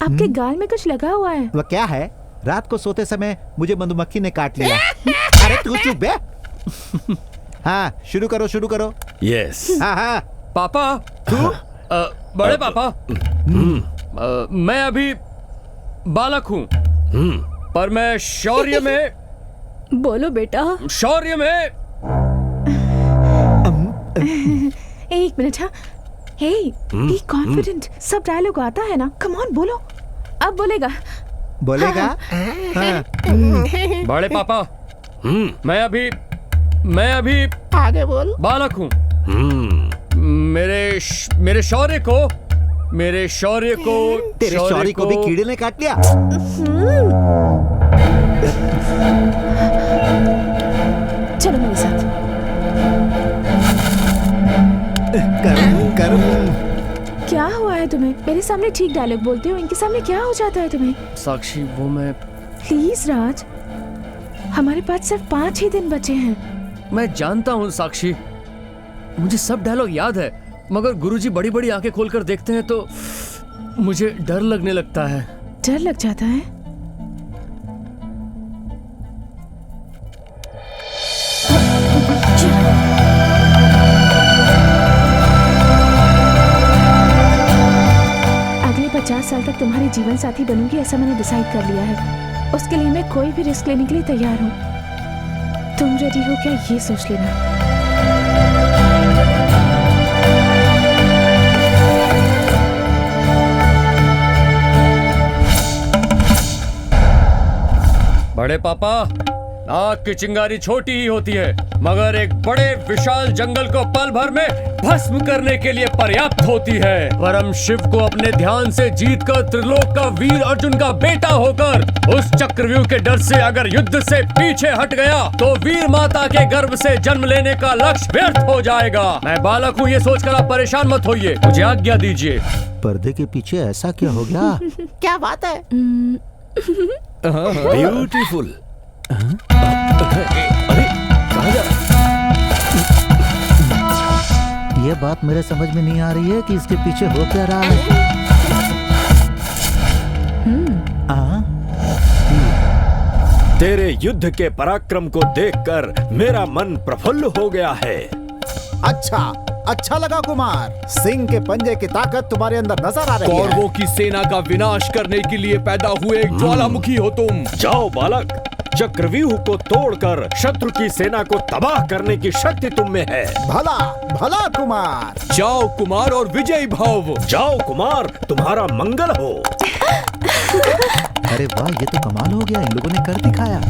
आपके गाल में कुछ लगा हुआ है। वह क्या है? रात को सोते समय मुझे मधुमक्खी ने काट लिया। अरे तू चुप बे। हाँ शुरू करो। यस। हाँ पापा तू बड़े पापा मैं अभी बालक हूँ पर मैं शौर्य में बोलो बेटा। शौर्य में एक मिनट। हाँ, हे, बी कॉन्फिडेंट। सब डायलॉग आता है ना? कम ऑन बोलो। अब बोलेगा। बड़े पापा मैं अभी आगे बोल। बालक हूँ। मेरे शौर्य को तेरे शौर्य को भी कीड़े ने काट लिया। चलो मेरे साथ। कर। क्या हुआ है तुम्हें? मेरे सामने ठीक डायलॉग बोलते हो, इनके सामने क्या हो जाता है तुम्हें? साक्षी वो मैं प्लीज राज, हमारे पास सिर्फ 5 ही दिन बचे हैं। मैं जानता हूँ साक्षी, मुझे सब डायलॉग याद है, मगर गुरुजी बड़ी बड़ी आंखें खोलकर देखते हैं तो मुझे डर लगने लगता है। डर लग जाता है? अगले 50 साल तक तुम्हारी जीवन साथी बनूंगी, ऐसा मैंने डिसाइड कर लिया है। उसके लिए मैं कोई भी रिस्क लेने के लिए तैयार हूँ। तुम रेडी हो क्या, ये सोच लेना। बड़े पापा आग की चिंगारी छोटी ही होती है, मगर एक बड़े विशाल जंगल को पल भर में भस्म करने के लिए पर्याप्त होती है। परम शिव को अपने ध्यान से जीतकर त्रिलोक का वीर अर्जुन का बेटा होकर उस चक्रव्यूह के डर से अगर युद्ध से पीछे हट गया तो वीर माता के गर्भ से जन्म लेने का लक्ष्य व्यर्थ हो जाएगा। मैं बालक हूँ ये सोचकर आप परेशान मत होइए, मुझे आज्ञा दीजिए। पर्दे के पीछे ऐसा क्या हो गया? क्या बात है? ब्यूटीफुल। अरे कहाँ जा? ये बात मेरे समझ में नहीं आ रही है कि इसके पीछे हो क्या रहा है। तेरे युद्ध के पराक्रम को देखकर मेरा मन प्रफुल्ल हो गया है। अच्छा लगा कुमार। सिंह के पंजे की ताकत तुम्हारे अंदर नजर आ रही है। कौरवों की सेना का विनाश करने के लिए पैदा हुए एक ज्वालामुखी हो तुम। जाओ बालक, चक्रव्यूह को तोड़कर शत्रु की सेना को तबाह करने की शक्ति तुम में है। भला कुमार। जाओ कुमार और विजयी भव। जाओ कुमार, तुम्हारा मंगल हो। अरे वाह, ये तो कमाल हो गया, इन लोगों ने कर दिखाया।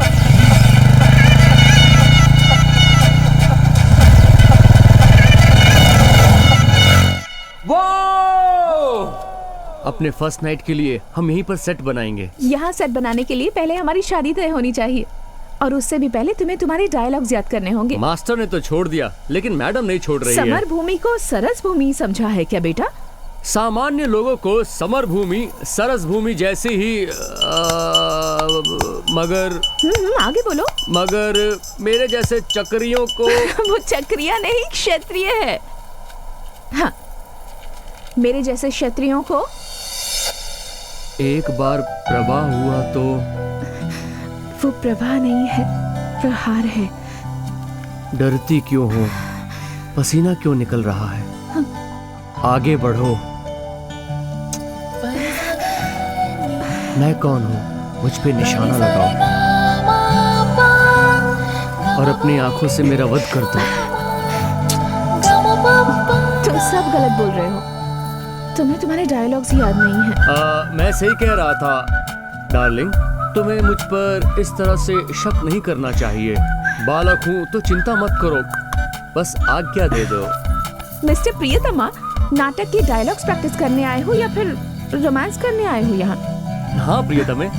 अपने फर्स्ट नाइट के लिए हम यहीं पर सेट बनाएंगे। यहाँ सेट बनाने के लिए पहले हमारी शादी तय होनी चाहिए, और उससे भी पहले तुम्हें तुम्हारे डायलॉग्स याद करने होंगे। मास्टर ने तो छोड़ दिया, लेकिन मैडम नहीं छोड़ रही है। समर भूमि को सरस भूमि समझा है क्या बेटा? सामान्य लोगों को समर भूमि सरस भूमि जैसी ही मगर आगे बोलो। मगर मेरे जैसे चक्रियों को वो चक्रिया नहीं, क्षत्रिय है। हाँ, मेरे जैसे क्षत्रियों को एक बार प्रवाह हुआ तो वो प्रवाह नहीं है, प्रहार है। डरती क्यों हो? पसीना क्यों निकल रहा है? आगे बढ़ो। मैं कौन हूँ? मुझ पे निशाना लगाओ और अपनी आंखों से मेरा वध कर दो। तुम सब गलत बोल रहे हो। तुम्हें तुम्हारे डायलॉग्स याद नहीं है। मैं सही कह रहा था डार्लिंग। तुम्हें मुझ पर इस तरह से शक नहीं करना चाहिए। बालक हूँ तो चिंता मत करो, बस आज्ञा दे दो। मिस्टर प्रियतमा, नाटक के डायलॉग्स प्रैक्टिस करने आए हो या फिर रोमांस करने आए हो यहाँ? हाँ प्रियतमे,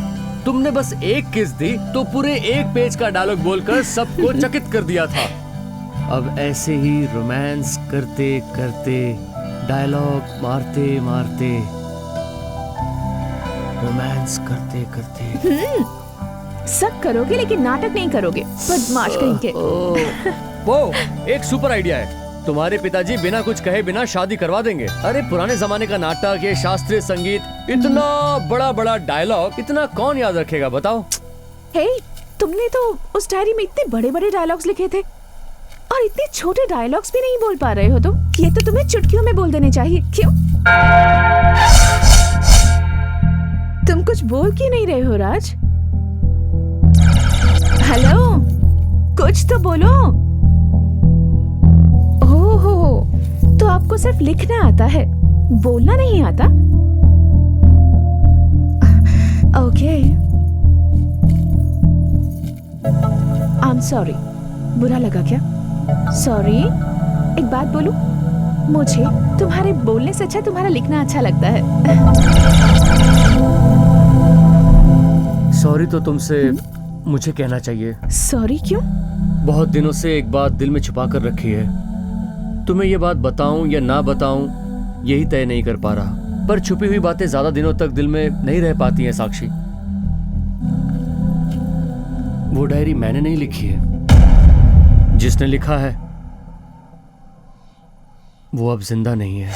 तुमने बस एक किस दी तो पूरे एक पेज का डायलॉग बोलकर सबको चकित कर दिया था। अब ऐसे ही रोमांस करते करते, डायलॉग मारते मारते, रोमांस करते करते सब करोगे लेकिन नाटक नहीं करोगे, बदमाश कहीं के। वो एक सुपर आइडिया है। तुम्हारे पिताजी बिना कुछ कहे बिना शादी करवा देंगे। अरे पुराने जमाने का नाटक, ये शास्त्रीय संगीत, इतना बड़ा बड़ा डायलॉग, इतना कौन याद रखेगा बताओ? हे, तुमने तो उस डायरी में इतने बड़े बड़े डायलॉग्स लिखे थे और इतने छोटे डायलॉग्स भी नहीं बोल पा रहे हो तुम। ये तो तुम्हें चुटकियों में बोल देने चाहिए। क्यों? तुम कुछ बोल क्यों नहीं रहे हो राज? हेलो, कुछ तो बोलो। तो आपको सिर्फ लिखना आता है, बोलना नहीं आता? Okay, I am sorry. बुरा लगा क्या? सॉरी। एक बात बोलूं, मुझे तुम्हारे बोलने से अच्छा तुम्हारा लिखना अच्छा लगता है। सॉरी तो तुमसे मुझे कहना चाहिए। सॉरी क्यों? बहुत दिनों से एक बात दिल में छुपा कर रखी है। तुम्हें ये बात बताऊं या ना बताऊं यही तय नहीं कर पा रहा, पर छुपी हुई बातें ज्यादा दिनों तक दिल में नहीं रह पाती हैं साक्षी। वो डायरी मैंने नहीं लिखी है, जिसने लिखा है वो अब जिंदा नहीं है।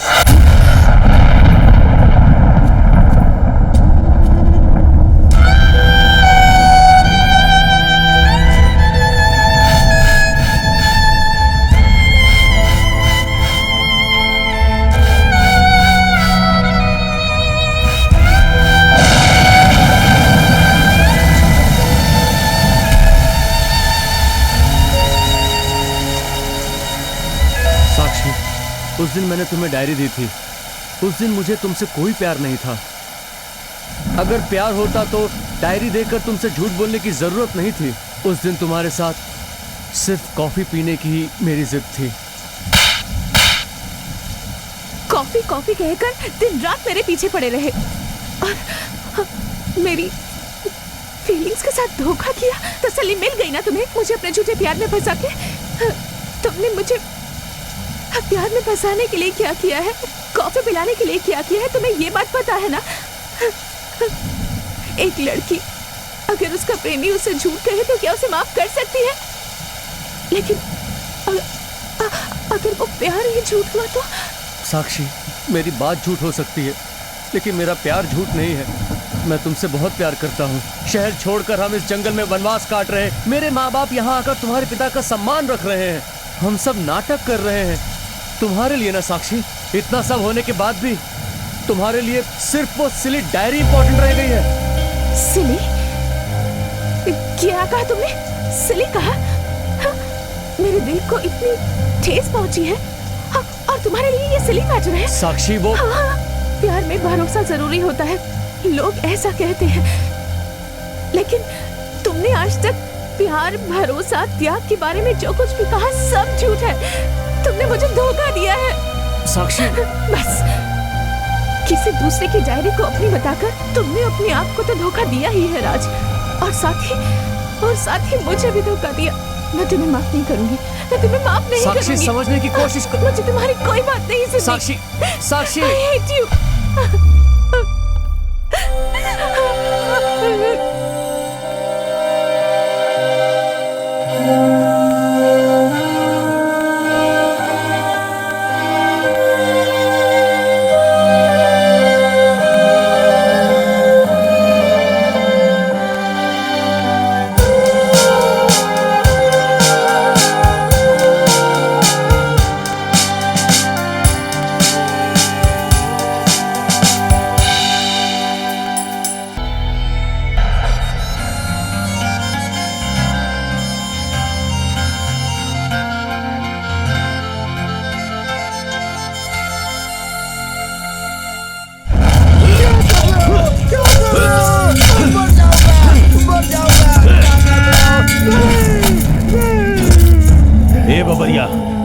उस दिन मैंने तुम्हें डायरी दी थी, उस दिन मुझे तुमसे कोई प्यार नहीं था। अगर प्यार होता तो डायरी देकर तुमसे झूठ बोलने की जरूरत नहीं थी। उस दिन तुम्हारे साथ सिर्फ कॉफी पीने की ही मेरी जिद थी। कॉफी कॉफी कहकर दिन रात मेरे पीछे पड़े रहे और मेरी फीलिंग्स के साथ धोखा किया। तसल्ली मिल गई ना तुम्हें मुझे अपने झूठे प्यार में फंसा के? तुमने मुझे प्यार में फंसाने के लिए क्या किया है, कॉफी पिलाने के लिए क्या किया है, तुम्हें ये बात पता है ना? एक लड़की अगर उसका प्रेमी उसे झूठ कहे तो क्या उसे माफ कर सकती है? लेकिन अगर वो प्यार ही झूठ हुआ तो? साक्षी, मेरी बात झूठ हो सकती है लेकिन मेरा प्यार झूठ नहीं है। मैं तुमसे बहुत प्यार करता हूँ। शहर छोड़कर हम इस जंगल में वनवास काट रहे हैं। मेरे माँ बाप यहाँ आकर तुम्हारे पिता का सम्मान रख रहे हैं। हम सब नाटक कर रहे हैं तुम्हारे लिए ना साक्षी। इतना सब होने के बाद भी तुम्हारे लिए सिर्फ वो सिली डायरी इंपॉर्टेंट रह गई है। सिली? क्या कहा तुमने? सिली कहा? हाँ, मेरे दिल को इतनी ठेस पहुंची है। हाँ, और तुम्हारे लिए ये सिली मैटर है? साक्षी वो हाँ, प्यार में भरोसा जरूरी होता है, लोग ऐसा कहते हैं। लेकिन तुमने आज तक प्यार, भरोसा, त्याग के बारे में जो कुछ भी कहा सब झूठ है। तुमने मुझे धोखा दिया है साक्षी। बस किसी दूसरे की डायरी को अपनी बताकर तुमने अपने आप को तो धोखा दिया ही है राज, और साथ ही मुझे भी धोखा दिया। मैं तुम्हें माफ नहीं करूंगी, मैं तुम्हें माफ नहीं साक्षी, करूंगी। समझने की कोशिश कर। मुझे तुम्हारी कोई बात नहीं सुननी। साक्षी I hate you।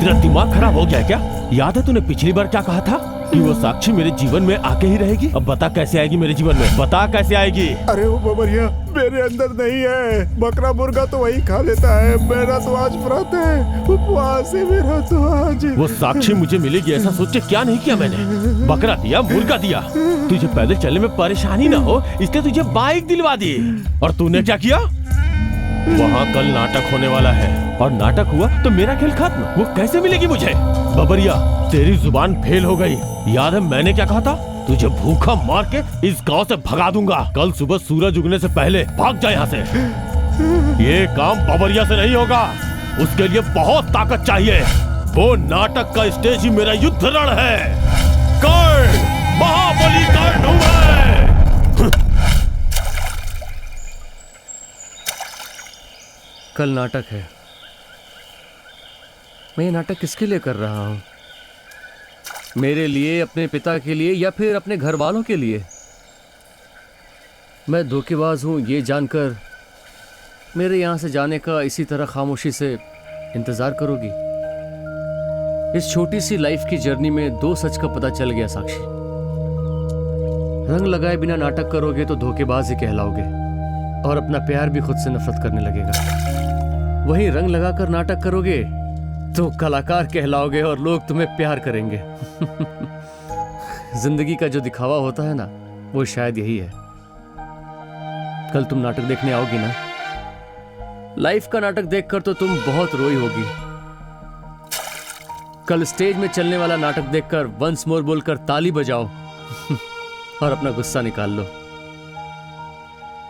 तेरा दिमाग खराब हो गया है क्या? याद है तूने पिछली बार क्या कहा था कि वो साक्षी मेरे जीवन में आके ही रहेगी? अब बता कैसे आएगी मेरे जीवन में, बता कैसे आएगी? अरे वो बबरिया मेरे अंदर नहीं है। बकरा मुर्गा तो वही खा लेता है, मेरा तो आज व्रत है, उपवास है मेरा तो आज। वो साक्षी मुझे मिलेगी ऐसा सोच के क्या नहीं किया मैंने। बकरा दिया, मुर्गा दिया, तुझे पैदल चलने में परेशानी ना हो इसलिए तुझे बाइक दिलवा दी। और तूने क्या किया? वहाँ कल नाटक होने वाला है और नाटक हुआ तो मेरा खेल खत्म। वो कैसे मिलेगी मुझे? बबरिया तेरी जुबान फेल हो गई। याद है मैंने क्या कहा था? तुझे भूखा मार के इस गांव से भगा दूंगा। कल सुबह सूरज उगने से पहले भाग जा यहाँ से। ये काम बबरिया से नहीं होगा, उसके लिए बहुत ताकत चाहिए। वो नाटक का स्टेज ही मेरा युद्ध रण है। कर्ण, महाबली कर्ण हूँ मैं। कल नाटक है। मैं ये नाटक किसके लिए कर रहा हूँ? मेरे लिए, अपने पिता के लिए, या फिर अपने घर वालों के लिए? मैं धोखेबाज हूँ ये जानकर मेरे यहाँ से जाने का इसी तरह खामोशी से इंतज़ार करोगी? इस छोटी सी लाइफ की जर्नी में 2 सच का पता चल गया साक्षी। रंग लगाए बिना नाटक करोगे तो धोखेबाज ही कहलाओगे और अपना प्यार भी खुद से नफरत करने लगेगा। वहीं रंग लगाकर नाटक करोगे तो कलाकार कहलाओगे और लोग तुम्हें प्यार करेंगे। जिंदगी का जो दिखावा होता है ना, वो शायद यही है। कल तुम नाटक देखने आओगी ना? लाइफ का नाटक देखकर तो तुम बहुत रोई होगी। कल स्टेज में चलने वाला नाटक देखकर वंस मोर बोलकर ताली बजाओ और अपना गुस्सा निकाल लो।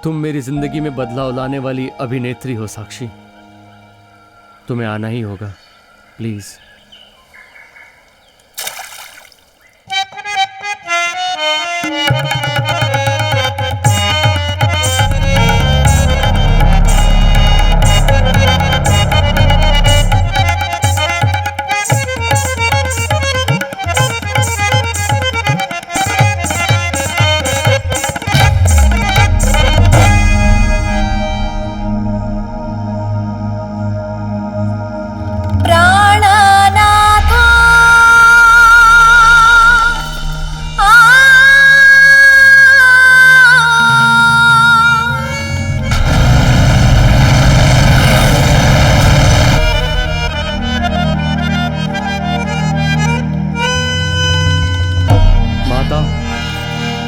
तुम मेरी जिंदगी में बदलाव लाने वाली अभिनेत्री हो साक्षी। तुम्हें आना ही होगा, प्लीज।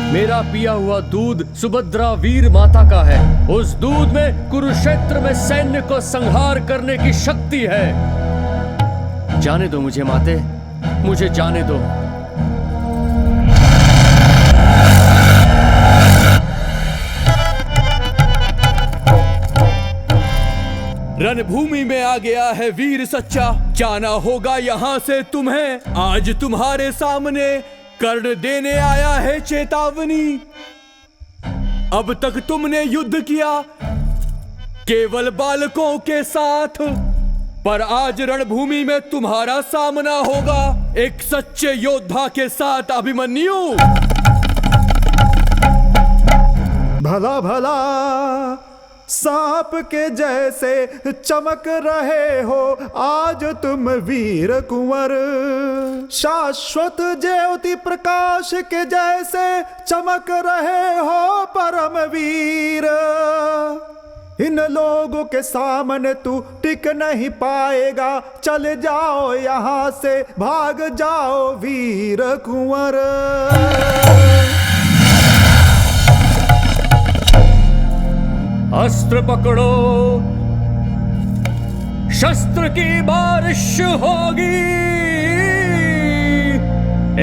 मेरा पिया हुआ दूध सुभद्रा वीर माता का है। उस दूध में कुरुक्षेत्र में सैन्य को संहार करने की शक्ति है। जाने दो मुझे माते, मुझे जाने दो। रणभूमि में आ गया है वीर सच्चा, जाना होगा यहाँ से तुम्हें। आज तुम्हारे सामने कर्ण देने आया है चेतावनी। अब तक तुमने युद्ध किया केवल बालकों के साथ, पर आज रणभूमि में तुम्हारा सामना होगा एक सच्चे योद्धा के साथ, अभिमन्यु। भला भला सांप के जैसे चमक रहे हो आज तुम वीर कुंवर, शाश्वत ज्योति प्रकाश के जैसे चमक रहे हो परमवीर। इन लोगों के सामने तू टिक नहीं पाएगा, चल जाओ यहाँ से, भाग जाओ वीर कुंवर। अस्त्र पकड़ो, शस्त्र की बारिश होगी।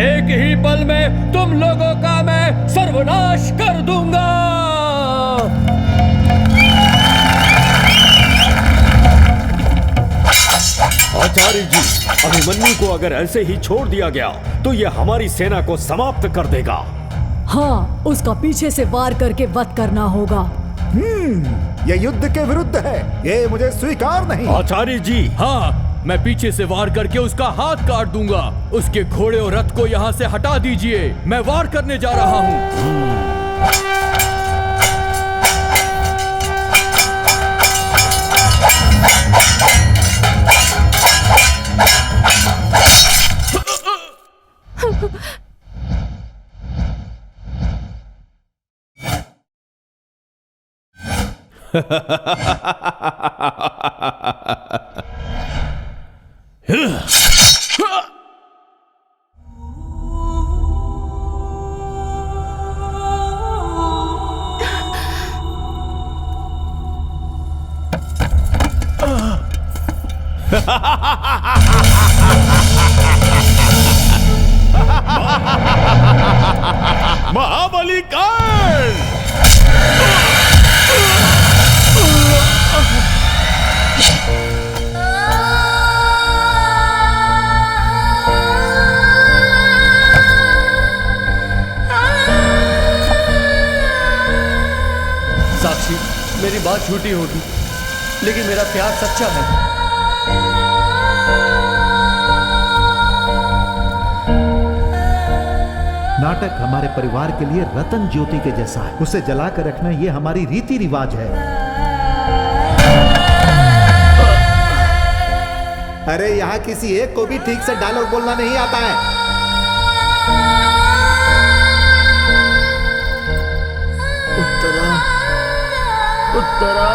एक ही पल में तुम लोगों का मैं सर्वनाश कर दूंगा। आचार्य जी, अभिमन्यु को अगर ऐसे ही छोड़ दिया गया तो यह हमारी सेना को समाप्त कर देगा। हाँ, उसका पीछे से वार करके वध करना होगा। ये युद्ध के विरुद्ध है, ये मुझे स्वीकार नहीं। आचार्य जी, हाँ, मैं पीछे से वार करके उसका हाथ काट दूंगा। उसके घोड़े और रथ को यहाँ से हटा दीजिए, मैं वार करने जा रहा हूँ। महाबली कर्ण! साक्षी, मेरी बात झूठी होगी, लेकिन मेरा प्यार सच्चा है। नाटक हमारे परिवार के लिए रतन ज्योति के जैसा है, उसे जला कर रखना ये हमारी रीति रिवाज है। अरे यहाँ किसी एक को भी ठीक से डायलॉग बोलना नहीं आता है। उत्तरा, उत्तरा।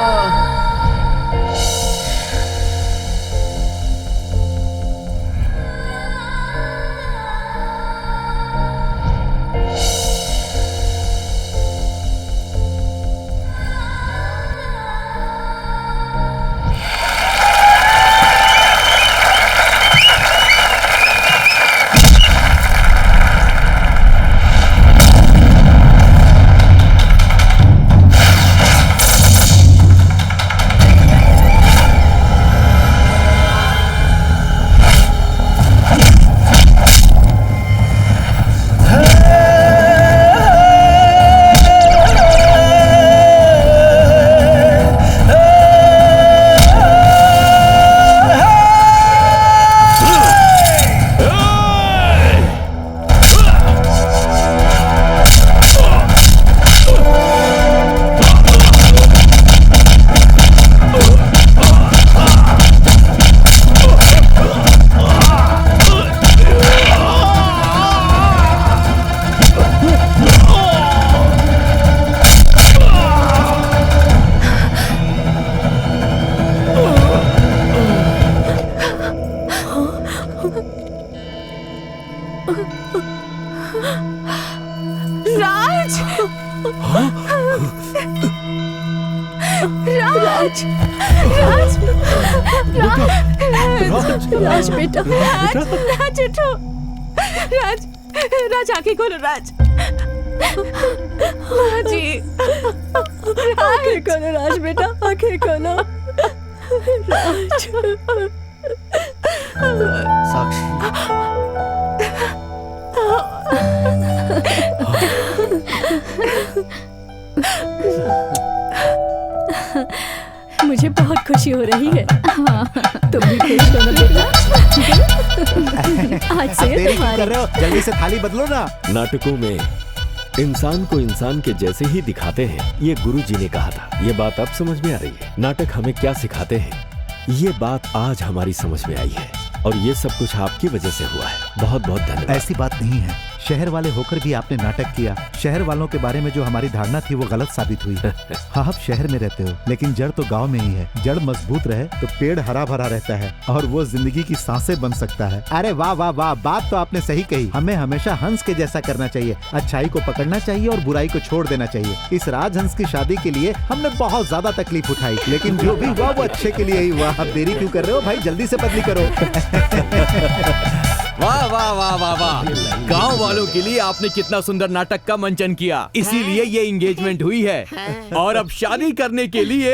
राज, राज बेटा, राज उठो, राज आंखें खोलो, राज जी, आंखें खोलो राज बेटा, आंखें खोलो। साक्षी, मुझे बहुत खुशी हो रही है। तुम भी खुश हो ना बेटा? आज से देरी क्यों कर रहे हो? जल्दी से थाली बदलो ना। नाटकों में इंसान को इंसान के जैसे ही दिखाते हैं, ये गुरुजी ने कहा था। ये बात अब समझ में आ रही है। नाटक हमें क्या सिखाते हैं, ये बात आज हमारी समझ में आई है, और ये सब कुछ आपकी वजह से हुआ है। बहुत बहुत धन्यवाद। ऐसी बात नहीं है, शहर वाले होकर भी आपने नाटक किया। शहर वालों के बारे में जो हमारी धारणा थी वो गलत साबित हुई। हाँ, आप शहर में रहते हो, लेकिन जड़ तो गांव में ही है। जड़ मजबूत रहे तो पेड़ हरा भरा रहता है और वो जिंदगी की सांसें बन सकता है। अरे वाह वाह वाह, बात तो आपने सही कही। हमें हमेशा हंस के जैसा करना चाहिए, अच्छाई को पकड़ना चाहिए और बुराई को छोड़ देना चाहिए। इस राजहंस की शादी के लिए हमने बहुत ज्यादा तकलीफ उठाई, लेकिन जो भी हुआ वो अच्छे के लिए ही हुआ। अब देरी क्यों कर रहे हो भाई, जल्दी से बदली करो। वाह वाह वाह वाह वाह, गांव वालों के लिए आपने कितना सुंदर नाटक का मंचन किया, इसीलिए ये एंगेजमेंट हुई है। और अब शादी करने के लिए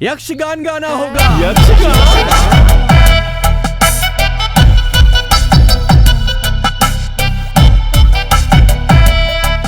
यक्षगान गाना होगा। यक्षगान